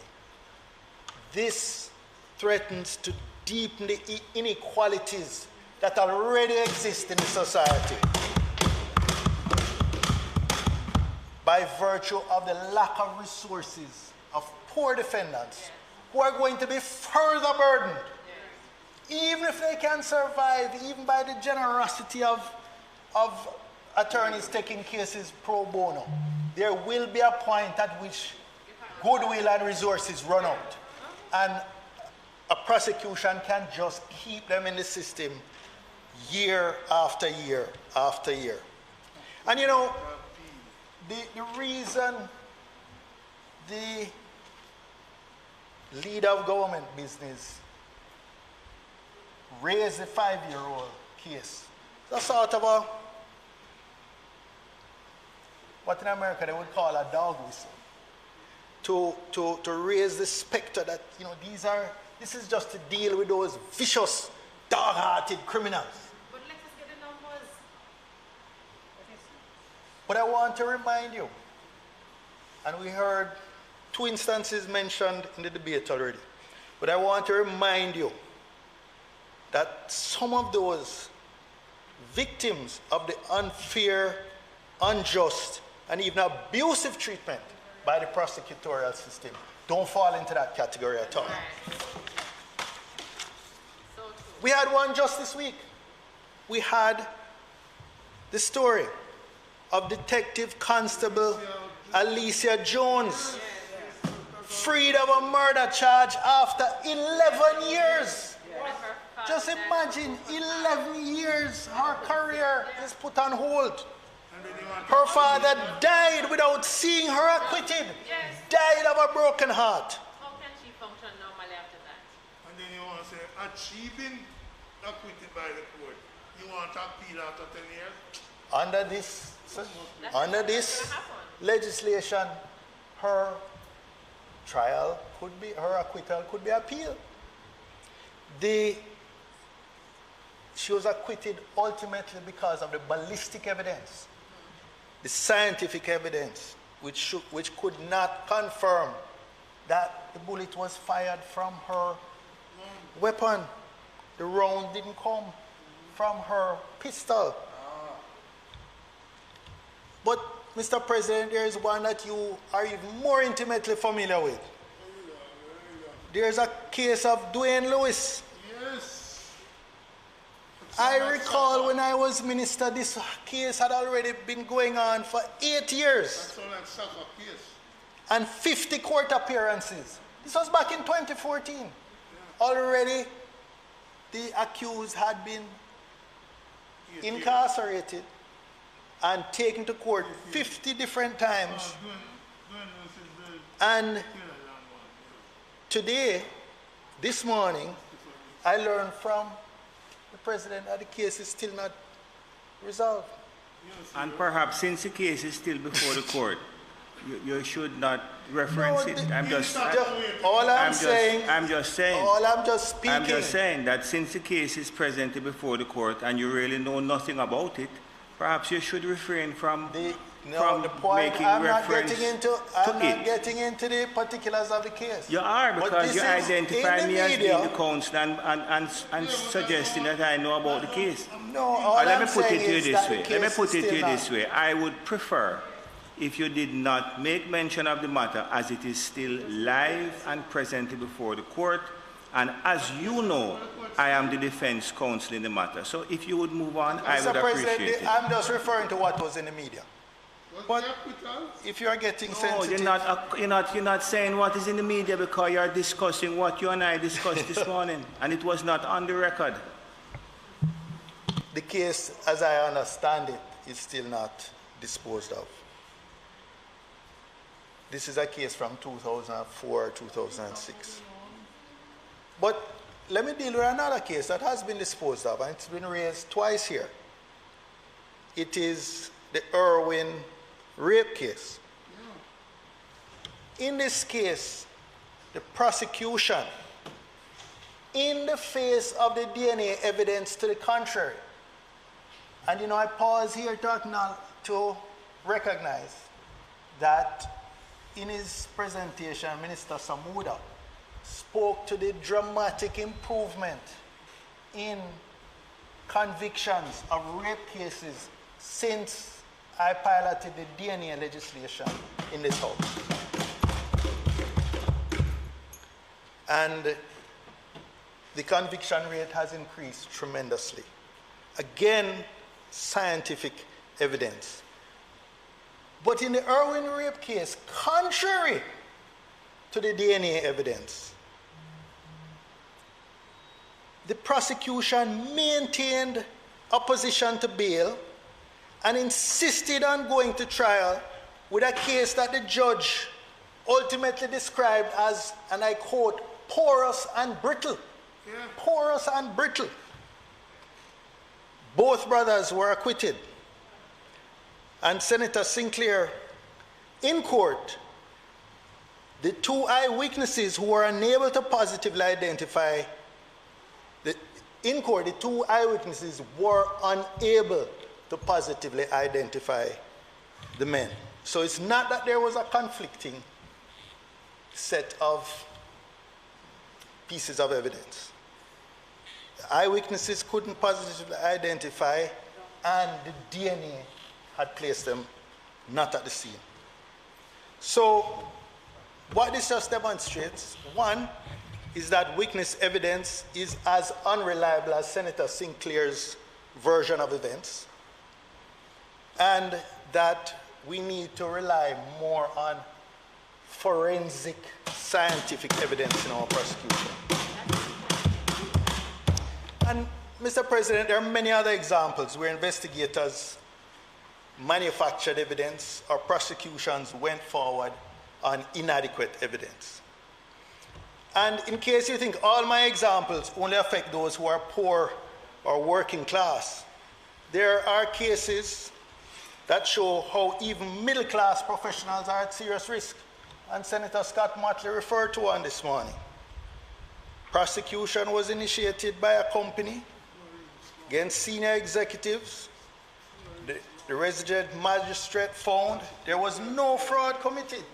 This threatens to deepen the inequalities that already exist in the society by virtue of the lack of resources of poor defendants who are going to be further burdened, even if they can survive, even by the generosity of attorneys taking cases pro bono. There will be a point at which goodwill and resources run out, and a prosecution can just keep them in the system year after year after year. And you know, the reason the leader of government business raised the 5-year-old case, it's a sort of a, what in America they would call a dog whistle, to raise the specter that, you know, this is just to deal with those vicious, dog-hearted criminals. But let us get the numbers. But I want to remind you, and we heard 2 instances mentioned in the debate already, but I want to remind you that some of those victims of the unfair, unjust, and even abusive treatment by the prosecutorial system don't fall into that category at all. We had one just this week. We had the story of Detective Constable Alicia Jones, freed of a murder charge after 11 years. Just imagine, 11 years her career is put on hold. Her father died without seeing her acquitted, died of a broken heart. How can she function normally after that? And then you want to say, achieving acquitted by the court. You want to appeal after 10 years? Under this legislation, her trial could be, her acquittal could be appealed. She was acquitted ultimately because of the ballistic evidence, the scientific evidence, which could not confirm that the bullet was fired from her weapon. The round didn't come from her pistol. But, Mr. President, there is one that you are even more intimately familiar with. There's a case of Dwayne Lewis. Yes. I recall when I was minister, this case had already been going on for 8 years. That's all like soccer case. And 50 court appearances. This was back in 2014. Yeah. Already, the accused had been incarcerated and taken to court 50 different times. And today, this morning, I learned from the president that the case is still not resolved. And perhaps since the case is still before the court, you should not reference it. I'm just saying that since the case is presently before the court and you really know nothing about it, perhaps you should refrain from making reference to it. I'm not getting into the particulars of the case. You are, because you identify me as being the counsel and suggesting that I know about the case. No, let me put it to you this way. I would prefer if you did not make mention of the matter as it is still live and presently before the court. And as you know, I am the defense counsel in the matter. So if you would move on, I would appreciate it. I'm just referring to what was in the media. But if you are getting sensitive... You're not saying what is in the media because you are discussing what you and I discussed this morning, and it was not on the record. The case, as I understand it, is still not disposed of. This is a case from 2004, 2006. But let me deal with another case that has been disposed of, and it's been raised twice here. It is the Irwin rape case. In this case, the prosecution, in the face of the DNA evidence to the contrary, and I pause here to recognize that in his presentation, Minister Samuda spoke to the dramatic improvement in convictions of rape cases since I piloted the DNA legislation in this House. And the conviction rate has increased tremendously. Again, scientific evidence. But in the Irwin rape case, contrary to the DNA evidence, the prosecution maintained opposition to bail and insisted on going to trial with a case that the judge ultimately described as, and I quote, porous and brittle. Yeah. Porous and brittle. Both brothers were acquitted. And Senator Sinclair, in court, the two eyewitnesses who were unable to positively identify, in court, the two eyewitnesses were unable to positively identify the men. So it's not that there was a conflicting set of pieces of evidence. The eyewitnesses couldn't positively identify, and the DNA had placed them not at the scene. So what this just demonstrates, one, is that witness evidence is as unreliable as Senator Sinclair's version of events, and that we need to rely more on forensic scientific evidence in our prosecution. And Mr. President, there are many other examples where investigators manufactured evidence or prosecutions went forward on inadequate evidence. And in case you think all my examples only affect those who are poor or working class, there are cases that show how even middle-class professionals are at serious risk. And Senator Scott Motley referred to one this morning. Prosecution was initiated by a company against senior executives. The resident magistrate found there was no fraud committed.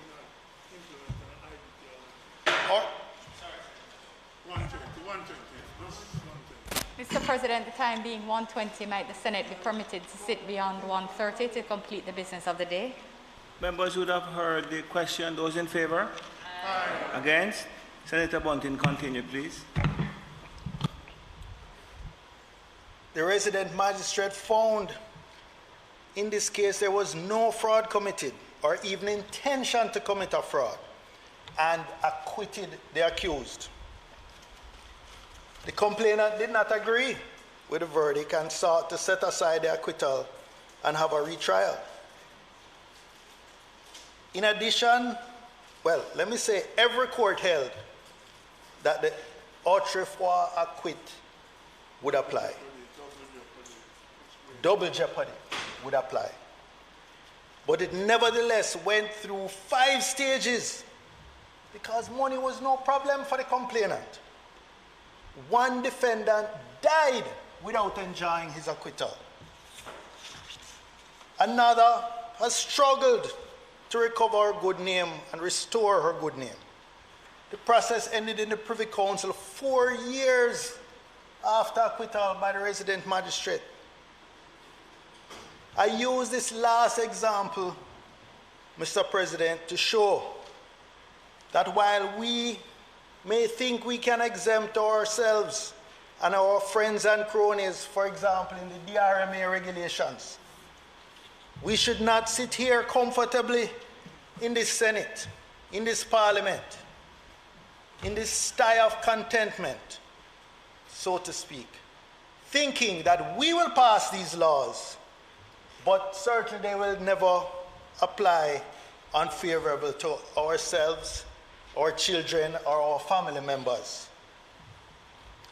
Mr. President, the time being 1:20, might the Senate be permitted to sit beyond 1:30 to complete the business of the day? Members would have heard the question. Those in favor? Aye. Against? Senator Bunting, continue, please. The resident magistrate found in this case there was no fraud committed or even intention to commit a fraud, and acquitted the accused. The complainant did not agree with the verdict and sought to set aside the acquittal and have a retrial. In addition, well, let me say every court held that the autrefois acquit would apply. Double jeopardy would apply. But it nevertheless went through 5 stages because money was no problem for the complainant. One defendant died without enjoying his acquittal. Another has struggled to recover her good name and restore her good name. The process ended in the Privy Council 4 years after acquittal by the resident magistrate. I use this last example, Mr. President, to show that while we may think we can exempt ourselves and our friends and cronies, for example, in the DRMA regulations, we should not sit here comfortably in this Senate, in this Parliament, in this sty of contentment, so to speak, thinking that we will pass these laws, but certainly they will never apply unfavorable to ourselves, our children, or our family members.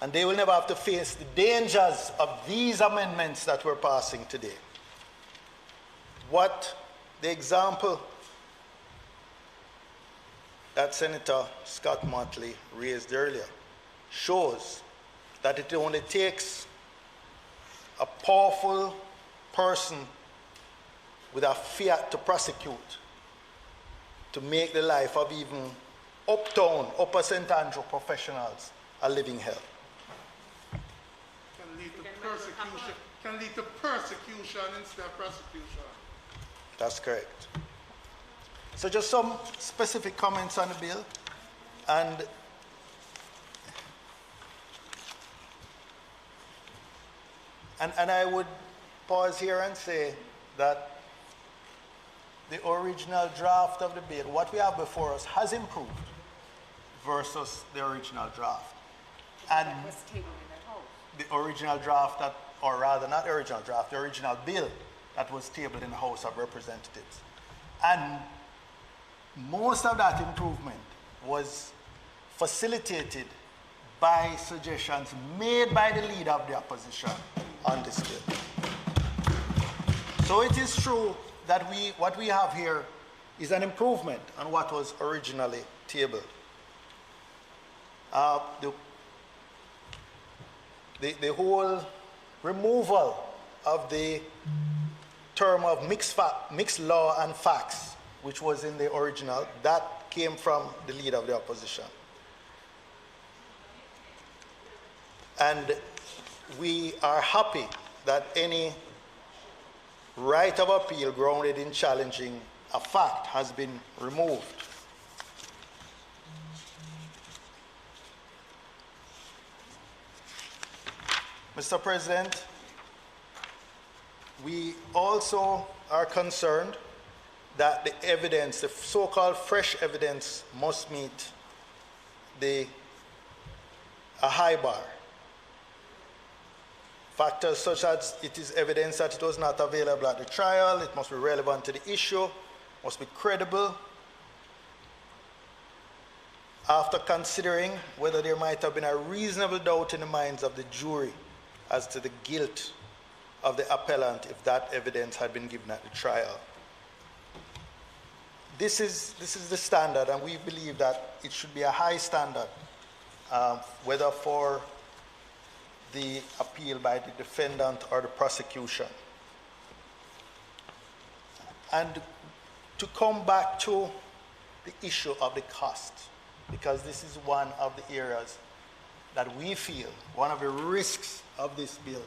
And they will never have to face the dangers of these amendments that we're passing today. what the example that Senator Scott Motley raised earlier shows that it only takes a powerful person with a fiat to prosecute to make the life of even uptown, Upper St. Andrew professionals a living hell. Can lead to persecution instead of prosecution. That's correct. So just some specific comments on the bill, and I would pause here and say that the original draft of the bill, what we have before us, has improved versus the original draft. And That was tabled in the House. the original draft that, or rather not the original draft, the original bill that was tabled in the House of Representatives. And most of that improvement was facilitated by suggestions made by the leader of the opposition on this bill. So it is true that what we have here is an improvement on what was originally tabled. The whole removal of the term of mixed law and facts, which was in the original, that came from the leader of the opposition. And we are happy that any right of appeal grounded in challenging a fact has been removed. Mr. President, we also are concerned that the evidence, the so-called fresh evidence, must meet a high bar. Factors such as it is evidence that it was not available at the trial, it must be relevant to the issue, must be credible. After considering whether there might have been a reasonable doubt in the minds of the jury as to the guilt of the appellant if that evidence had been given at the trial. This is the standard, and we believe that it should be a high standard, whether for the appeal by the defendant or the prosecution. And to come back to the issue of the cost, because this is one of the areas that we feel, one of the risks of this bill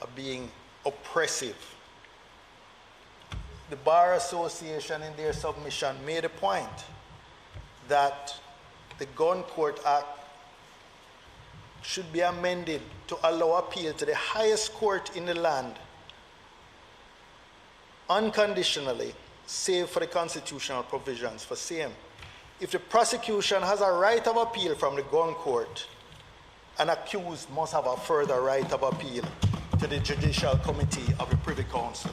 of being oppressive. The Bar Association in their submission made a point that the Gun Court Act should be amended to allow appeal to the highest court in the land unconditionally, save for the constitutional provisions for same. If the prosecution has a right of appeal from the gun court, an accused must have a further right of appeal to the Judicial Committee of the Privy Council.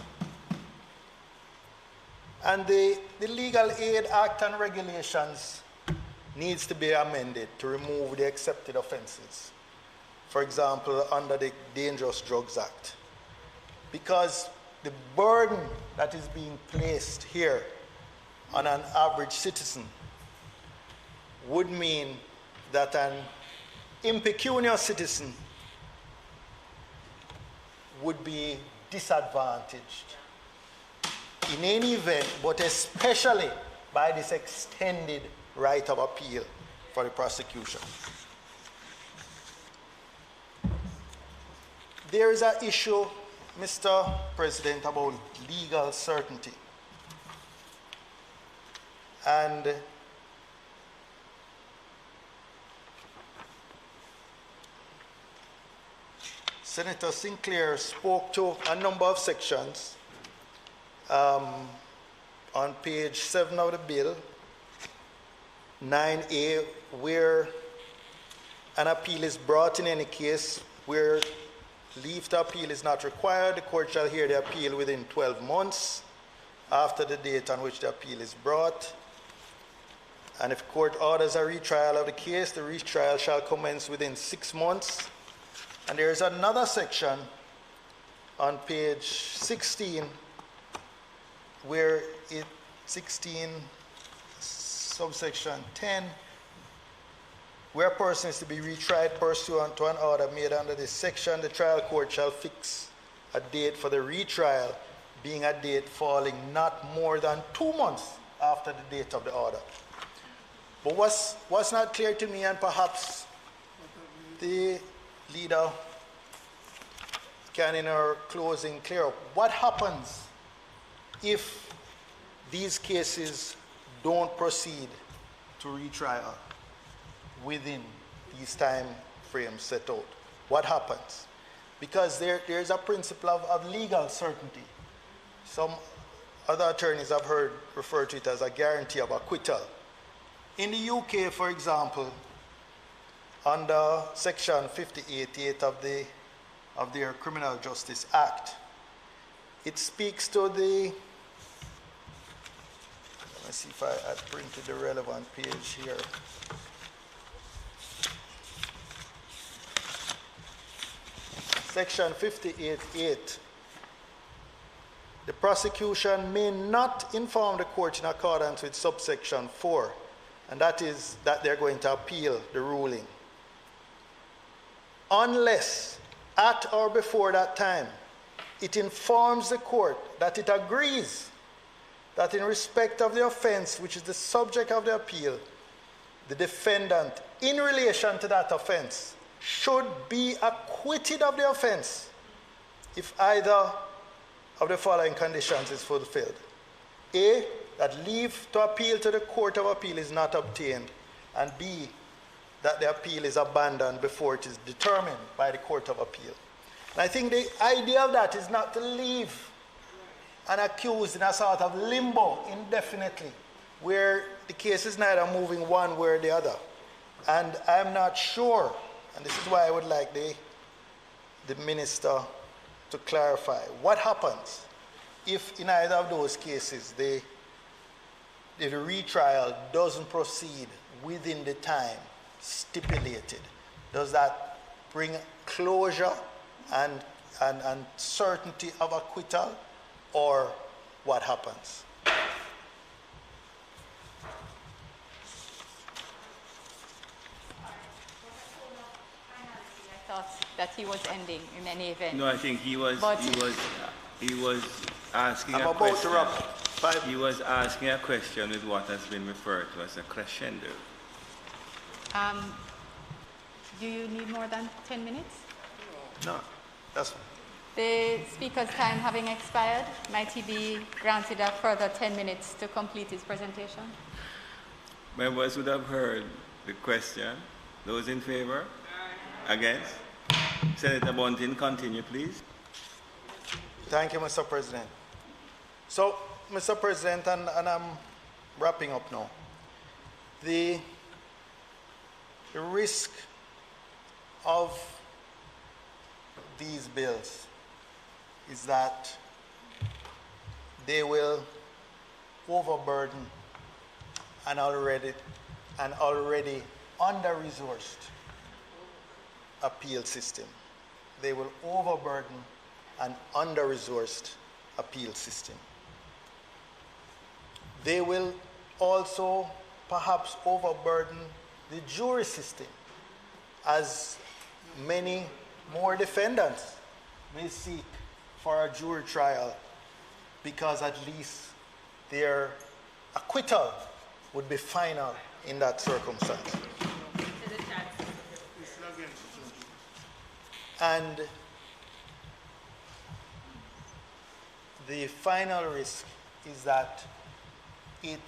And the Legal Aid Act and regulations needs to be amended to remove the accepted offenses. For example, under the Dangerous Drugs Act. Because the burden that is being placed here on an average citizen would mean that an impecunious citizen would be disadvantaged in any event, but especially by this extended right of appeal for the prosecution. There is an issue, Mr. President, about legal certainty. And Senator Sinclair spoke to a number of sections on page 7 of the bill, 9A, where an appeal is brought in any case where leave to appeal is not required. The court shall hear the appeal within 12 months after the date on which the appeal is brought. And if court orders a retrial of the case, the retrial shall commence within 6 months. And there is another section on page 16 where it 16 subsection 10, where a person is to be retried pursuant to an order made under this section, the trial court shall fix a date for the retrial, being a date falling not more than 2 months after the date of the order. But what's not clear to me, and perhaps the leader can in her closing clear up, what happens if these cases don't proceed to retrial within these time frames set out? What happens? Because there's a principle of legal certainty. Some other attorneys I've heard refer to it as a guarantee of acquittal. In the UK, for example, under section 58 of their Criminal Justice Act, it speaks to the, let's see if I had printed the relevant page here. Section 58.8. The prosecution may not inform the court in accordance with subsection 4, and that is that they're going to appeal the ruling, unless at or before that time it informs the court that it agrees that in respect of the offense which is the subject of the appeal, the defendant in relation to that offense should be acquitted of the offense if either of the following conditions is fulfilled. A, that leave to appeal to the Court of Appeal is not obtained, and B, that the appeal is abandoned before it is determined by the Court of Appeal. And I think the idea of that is not to leave an accused in a sort of limbo indefinitely, where the case is neither moving one way or the other. And I'm not sure, and this is why I would like the minister to clarify, what happens if in either of those cases the retrial doesn't proceed within the time stipulated? Does that bring closure and certainty of acquittal, or what happens? That he was ending in any event. No, I think he was asking I'm a about question. to wrap. He was asking a question with what has been referred to as a crescendo. Do you need more than 10 minutes? No, that's fine. The speaker's time having expired, might he be granted a further 10 minutes to complete his presentation? Members would have heard the question. Those in favor? Against? Senator Bunting, continue, please. Thank you, Mr. President. So, Mr. President, and I'm wrapping up now. The risk of these bills is that they will overburden an already under-resourced appeal system. They will overburden an under-resourced appeal system. They will also perhaps overburden the jury system, as many more defendants may seek for a jury trial because at least their acquittal would be final in that circumstance. And the final risk is that it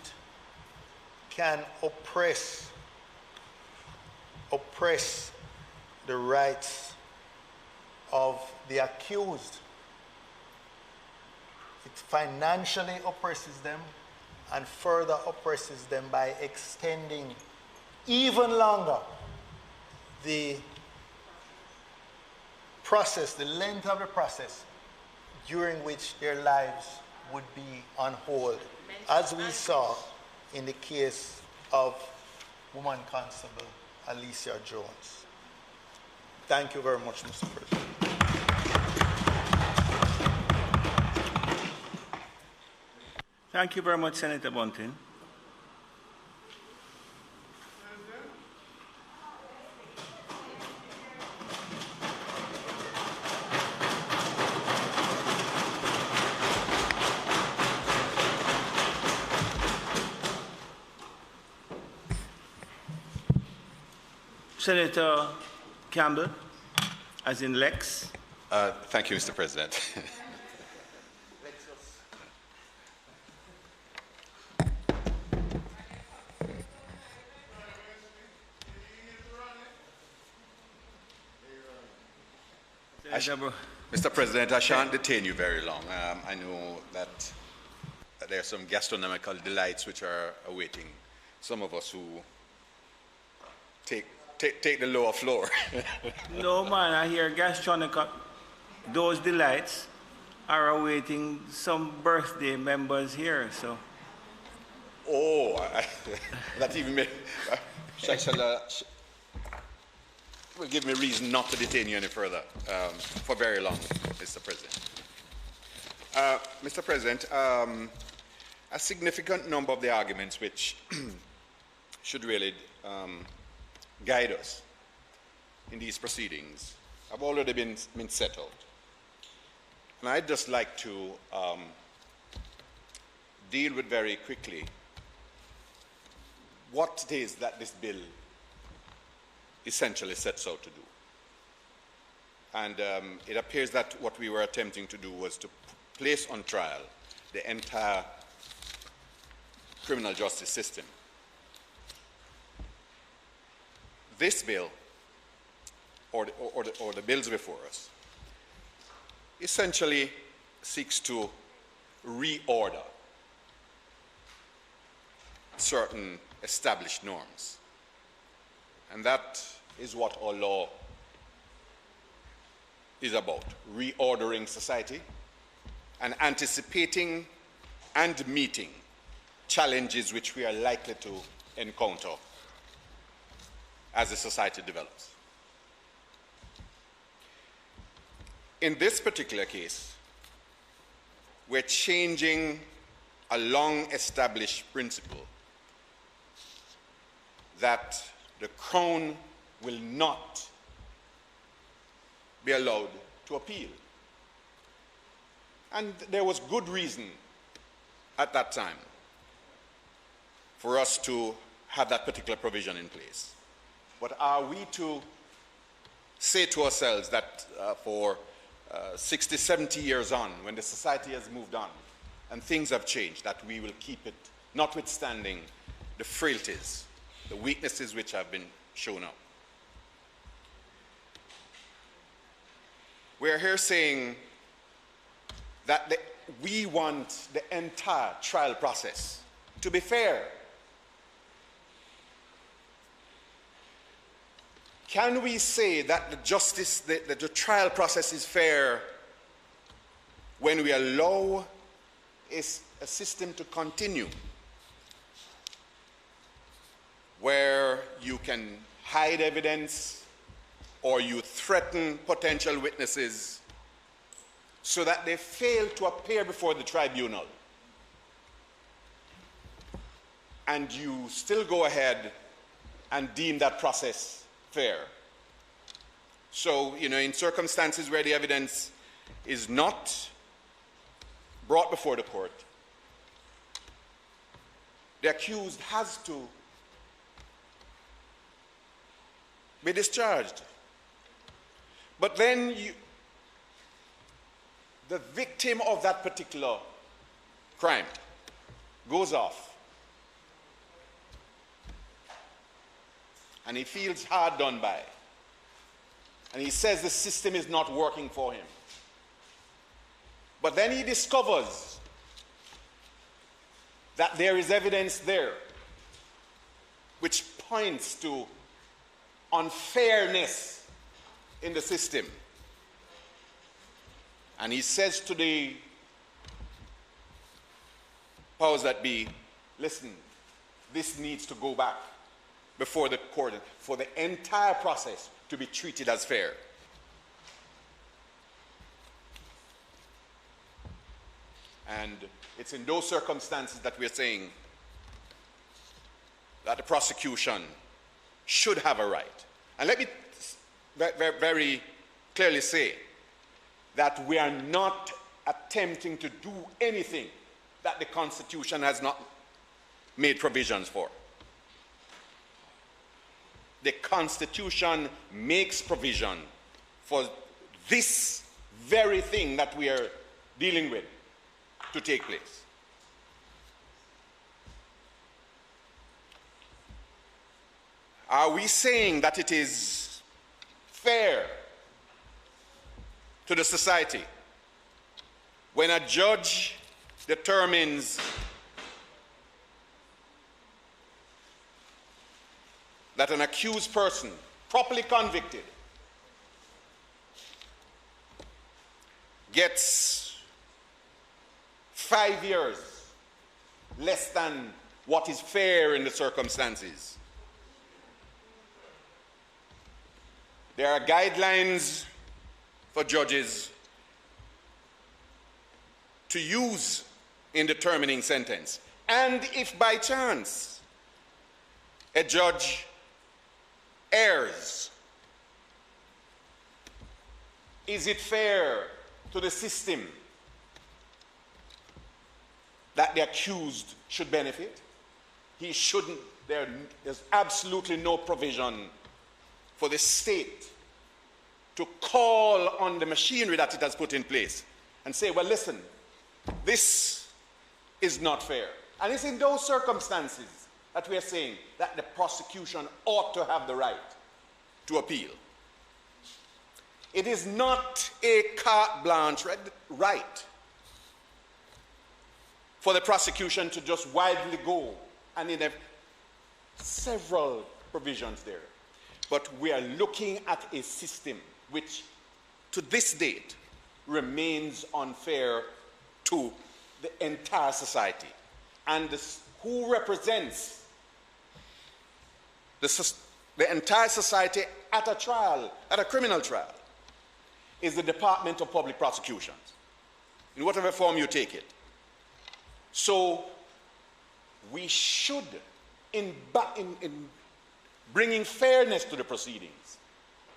can oppress the rights of the accused. It financially oppresses them and further oppresses them by extending even longer the process, the length of the process during which their lives would be on hold, as we saw in the case of Woman Constable Alicia Jones. Thank you very much, Mr. President. Thank you very much, Senator Bunting. Senator Campbell, as in Lex. Thank you, Mr. President. Mr. President, I shan't detain you very long. I know that there are some gastronomical delights which are awaiting some of us who take the lower floor. No, man, I hear gastronomical. Those delights are awaiting some birthday members here, so. Oh, that even will give me reason not to detain you any further for very long, Mr. President. Mr. President, a significant number of the arguments which should really guide us in these proceedings have already been settled. And I'd just like to deal with very quickly what it is that this bill essentially sets out to do. And it appears that what we were attempting to do was to place on trial the entire criminal justice system. This bill, or the bills before us, essentially seeks to reorder certain established norms. And that is what our law is about, reordering society and anticipating and meeting challenges which we are likely to encounter as the society develops. In this particular case, we're changing a long-established principle that the Crown will not be allowed to appeal. And there was good reason at that time for us to have that particular provision in place. But are we to say to ourselves that for 60, 70 years on, when the society has moved on and things have changed, that we will keep it, notwithstanding the frailties, the weaknesses which have been shown up? We're here saying that we want the entire trial process to be fair. Can we say that the trial process is fair when we allow a system to continue where you can hide evidence or you threaten potential witnesses so that they fail to appear before the tribunal, and you still go ahead and deem that process fair? So, in circumstances where the evidence is not brought before the court, the accused has to be discharged. But then the victim of that particular crime goes off and he feels hard done by, and he says the system is not working for him. But then he discovers that there is evidence there which points to unfairness in the system. And he says to the powers that be, listen, this needs to go back before the court for the entire process to be treated as fair. And It's in those circumstances that we're saying that the prosecution should have a right. And let me very clearly say that we are not attempting to do anything that the Constitution has not made provisions for. The Constitution makes provision for this very thing that we are dealing with to take place. Are we saying that it is fair to the society when a judge determines that an accused person, properly convicted, gets 5 years less than what is fair in the circumstances? There are guidelines for judges to use in determining sentence. And if by chance a judge errs, is it fair to the system that the accused should benefit? He shouldn't. There's absolutely no provision for the state to call on the machinery that it has put in place and say, well, listen, this is not fair. And it's in those circumstances that we are saying that the prosecution ought to have the right to appeal. It is not a carte blanche right for the prosecution to just widely go, and in several provisions there. But we are looking at a system which, to this date, remains unfair to the entire society. And who represents the entire society at a trial, at a criminal trial, is the Department of Public Prosecutions, in whatever form you take it. So we should, in bringing fairness to the proceedings,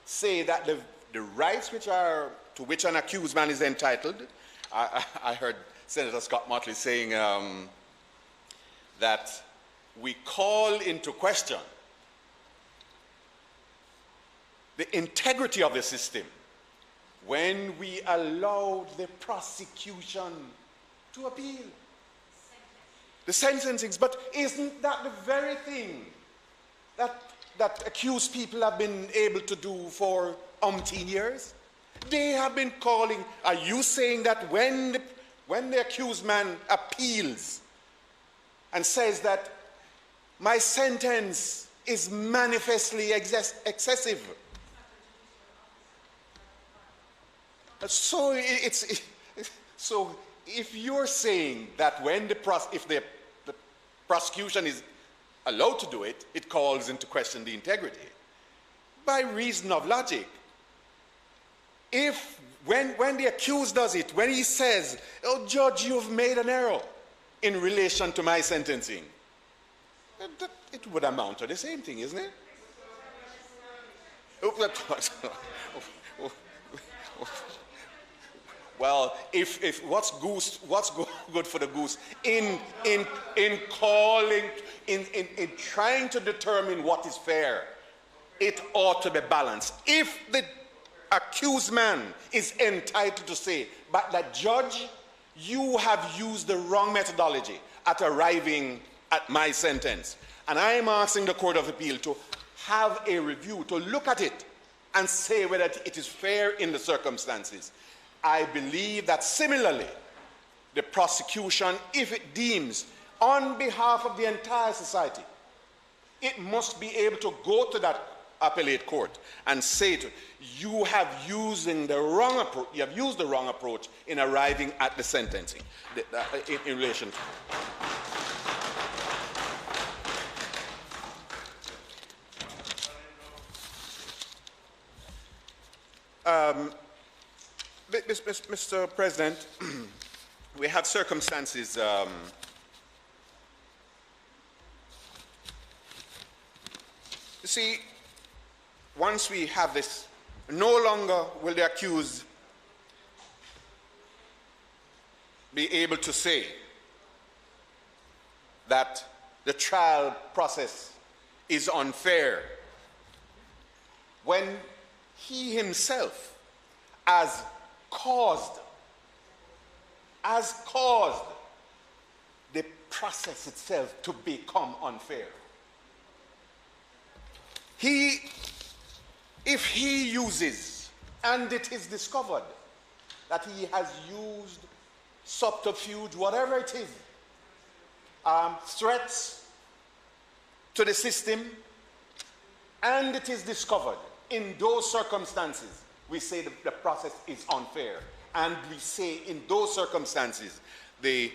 say that the rights to which an accused man is entitled. I heard Senator Scott Motley saying that we call into question the integrity of the system when we allow the prosecution to appeal the sentencings. But isn't that the very thing that accused people have been able to do for umpteen years? They have been calling. Are you saying that when the accused man appeals and says that my sentence is manifestly excessive, so so if you're saying that when if the prosecution is allowed to do it, it calls into question the integrity. By reason of logic, if when the accused does it, when he says, "Oh, Judge, you've made an error in relation to my sentencing," it would amount to the same thing, isn't it? Well, if what's good for the goose in trying to determine what is fair, it ought to be balanced. If the accused man is entitled to say, but that judge, you have used the wrong methodology at arriving at my sentence, and I am asking the Court of Appeal to have a review, to look at it and say whether it is fair in the circumstances. I believe that similarly, the prosecution, if it deems on behalf of the entire society, it must be able to go to that appellate court and say to you have used the wrong approach in arriving at the sentencing in relation to. Mr. President, we have circumstances you see, once we have this, no longer will the accused be able to say that the trial process is unfair when he himself has caused the process itself to become unfair. If he uses, and it is discovered that he has used subterfuge, whatever it is, threats to the system, and it is discovered, in those circumstances, we say the process is unfair. And we say in those circumstances, the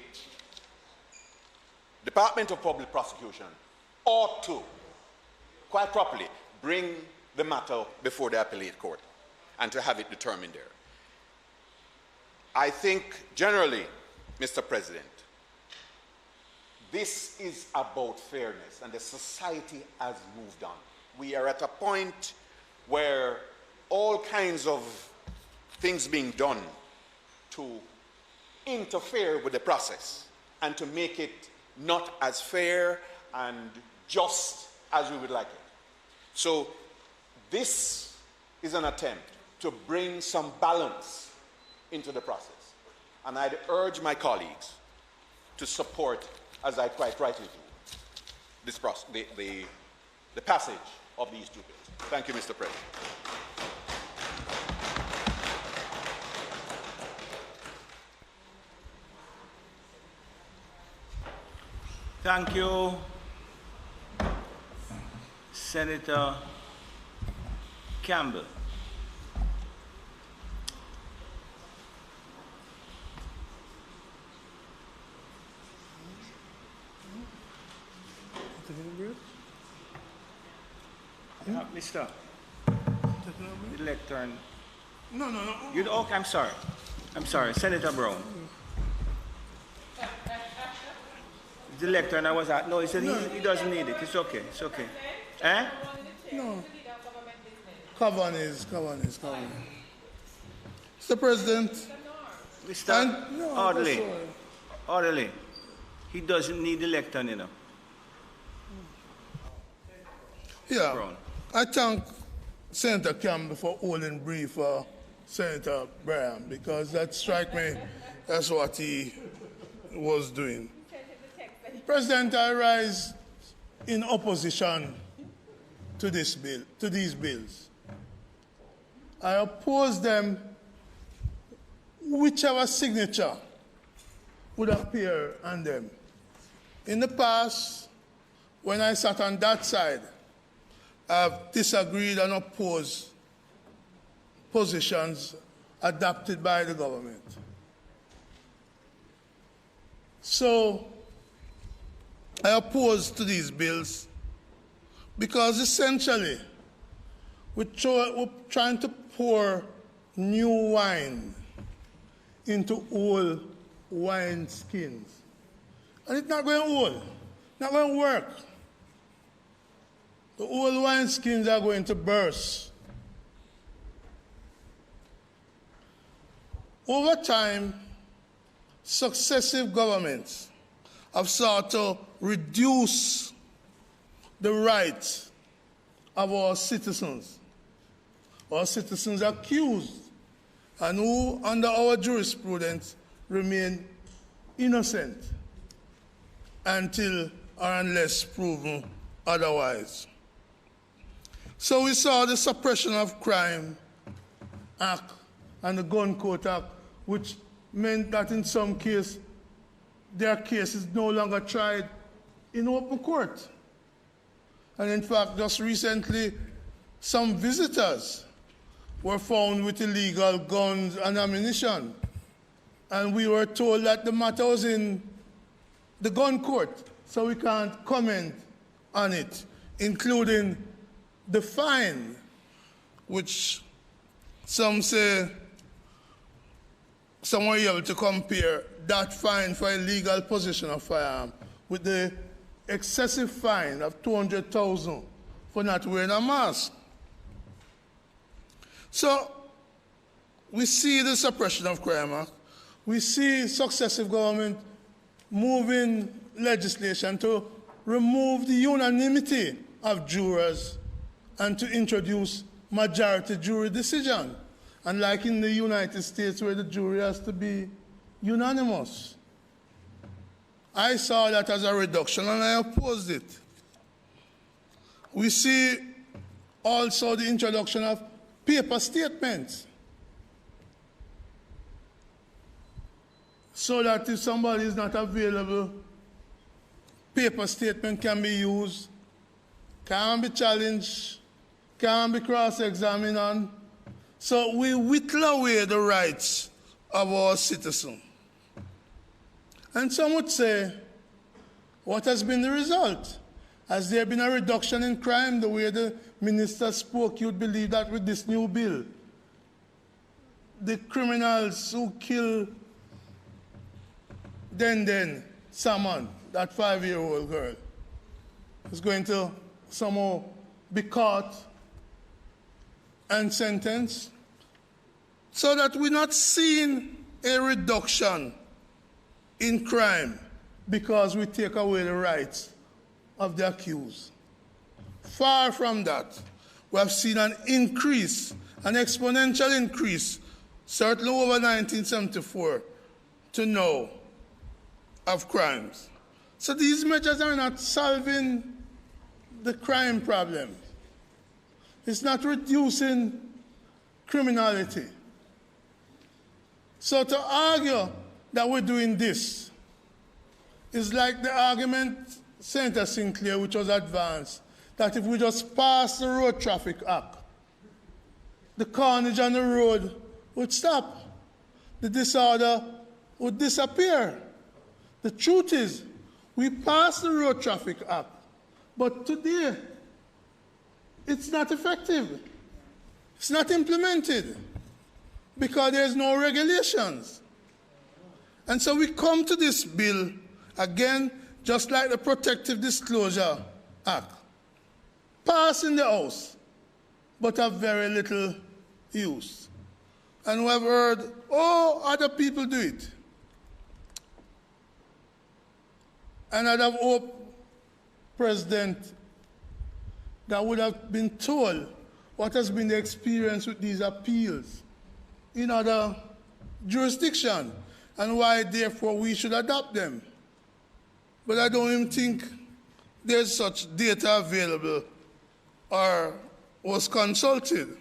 Department of Public Prosecution ought to, quite properly, bring the matter before the Appellate Court and to have it determined there. I think generally, Mr. President, this is about fairness, and the society has moved on. We are at a point where all kinds of things being done to interfere with the process and to make it not as fair and just as we would like it. So this is an attempt to bring some balance into the process. And I'd urge my colleagues to support, as I quite rightly do, this process, the passage of these two bills. Thank you, Mr. President. Thank you, Senator Campbell. Mr. The lectern. No. Okay, I'm sorry, Senator Brown. The lectern I was at. No, he said he doesn't need it. It's okay. Eh? No. Cover is. Mr. President. Mr. Orderly. He doesn't need the lectern, you know. Yeah. Brown. I thank Senator Campbell for holding brief for Senator Bryan, because that strike me, that's what he was doing. President, I rise in opposition to this bill, to these bills. I oppose them, whichever signature would appear on them. In the past, when I sat on that side, I've disagreed and opposed positions adopted by the government. So, I oppose to these bills because essentially we're trying to pour new wine into old wine skins. And it's not going to hold, not going to work. The old wine skins are going to burst. Over time, successive governments have sought to reduce the rights of our citizens accused and who, under our jurisprudence, remain innocent until or unless proven otherwise. So we saw the Suppression of Crime Act and the Gun Court Act, which meant that in some cases, their case is no longer tried in open court. And in fact, just recently, some visitors were found with illegal guns and ammunition. And we were told that the matter was in the gun court, so we can't comment on it, including the fine, which some say some were able to compare that fine for illegal possession of firearm with the excessive fine of 200,000 for not wearing a mask. So we see the Suppression of Crime Act. We see successive government moving legislation to remove the unanimity of jurors and to introduce majority jury decision. And like in the United States where the jury has to be unanimous. I saw that as a reduction and I opposed it. We see also the introduction of paper statements. So that if somebody is not available, paper statement can be used, can be challenged, can be cross-examined on. So we whittle away the rights of our citizens. And some would say, what has been the result? Has there been a reduction in crime? The way the minister spoke, you'd believe that with this new bill, the criminals who kill Den Salmon, that 5-year-old girl, is going to somehow be caught and sentenced, so that we're not seeing a reduction in crime because we take away the rights of the accused. Far from that. We have seen an increase, an exponential increase, certainly over 1974 to now, of crimes. So these measures are not solving the crime problem. It's not reducing criminality. So to argue that we're doing this is like the argument Senator Sinclair, which was advanced, that if we just pass the Road Traffic Act, the carnage on the road would stop. The disorder would disappear. The truth is, we passed the Road Traffic Act, but today, it's not effective. It's not implemented because there's no regulations. And so we come to this bill, again, just like the Protective Disclosure Act, passed in the House, but of very little use. And we have heard, oh, other people do it. And I'd have hoped, President, that would have been told what has been the experience with these appeals in other jurisdictions and why, therefore, we should adopt them. But I don't even think there's such data available or was consulted.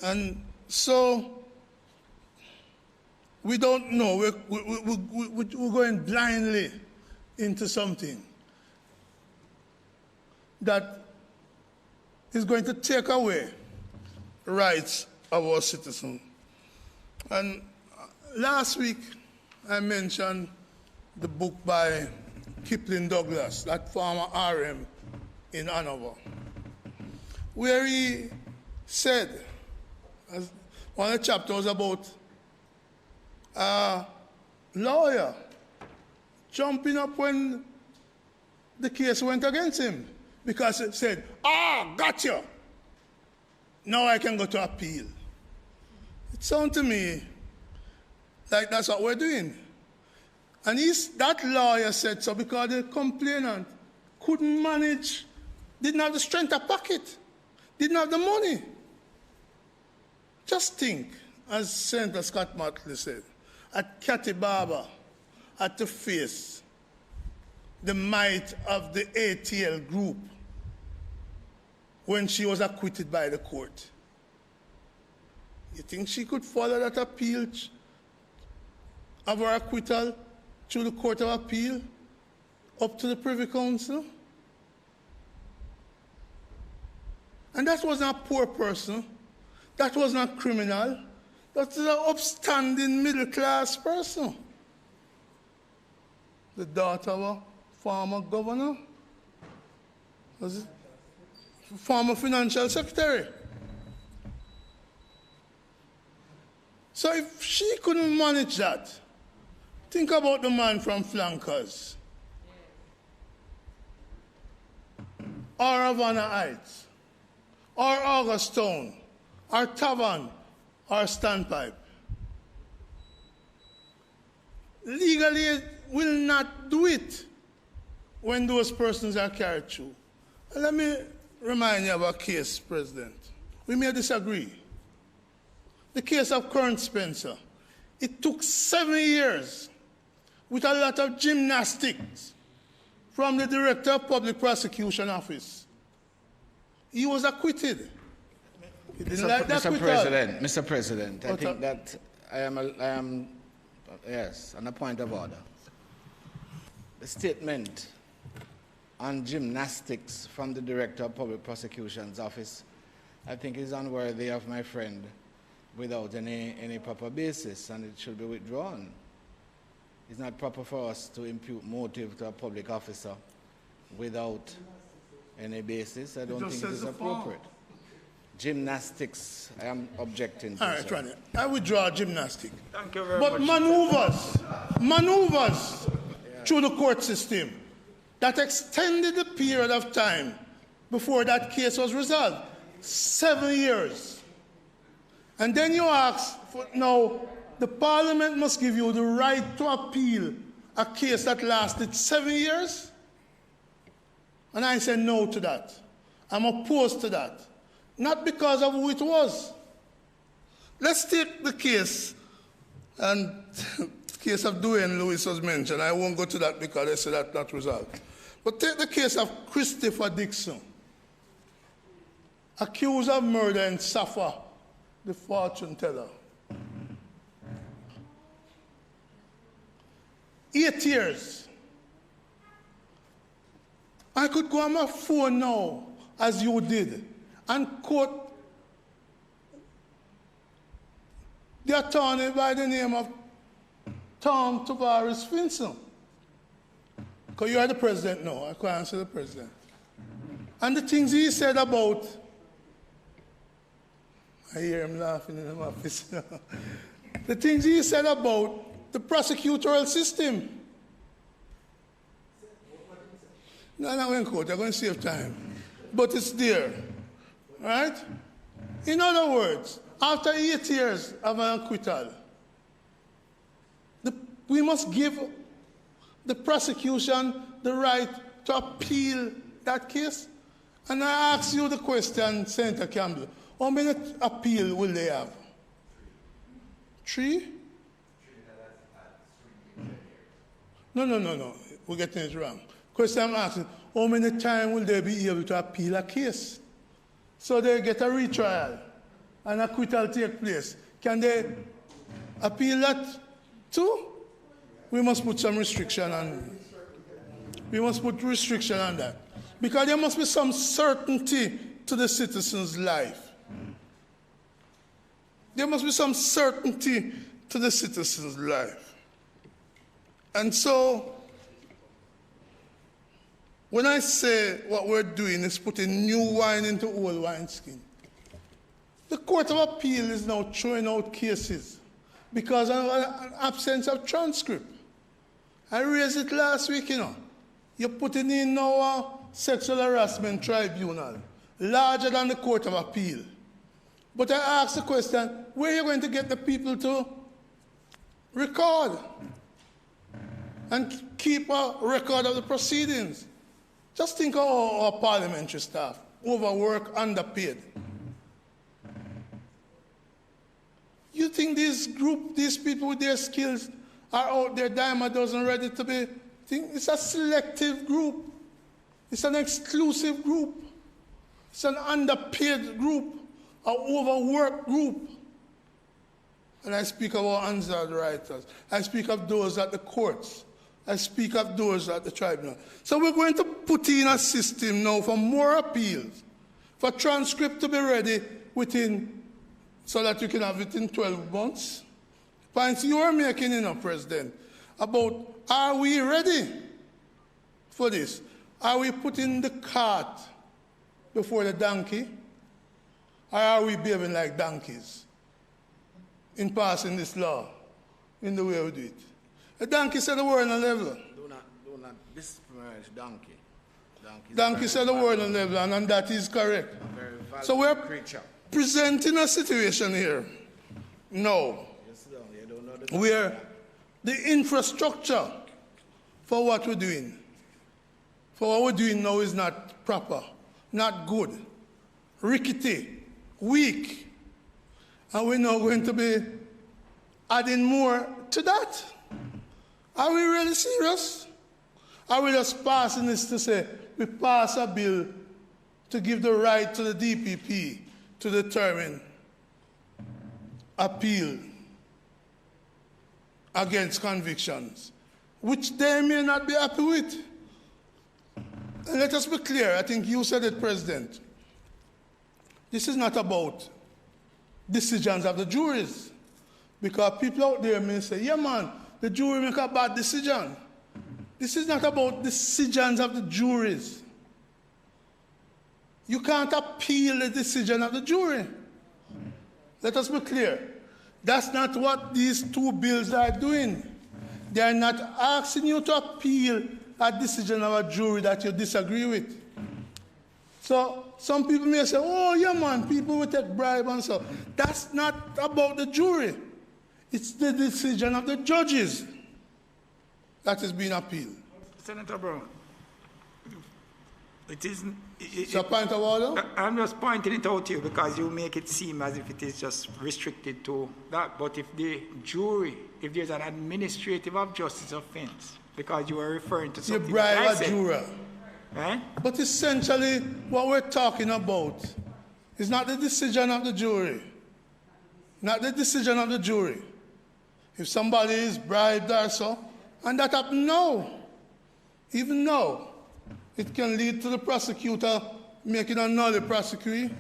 And so we don't know. We're going blindly into something that is going to take away rights of our citizens. And last week, I mentioned the book by Kipling Douglas, that former RM in Hanover, where he said, as one of the chapters about a lawyer jumping up when the case went against him because it said, got you. Now I can go to appeal. It sounds to me like that's what we're doing. And that lawyer said so because the complainant couldn't manage, didn't have the strength of pocket, didn't have the money. Just think, as Senator Scott Motley said, at Cathy Barber, at to face the might of the ATL group when she was acquitted by the court. You think she could follow that appeal of her acquittal through the Court of Appeal up to the Privy Council? And that wasn't a poor person. That wasn't a criminal. That was an upstanding middle-class person. The daughter of a former governor. Was it? Former financial secretary. So if she couldn't manage that, think about the man from Flankers, or Havana Heights, or Augusttown, or Tavern, or Standpipe. Legally will not do it when those persons are carried through. And let me remind you of a case, President. We may disagree. The case of Current Spencer. It took 7 years with a lot of gymnastics from the Director of Public Prosecution Office. He was acquitted. He didn't like the acquittal. Mr. President, I think that I am, yes, on a point of order. The statement on gymnastics from the Director of Public Prosecution's Office, I think is unworthy of my friend without any proper basis, and it should be withdrawn. It's not proper for us to impute motive to a public officer without any basis. I don't think it is appropriate. Gymnastics, I am objecting to. All right, Ronnie, I withdraw gymnastic. Thank you very much. But maneuvers through the court system that extended the period of time before that case was resolved. 7 years. And then you ask, now, the Parliament must give you the right to appeal a case that lasted 7 years? And I say no to that. I'm opposed to that. Not because of who it was. Let's take the case, and the case of Dwayne Lewis was mentioned. I won't go to that because I said that's not resolved. But take the case of Christopher Dixon, accused of murder in Safa, the fortune teller. 8 years. I could go on my phone now, as you did, and quote the attorney by the name of Tom Tavares Finson. Because you are the president now, I can't answer the president. And the things he said about, I hear him laughing in the office. The things he said about the prosecutorial system. No, I'm not going to quote, I'm going to save time. But it's there, right? In other words, after 8 years of an acquittal, we must give the prosecution the right to appeal that case. And I ask you the question, Senator Campbell, how many appeals will they have? 3? No. We're getting it wrong. Question I'm asking, how many times will they be able to appeal a case? So they get a retrial and acquittal take place. Can they appeal that too? We must put some restriction on. We must put restriction on that. Because there must be some certainty to the citizen's life. There must be some certainty to the citizen's life. And so, when I say what we're doing is putting new wine into old wineskin, the Court of Appeal is now throwing out cases because of an absence of transcript. I raised it last week, you know. You're putting in now a sexual harassment tribunal, larger than the Court of Appeal. But I ask the question, where are you going to get the people to record and keep a record of the proceedings? Just think of our parliamentary staff, overworked, underpaid. You think these people with their skills are out there dime a dozen ready to be? It's a selective group. It's an exclusive group. It's an underpaid group, an overworked group. And I speak of our answered writers. I speak of those at the courts. I speak of those at the tribunal. So we're going to put in a system now for more appeals, for transcript to be ready within, so that you can have it in 12 months. Points you are making, you know, President, about are we ready for this? Are we putting the cart before the donkey? Or are we behaving like donkeys? in passing this law in the way we do it. A donkey said the word on level. Do not disparage donkey. Donkey said the word on level, and that is correct. So we're presenting a situation here now where the infrastructure for what we're doing, now is not proper, not good, rickety, weak. And we're now going to be adding more to that. Are we really serious? Are we just passing this to say we pass a bill to give the right to the DPP to determine appeal against convictions, which they may not be happy with? And let us be clear, I think you said it, President. This is not about decisions of the juries. Because people out there may say, yeah man, the jury make a bad decision. This is not about decisions of the juries. You can't appeal the decision of the jury. Let us be clear. That's not what these two bills are doing. They are not asking you to appeal a decision of a jury that you disagree with. So some people may say, oh yeah man, people will take bribe and so. That's not about the jury. It's the decision of the judges that is being appealed. Senator Brown, it isn't. It's a point of order? I'm just pointing it out to you because you make it seem as if it is just restricted to that. But if the jury, if there's an administrative of justice offense, because you are referring to something. You bribe a juror. Eh? But essentially, what we're talking about is not the decision of the jury. Not the decision of the jury. If somebody is bribed or so, and that happens now, even now, it can lead to the prosecutor making a null prosecution.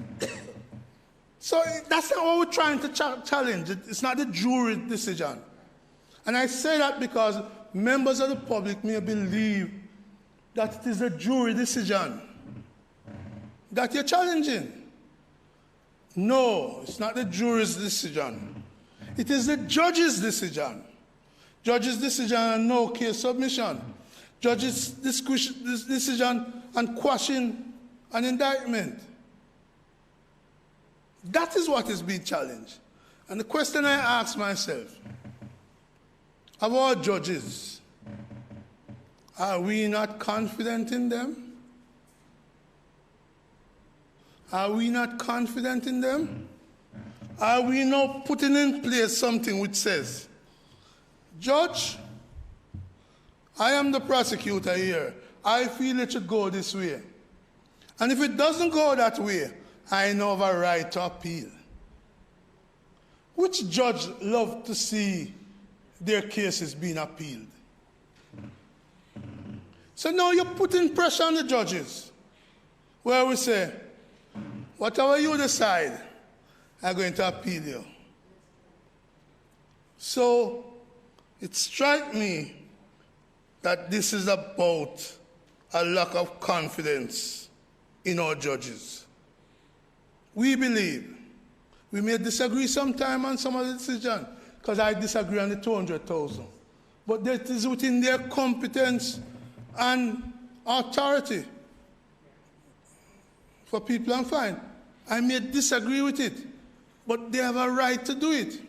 So that's not what we're trying to challenge. It's not the jury decision. And I say that because members of the public may believe that it is a jury decision that you're challenging. No, it's not the jury's decision. It is the judge's decision. Judge's decision on no case submission. Judge's decision on quashing an indictment. That is what is being challenged. And the question I ask myself, of our judges, are we not confident in them? Are we not confident in them? Are we not putting in place something which says, Judge, I am the prosecutor here. I feel it should go this way. And if it doesn't go that way, I know have a right to appeal. Which judge loves to see their cases being appealed? So now you're putting pressure on the judges, where we say, whatever you decide, I'm going to appeal you. So it strikes me that this is about a lack of confidence in our judges. We believe, we may disagree sometime on some of the decisions, because I disagree on the 200,000. But that is within their competence and authority for people and fine. I may disagree with it, but they have a right to do it.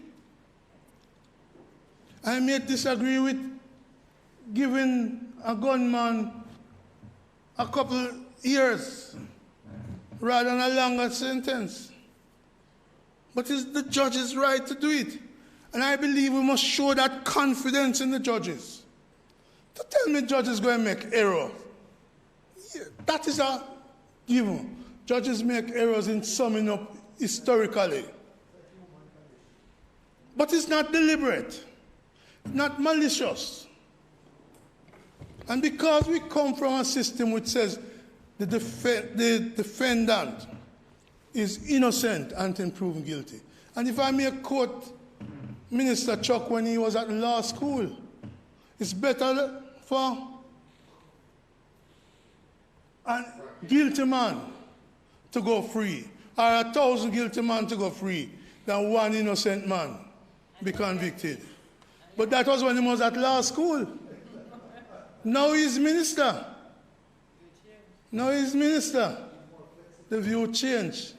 I may disagree with giving a gunman a couple years rather than a longer sentence. But it's the judge's right to do it. And I believe we must show that confidence in the judges. To tell me judges going to make errors, yeah, that is a given. Judges make errors in summing up historically. But it's not deliberate, not malicious. And because we come from a system which says the defendant is innocent until proven guilty. And if I may quote Minister Chuck when he was at law school, it's better for a guilty man to go free, or 1,000 guilty men to go free, than one innocent man be convicted. But that was when he was at law school. Now he's minister. Now he's minister. The view changed.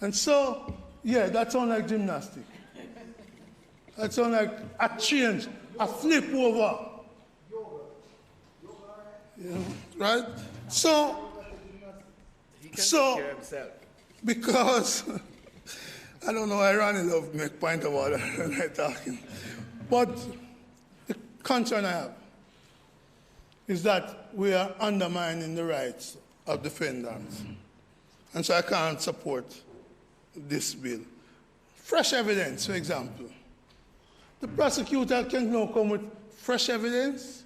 And so, yeah, that sounds like gymnastics. That sounds like a change, a flip over. Yeah, right? So, because, I don't know, I really love to make point about that when I'm talking. But the concern I have is that we are undermining the rights of defendants. And so I can't support this bill. Fresh evidence, for example. The prosecutor can now come with fresh evidence.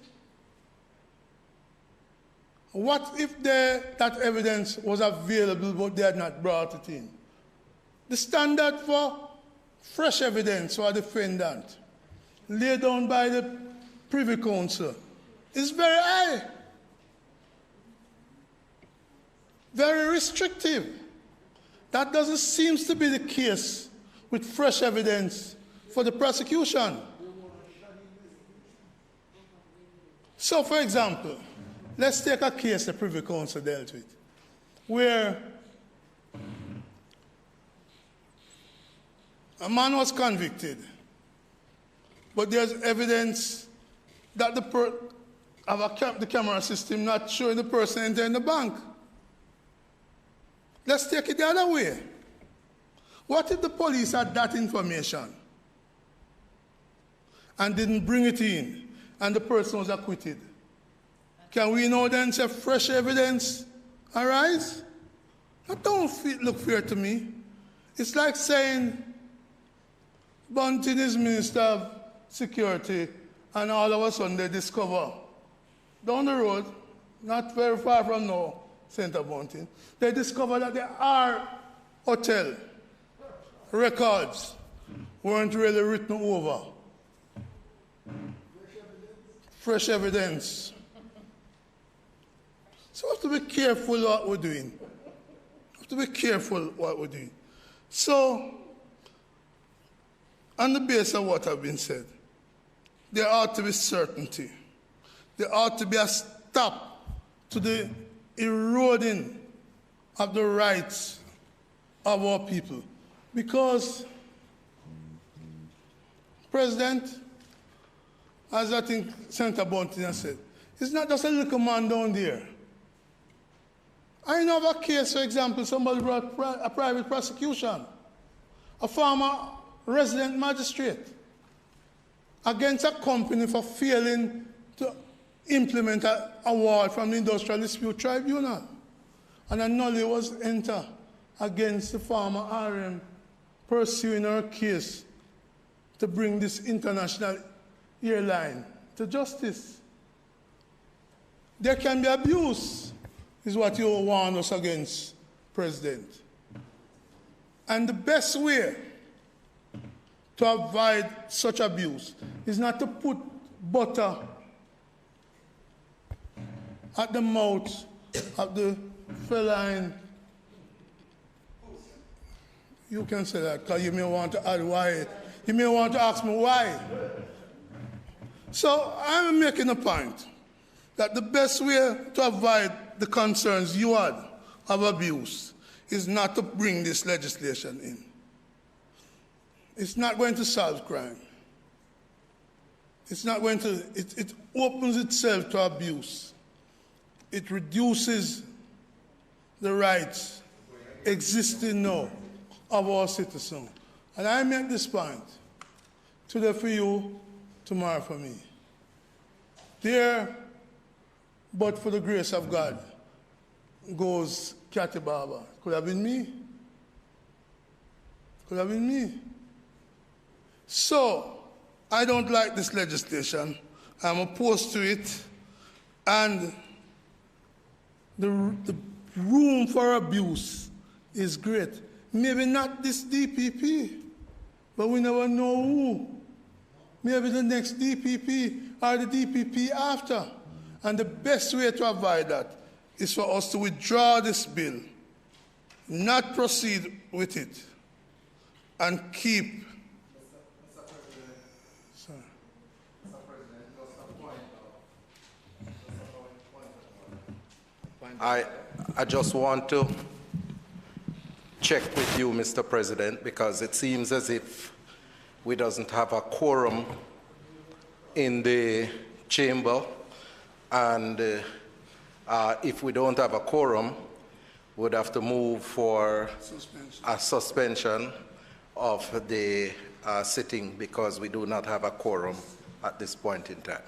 What if that evidence was available but they had not brought it in? The standard for fresh evidence for a defendant laid down by the Privy Council is very high, very restrictive. That doesn't seem to be the case with fresh evidence for the prosecution. So, for example, let's take a case the Privy Council dealt with, where a man was convicted, but there's evidence that the camera system not showing the person entering the bank. Let's take it the other way. What if the police had that information and didn't bring it in and the person was acquitted? Can we now then say fresh evidence arise? That don't look fair to me. It's like saying Bunting is Minister of Security and all of a sudden they discover down the road, not very far from now, Center Bunting, they discover that the R Hotel records weren't really written over. Fresh evidence. So we have to be careful what we're doing. We have to be careful what we're doing. So, on the basis of what has been said, there ought to be certainty. There ought to be a stop to the eroding of the rights of our people. Because, President, as I think Senator Bunting has said, it's not just a little man down there. I know of a case, for example, somebody brought a private prosecution, a former resident magistrate, against a company for failing to implement an award from the Industrial Dispute Tribunal. And a nolle was entered against the former RM pursuing her case to bring this international airline to justice. There can be abuse, is what you warn us against, President. And the best way to avoid such abuse is not to put butter at the mouth of the feline. You can say that because you may want to add why. You may want to ask me why. So I'm making a point that the best way to avoid the concerns you had of abuse is not to bring this legislation in. It's not going to solve crime. It's not going to, it opens itself to abuse. It reduces the rights existing now of our citizens. And I make this point today for you, tomorrow for me. There, but for the grace of God, goes Cathy Barber. Could have been me. Could have been me. So, I don't like this legislation. I'm opposed to it. And the room for abuse is great. Maybe not this DPP, but we never know who. Maybe the next DPP or the DPP after. And the best way to avoid that is for us to withdraw this bill, not proceed with it, and keep. I just want to check with you, Mr. President, because it seems as if we doesn't have a quorum in the chamber, and if we don't have a quorum, we'd have to move for a suspension of the sitting because we do not have a quorum at this point in time.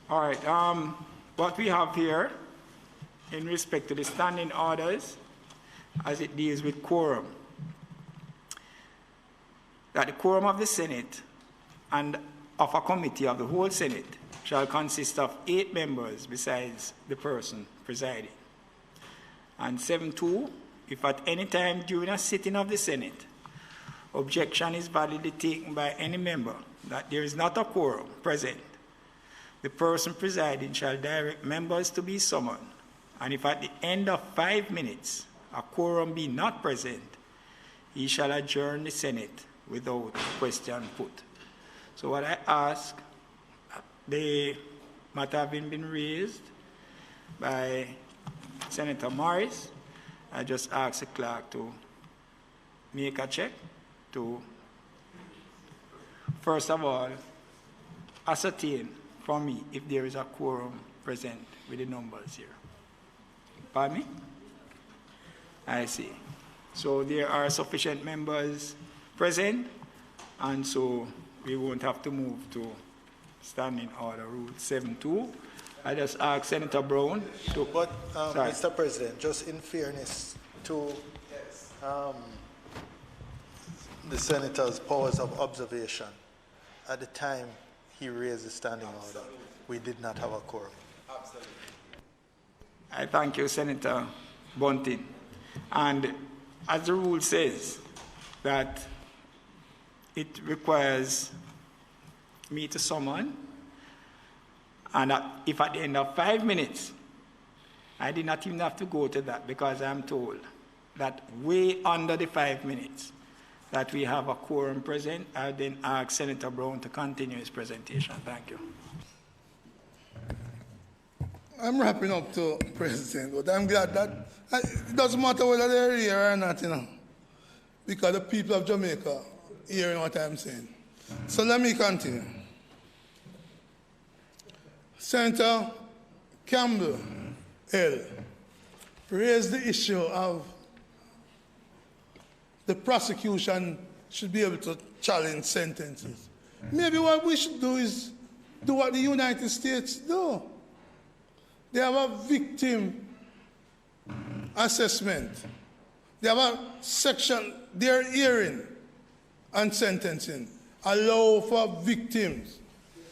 All right, what we have here in respect to the standing orders as it deals with quorum, that the quorum of the Senate and of a committee of the whole Senate shall consist of 8 members besides the person presiding. And 7.2, if at any time during a sitting of the Senate, objection is validly taken by any member that there is not a quorum present, the person presiding shall direct members to be summoned, and if at the end of 5 minutes a quorum be not present, he shall adjourn the Senate without question put. So what I ask, the matter having been raised by Senator Morris, I just ask the clerk to make a check to, first of all, ascertain for me if there is a quorum present with the numbers here. Pardon me? I see. So there are sufficient members present, and so we won't have to move to Standing Order Rule 7.2. I just ask Senator Brown to... But, Mr. President, just in fairness to the Senator's powers of observation, at the time he raised the standing order, we did not have a quorum. Absolutely. I thank you, Senator Bunting. And as the rule says, that it requires me to summon, and if at the end of 5 minutes, I did not even have to go to that because I'm told that way under the 5 minutes, that we have a quorum present, I then ask Senator Brown to continue his presentation. Thank you. I'm wrapping up to President, but I'm glad that it doesn't matter whether they're here or not, you know, because the people of Jamaica hearing what I'm saying. So let me continue. Senator Campbell L. raised the issue of the prosecution should be able to challenge sentences. Maybe what we should do is do what the United States do. They have a victim assessment. They have a section, their hearing and sentencing allow for victims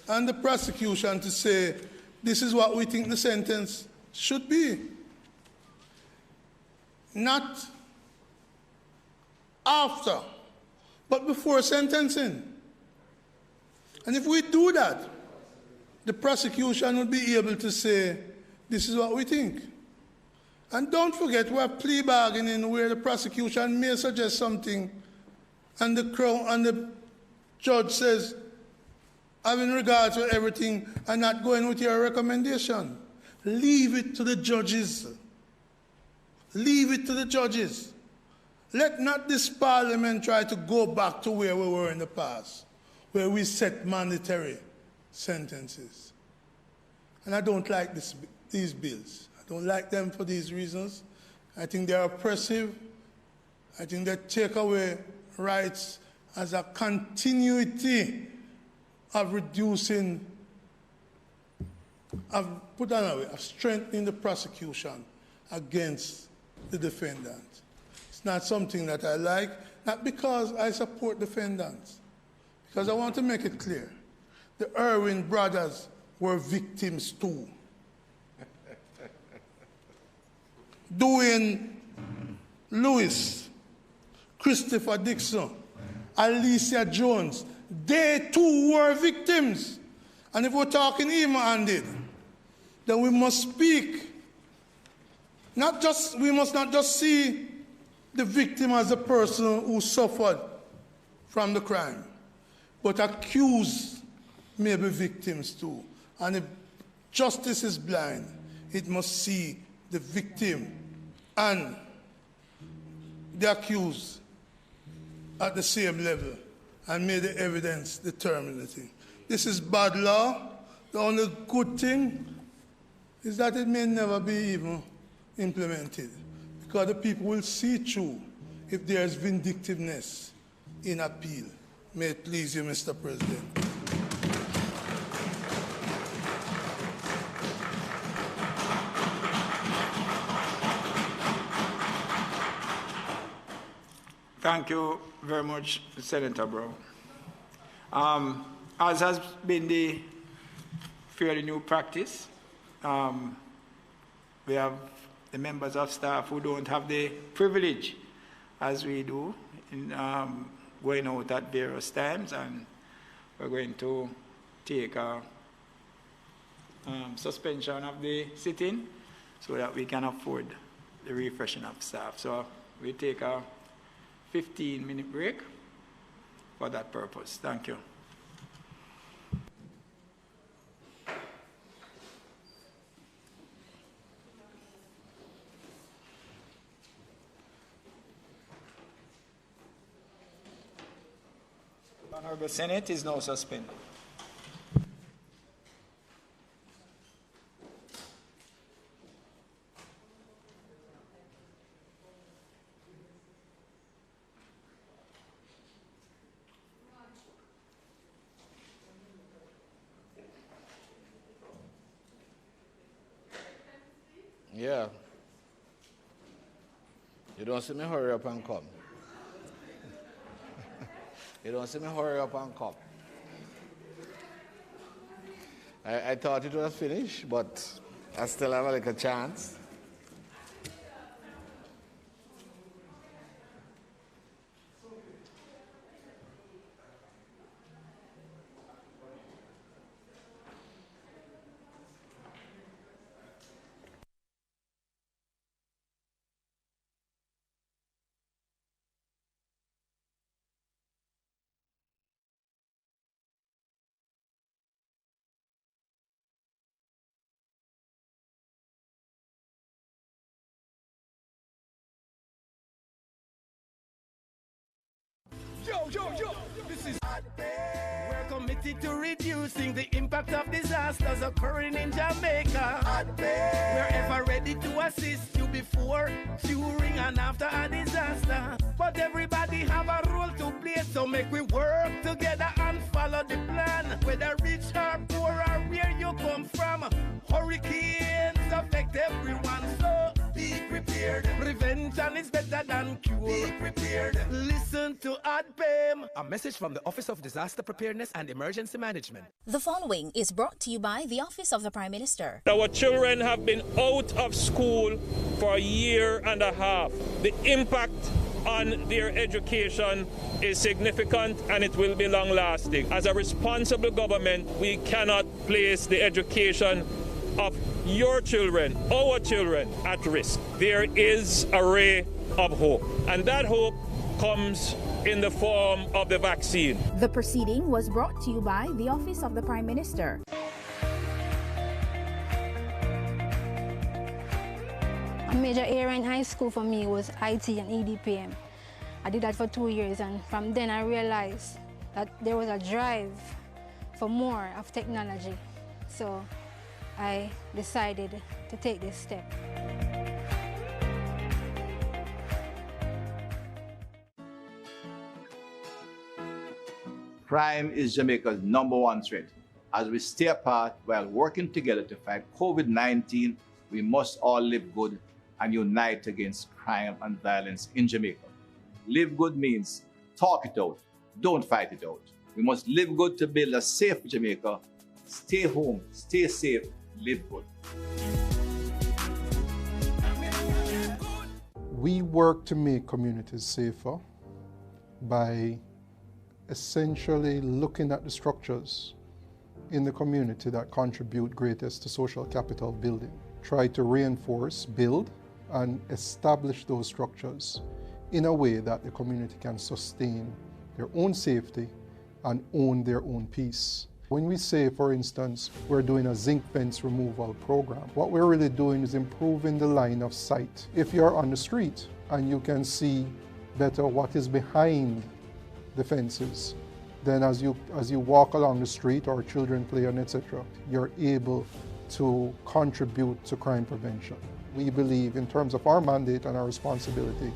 and the prosecution to say, this is what we think the sentence should be. Not after, but before sentencing. And if we do that, the prosecution will be able to say, this is what we think. And don't forget, we're plea bargaining where the prosecution may suggest something and the judge says, having regard to everything and not going with your recommendation. Leave it to the judges. Leave it to the judges. Let not this parliament try to go back to where we were in the past, where we set mandatory sentences. And I don't like these bills. I don't like them for these reasons. I think they're oppressive. I think they take away rights as a continuity of reducing, of strengthening the prosecution against the defendant. It's not something that I like, not because I support defendants, because I want to make it clear. The Irwin brothers were victims too. Dwayne Lewis, Christopher Dixon, Alicia Jones, they too were victims. And if we're talking even-handed, then we must speak. We must not just see the victim as a person who suffered from the crime, but accused may be victims too. And if justice is blind, it must see the victim and the accused at the same level and may the evidence determine the thing. This is bad law. The only good thing is that it may never be even implemented, because the people will see through if there is vindictiveness in appeal. May it please you, Mr. President. Thank you very much, Senator Brown. As has been the fairly new practice, we have the members of staff who don't have the privilege, as we do, in going out at various times, and we're going to take a suspension of the sitting so that we can afford the refreshing of staff. So we take a 15-minute break for that purpose. Thank you. The Honorable Senate is now suspended. Yeah. You don't see me hurry up and come. You don't see me hurry up and come. I thought it was finished, but I still have a chance. Yo, this is we're committed to reducing the impact of disasters occurring in Jamaica. We're ever ready to assist you before, during, and after a disaster. But everybody have a role to play, so make we work together and follow the plan. Whether rich or poor or where you come from, hurricanes affect everyone, so be prepared. Prevention is better than cure. Be prepared. Listen to ADPEM. A message from the Office of Disaster Preparedness and Emergency Management. The following is brought to you by the Office of the Prime Minister. Our children have been out of school for a year and a half. The impact on their education is significant and it will be long-lasting. As a responsible government, we cannot place the education of your children, our children, at risk. There is a ray of hope, and that hope comes in the form of the vaccine. The proceeding was brought to you by the Office of the Prime Minister. A major area in high school for me was IT and EDPM. I did that for 2 years, and from then I realized that there was a drive for more of technology. So I decided to take this step. Crime is Jamaica's #1 threat. As we stay apart while working together to fight COVID-19, we must all live good and unite against crime and violence in Jamaica. Live good means talk it out, don't fight it out. We must live good to build a safe Jamaica. Stay home, stay safe, live good. We work to make communities safer by essentially looking at the structures in the community that contribute greatest to social capital building. Try to reinforce, build, and establish those structures in a way that the community can sustain their own safety and own their own peace. When we say, for instance, we're doing a zinc fence removal program, what we're really doing is improving the line of sight. If you're on the street and you can see better what is behind the fences, then as you walk along the street or children play on, etc., you're able to contribute to crime prevention. We believe, in terms of our mandate and our responsibility,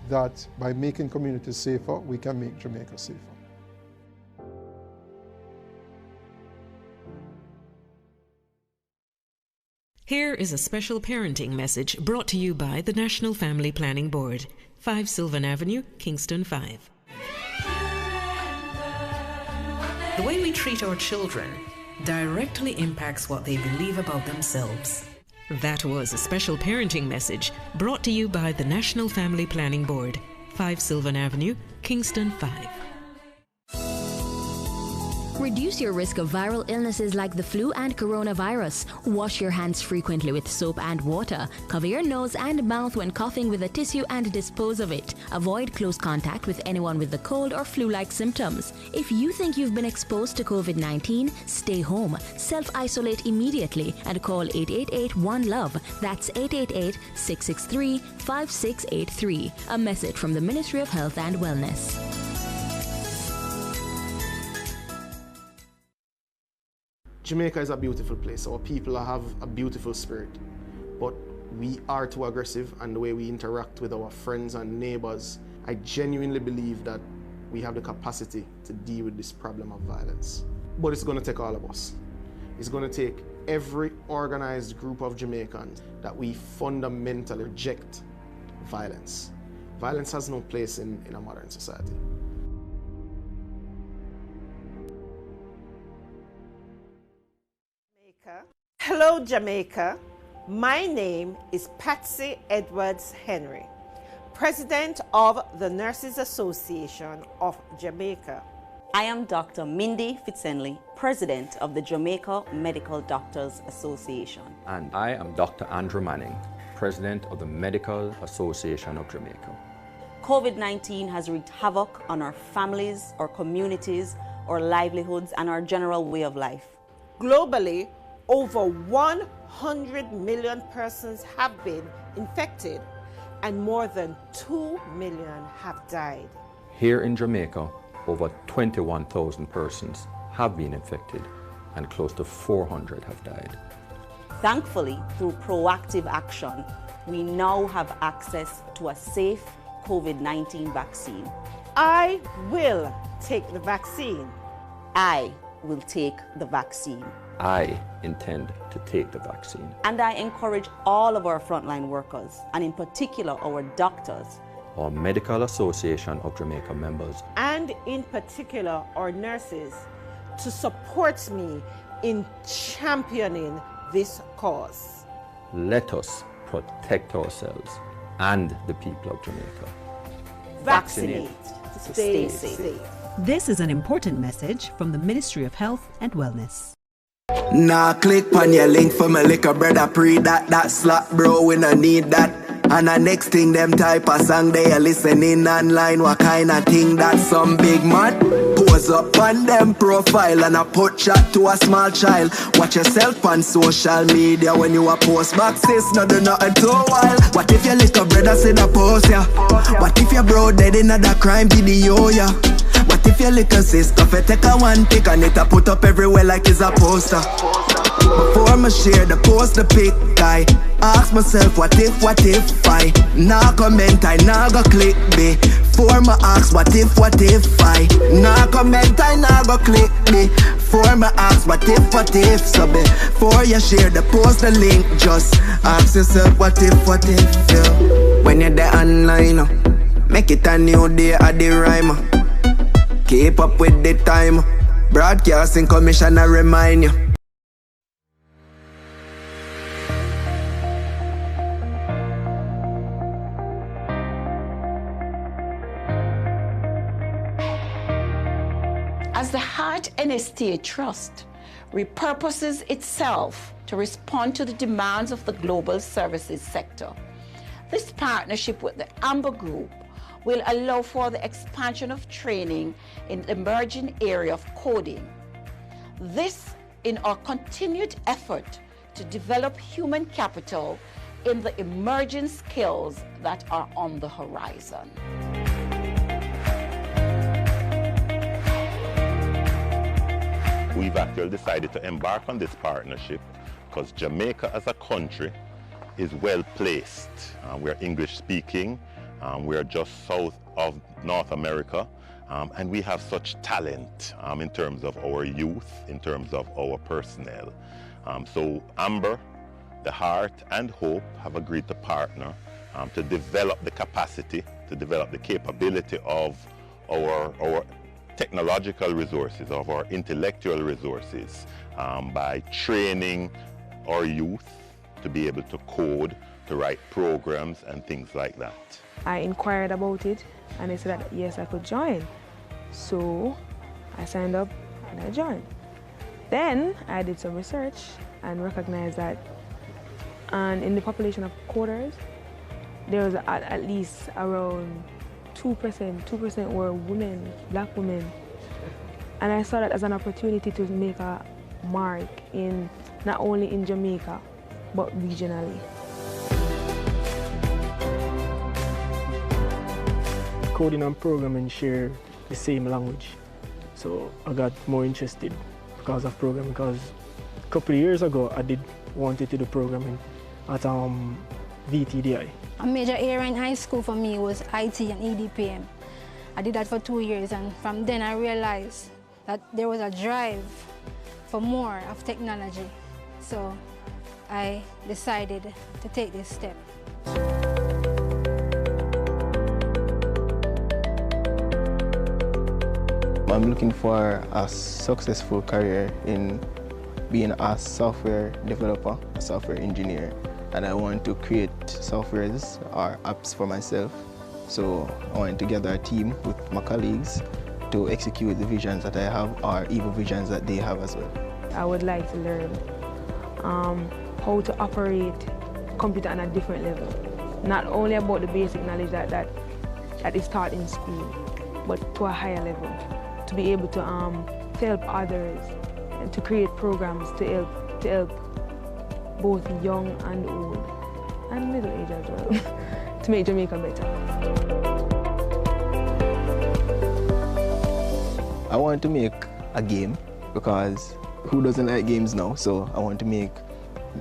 that by making communities safer, we can make Jamaica safer. Here is a special parenting message brought to you by the National Family Planning Board, 5 Sylvan Avenue, Kingston 5. The way we treat our children directly impacts what they believe about themselves. That was a special parenting message brought to you by the National Family Planning Board, 5 Sylvan Avenue, Kingston 5. Reduce your risk of viral illnesses like the flu and coronavirus. Wash your hands frequently with soap and water. Cover your nose and mouth when coughing with a tissue and dispose of it. Avoid close contact with anyone with the cold or flu-like symptoms. If you think you've been exposed to COVID-19, stay home. Self-isolate immediately and call 888-1-LOVE. That's 888-663-5683. A message from the Ministry of Health and Wellness. Jamaica is a beautiful place. Our people have a beautiful spirit, but we are too aggressive, and the way we interact with our friends and neighbors, I genuinely believe that we have the capacity to deal with this problem of violence. But it's going to take all of us. It's going to take every organized group of Jamaicans that we fundamentally reject violence. Violence has no place in a modern society. Hello, Jamaica. My name is Patsy Edwards Henry, President of the Nurses Association of Jamaica. I am Dr. Mindy Fitzenley, President of the Jamaica Medical Doctors Association. And I am Dr. Andrew Manning, President of the Medical Association of Jamaica. COVID-19 has wreaked havoc on our families, our communities, our livelihoods, and our general way of life. Globally, over 100 million persons have been infected and more than 2 million have died. Here in Jamaica, over 21,000 persons have been infected and close to 400 have died. Thankfully, through proactive action, we now have access to a safe COVID-19 vaccine. I will take the vaccine. I will take the vaccine. I intend to take the vaccine. And I encourage all of our frontline workers, and in particular our doctors, our Medical Association of Jamaica members, and in particular our nurses, to support me in championing this cause. Let us protect ourselves and the people of Jamaica. Vaccinate to stay safe. This is an important message from the Ministry of Health and Wellness. Nah, click on your link for my liquor brother pre that slap bro, we no need that. And the next thing them type a song they are listening online, what kind of thing that some big man pose up on them profile and a put chat to a small child. Watch yourself on social media when you a post boxes, no do nothing too wild. What if your little brother said a post ya? What if your bro dead in another crime video ya? What if your little sister take a one pic and it a put up everywhere like it's a poster? Before me share the post, the pic, I ask myself what if I nah comment, I nah go click me. Before me ask what if I nah comment, I nah go click me. Before me ask what if, so before you share the post, the link, just ask yourself what if, yeah. When you're there online, make it a new day at the rhyme. Keep up with the time. Broadcasting Commission, I remind you. As the Heart and Estate Trust repurposes itself to respond to the demands of the global services sector, this partnership with the Amber Group will allow for the expansion of training in the emerging area of coding. This in our continued effort to develop human capital in the emerging skills that are on the horizon. We've actually decided to embark on this partnership because Jamaica as a country is well placed. We're English speaking, we're just south of North America, and we have such talent in terms of our youth, in terms of our personnel. So Amber, the Heart and Hope have agreed to partner to develop the capacity, to develop the capability of our technological resources, of our intellectual resources, by training our youth to be able to code, to write programs and things like that. I inquired about it and they said that yes, I could join. So I signed up and I joined. Then I did some research and recognized that in the population of coders, there was at least around 2% were women, black women. And I saw that as an opportunity to make a mark in not only in Jamaica, but regionally. Coding and programming share the same language. So I got more interested because of programming, because a couple of years ago I wanted to do programming at VTDI. A major area in high school for me was IT and EDPM. I did that for 2 years, and from then I realized that there was a drive for more of technology. So I decided to take this step. I'm looking for a successful career in being a software developer, a software engineer, and I want to create softwares or apps for myself. So I want to gather a team with my colleagues to execute the visions that I have or even visions that they have as well. I would like to learn how to operate computer on a different level. Not only about the basic knowledge that is taught in school, but to a higher level. To be able to help others and to create programs to help both young and old and middle age as well to make Jamaica better. I want to make a game because who doesn't like games now? So I want to make,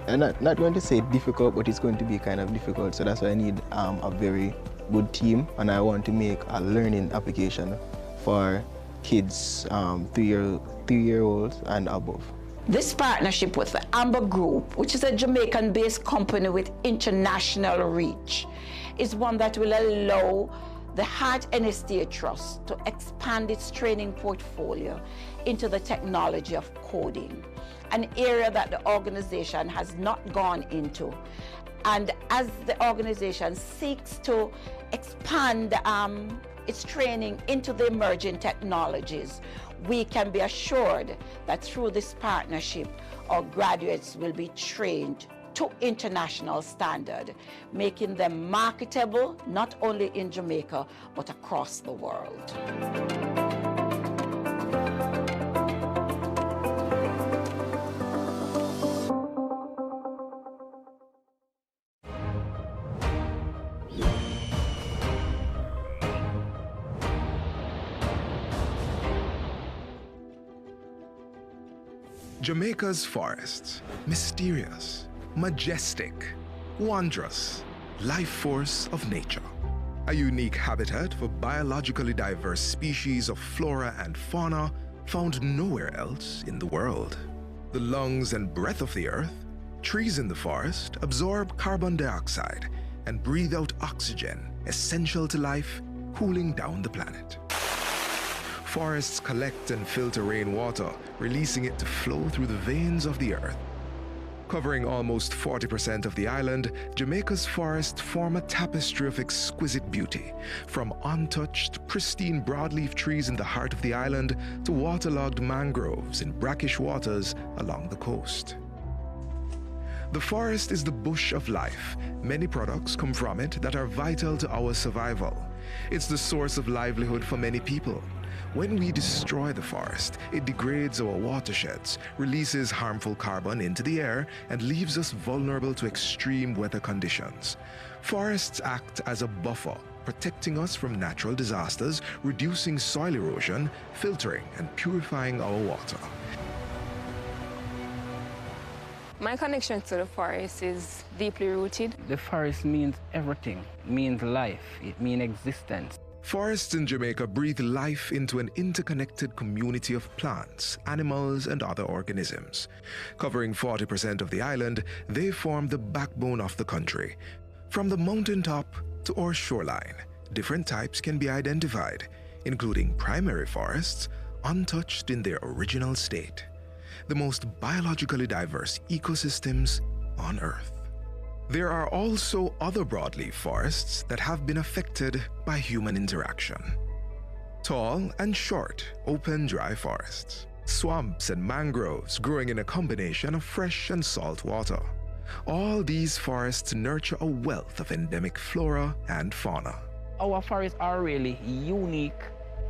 I'm not going to say difficult, but it's going to be kind of difficult. So that's why I need a very good team, and I want to make a learning application for kids 3-year-olds and above. This partnership with the Amber Group, which is a Jamaican-based company with international reach, is one that will allow the Heart and Estate Trust to expand its training portfolio into the technology of coding, an area that the organization has not gone into. And as the organization seeks to expand its training into the emerging technologies, we can be assured that through this partnership, our graduates will be trained to international standard, making them marketable not only in Jamaica, but across the world. Jamaica's forests, mysterious, majestic, wondrous, life force of nature. A unique habitat for biologically diverse species of flora and fauna found nowhere else in the world. The lungs and breath of the earth, trees in the forest absorb carbon dioxide and breathe out oxygen essential to life, cooling down the planet. Forests collect and filter rainwater, releasing it to flow through the veins of the earth. Covering almost 40% of the island, Jamaica's forests form a tapestry of exquisite beauty, from untouched, pristine broadleaf trees in the heart of the island to waterlogged mangroves in brackish waters along the coast. The forest is the bush of life. Many products come from it that are vital to our survival. It's the source of livelihood for many people. When we destroy the forest, it degrades our watersheds, releases harmful carbon into the air, and leaves us vulnerable to extreme weather conditions. Forests act as a buffer, protecting us from natural disasters, reducing soil erosion, filtering and purifying our water. My connection to the forest is deeply rooted. The forest means everything. It means life. It means existence. Forests in Jamaica breathe life into an interconnected community of plants, animals, and other organisms. Covering 40% of the island, they form the backbone of the country. From the mountaintop to our shoreline, different types can be identified, including primary forests, untouched in their original state. The most biologically diverse ecosystems on Earth. There are also other broadleaf forests that have been affected by human interaction. Tall and short, open dry forests. Swamps and mangroves growing in a combination of fresh and salt water. All these forests nurture a wealth of endemic flora and fauna. Our forests are really unique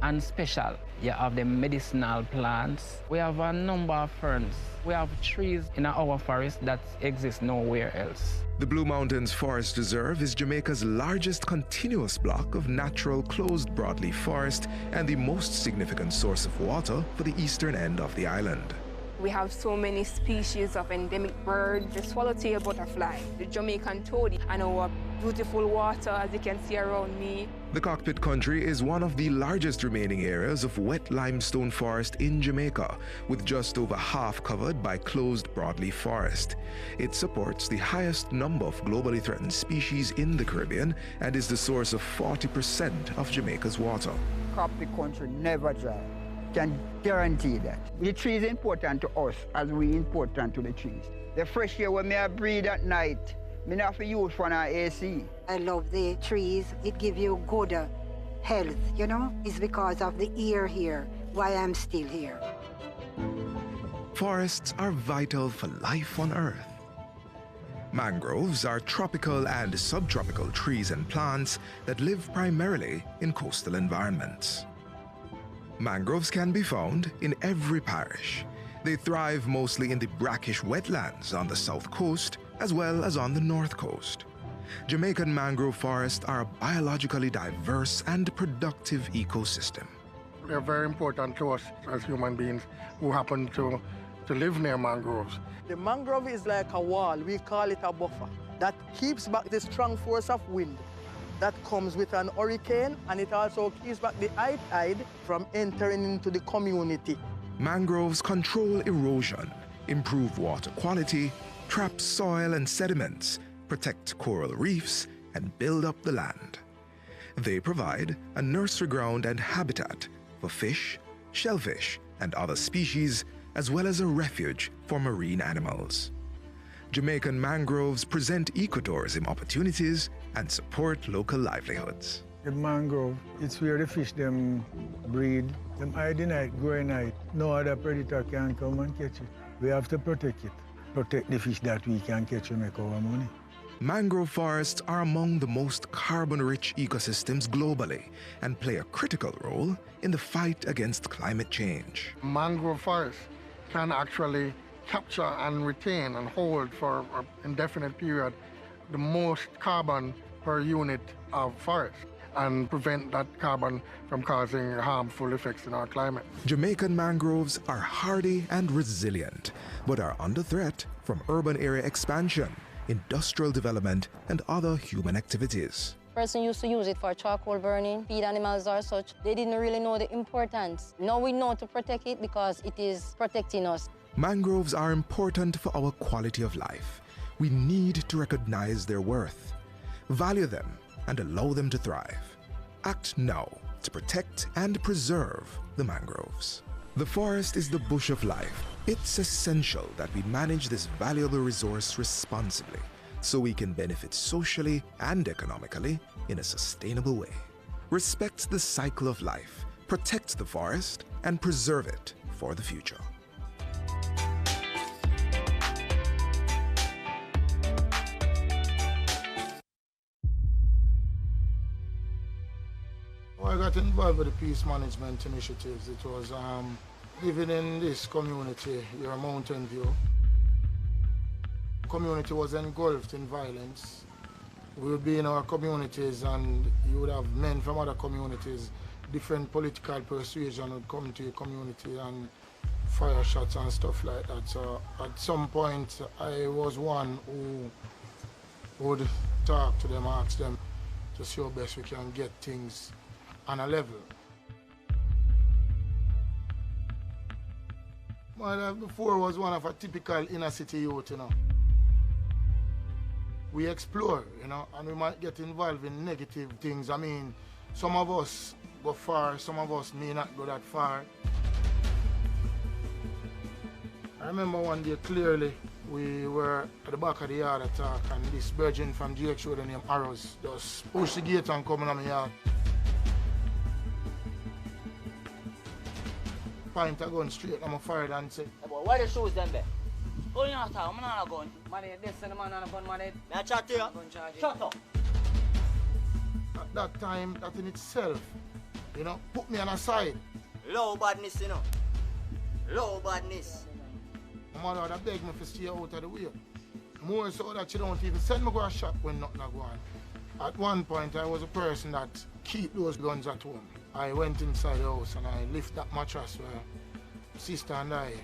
and special. You have the medicinal plants. We have a number of ferns. We have trees in our forest that exist nowhere else. The Blue Mountains Forest Reserve is Jamaica's largest continuous block of natural closed broadleaf forest and the most significant source of water for the eastern end of the island. We have so many species of endemic birds, the swallowtail butterfly, the Jamaican toady, and our beautiful water, as you can see around me. The Cockpit Country is one of the largest remaining areas of wet limestone forest in Jamaica, with just over half covered by closed broadleaf forest. It supports the highest number of globally threatened species in the Caribbean and is the source of 40% of Jamaica's water. Cockpit Country never dry. Can guarantee that. The tree is important to us as we important to the trees. The fresh air when I breathe at night, I have to use for an AC. I love the trees. It gives you good health, you know? It's because of the air here, why I'm still here. Forests are vital for life on Earth. Mangroves are tropical and subtropical trees and plants that live primarily in coastal environments. Mangroves can be found in every parish. They thrive mostly in the brackish wetlands on the south coast as well as on the north coast. Jamaican mangrove forests are a biologically diverse and productive ecosystem. They're very important to us as human beings who happen to live near mangroves. The mangrove is like a wall, we call it a buffer, that keeps back the strong force of wind that comes with an hurricane, and it also keeps back the high tide from entering into the community. Mangroves control erosion, improve water quality, trap soil and sediments, protect coral reefs, and build up the land. They provide a nursery ground and habitat for fish, shellfish, and other species, as well as a refuge for marine animals. Jamaican mangroves present ecotourism opportunities and support local livelihoods. The mangrove, it's where the fish them breed. Them hide the night, grow at night. No other predator can come and catch it. We have to protect it. Protect the fish that we can catch and make our money. Mangrove forests are among the most carbon-rich ecosystems globally and play a critical role in the fight against climate change. Mangrove forests can actually capture and retain and hold for an indefinite period the most carbon per unit of forest. and prevent that carbon from causing harmful effects in our climate. Jamaican mangroves are hardy and resilient, but are under threat from urban area expansion, industrial development, and other human activities. Person used to use it for charcoal burning, feed animals or such. They didn't really know the importance. Now we know to protect it because it is protecting us. Mangroves are important for our quality of life. We need to recognize their worth, value them, and allow them to thrive. Act now to protect and preserve the mangroves. The forest is the bush of life. It's essential that we manage this valuable resource responsibly so we can benefit socially and economically in a sustainable way. Respect the cycle of life, protect the forest, and preserve it for the future. When I got involved with the peace management initiatives, it was living in this community, your Mountain View. The community was engulfed in violence. We would be in our communities and you would have men from other communities, different political persuasion would come to your community and fire shots and stuff like that. So at some point I was one who would talk to them, ask them to see how best we can get things on a level. My life before was one of a typical inner city youth, you know. We explore, you know, and we might get involved in negative things. I mean, some of us go far, some of us may not go that far. I remember one day clearly, we were at the back of the yard at talk, and this virgin from Judicial named Arrows just pushed the gate and come in on my yard. Point a gun straight, I'm fired and say, hey boy, why the shoes them there? Oh, you not talk, I'm not a gun. Man, this and the man on a gun, man. May I chat to you? Shut up. At that time, that in itself, you know, put me on a side. Low badness, you know. Low badness. My mother would beg me to stay out of the way. More so that she don't even send me to a shop when nothing go on. At one point, I was a person that keep those guns at home. I went inside the house and I lift that mattress where sister and I,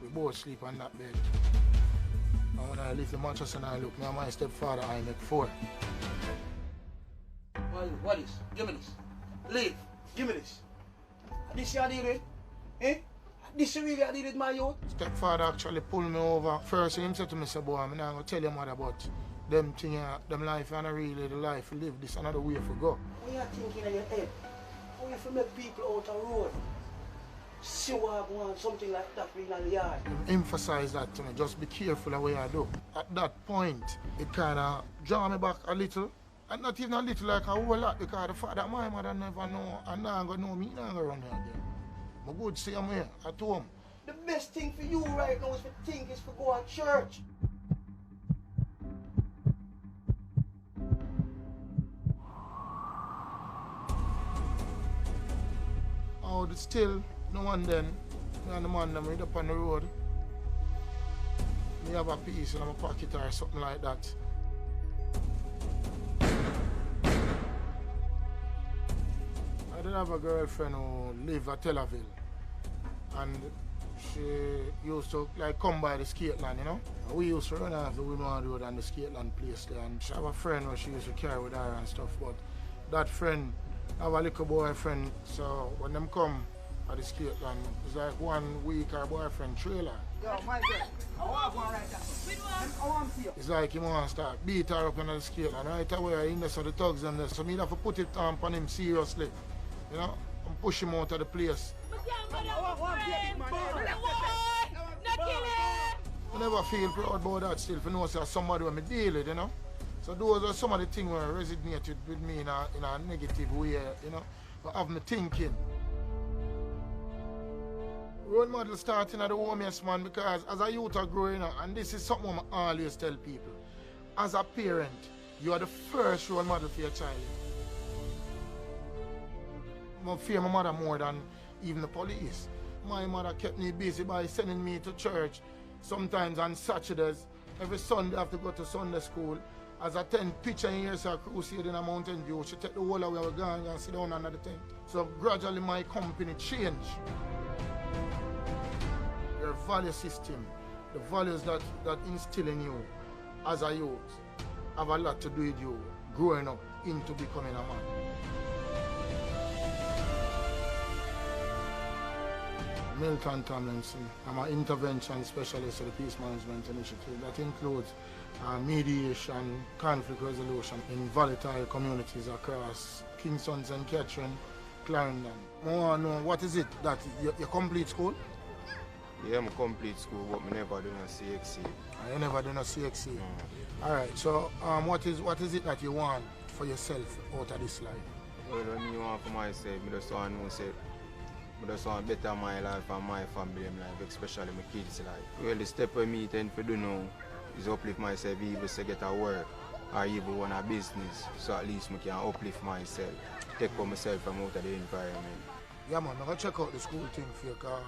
we both sleep on that bed. And when I lift the mattress and I look, me and my stepfather, I make 4. What is? Give me this. Leave. Give me this. This you deal with? Eh? This you really deal with my youth? Stepfather actually pulled me over. First he said to me, say, boy, I'm not going to tell your mother about them thing, them life and really the life you live. This another way for go. What you thinking in your head? How you for make people out of road? See what I want, something like that in the yard. Emphasize that to me, just be careful of what I do. At that point, it kind of draw me back a little. And not even a little, like a whole lot, because the fact that my mother never know, and now I'm going to know me, now I'm going to run here again. I'm good to see him here, at home. The best thing for you right now is to think is to go to church. Oh, still, no one then, me and the man them up on the road. Me have a piece in my pocket or something like that. I did have a girlfriend who lived at Tel Aviv, and she used to like come by the skate land, you know. We used to run off the Women Road and the skate land place there, and she have a friend who she used to carry with her and stuff, but that friend have a little boyfriend, so when them come at the skate land, it's like 1 week her boyfriend trailer. Yo, my girl, I want one right there. I want to see you. It's like he wants to start beat her up on the skate land right away, in there, so the thugs and this, so me have to put it on him seriously, you know, and push him out of the place. I never feel proud about that still, for know that somebody when me deal with, you know. So those are some of the things where resonated with me in a negative way, you know, but have me thinking. Role model starting at the home, yes, man, because as a youth are growing up, and this is something I always tell people, as a parent, you are the first role model for your child. I fear my mother more than even the police. My mother kept me busy by sending me to church, sometimes on Saturdays. Every Sunday I have to go to Sunday school, As a tent pitch and here's a crusade in a Mountain View, she take the whole away, we're going and sit down under the tent. So gradually my company changed. Your value system, the values that instill in you as a youth, have a lot to do with you growing up into becoming a man. Milton Tomlinson. I'm an intervention specialist at the Peace Management Initiative. That includes mediation, conflict resolution in volatile communities across Kingston, St. Catherine, Clarendon. I want to know, what is it that you complete school? Yeah, I'm complete school, but I never done a CXC. You never done a CXC? All right, so what is it that you want for yourself out of this life? Well, what I want for myself, I just want to say, I just want to better my life and my family life, especially my kids' life. Well, the step I me tend to do now is uplift myself, even to get a work or even run a business, so at least I can uplift myself, take for myself from out of the environment. Yeah, man, I'm going to check out the school thing for you, because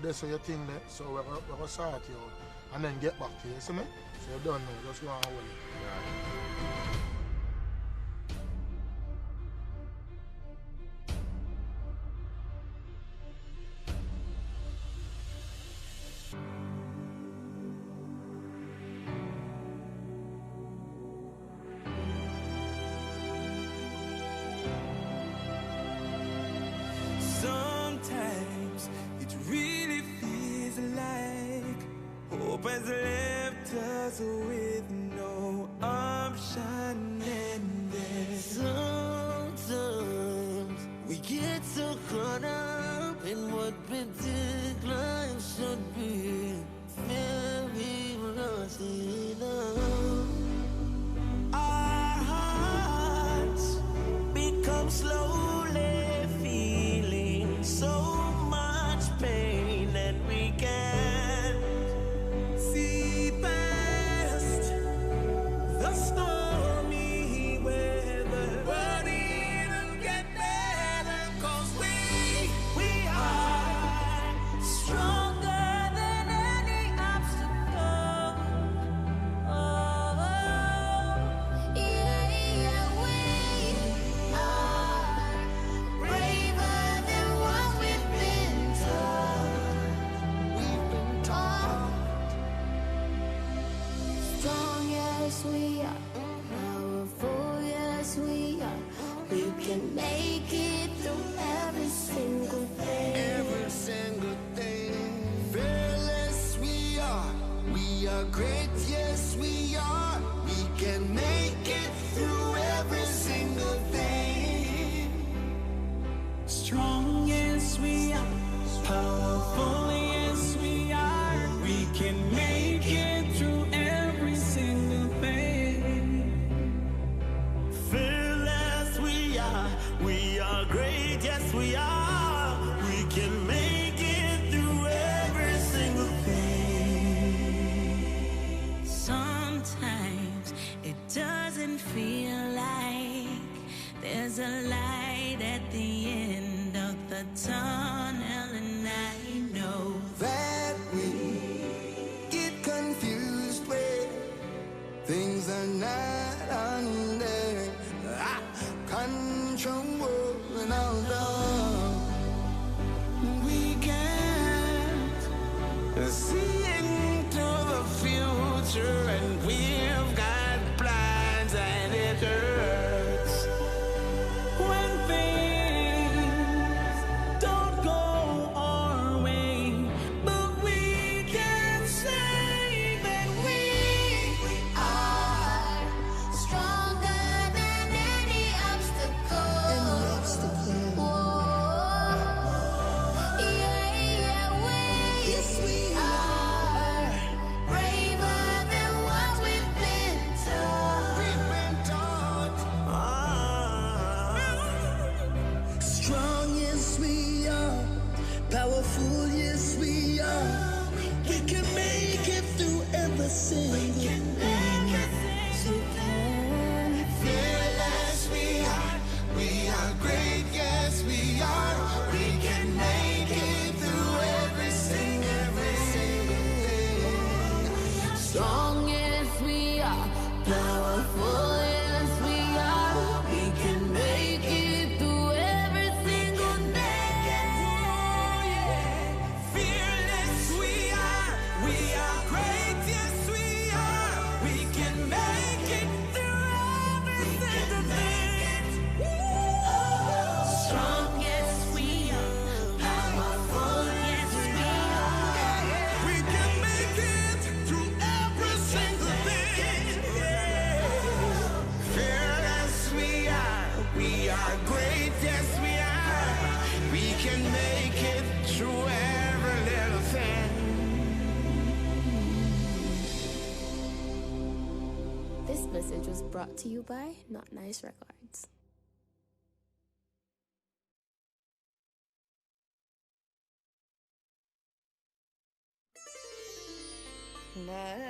that's your thing there, so we're going to sort you out and then get back to you, see me? So you don't know, just go on away. Sometimes it really feels like hope has left us with no option, and then sometimes we get so caught up in what we think life should be, and we've lost it all. Our hearts become slowly feeling so much pain that we can't see past the stormy weather. But it'll get better, 'cause we are stronger than any obstacle. Oh, yeah, we are braver than what we've been taught. Strong, yes we are. Powerful, yes we are. We can make it through every single thing. Every single thing. Fearless we are. We are great, yes we are. We can make it through every single thing. Strong, yes we are. Powerful, yes we are. We can make it through every single thing. Fearless we are. We are great, yes we are. We can make it through every single thing. Sometimes it doesn't feel like there's a light at the end of the tunnel, and I know That we get confused when things are not under control, and although we can't see into the future, and we've got plans, and it hurts When things don't go our way, but we can say that we are stronger than any obstacle. Yeah, we are braver than what we've been taught. strong, yes we are. Powerful, yes we are. We can make it through every single thing. Fearless we are. We are great, yes we are. We can make it through every single thing. Strong as we are, powerful This message was brought to you by Not Nice Records. Na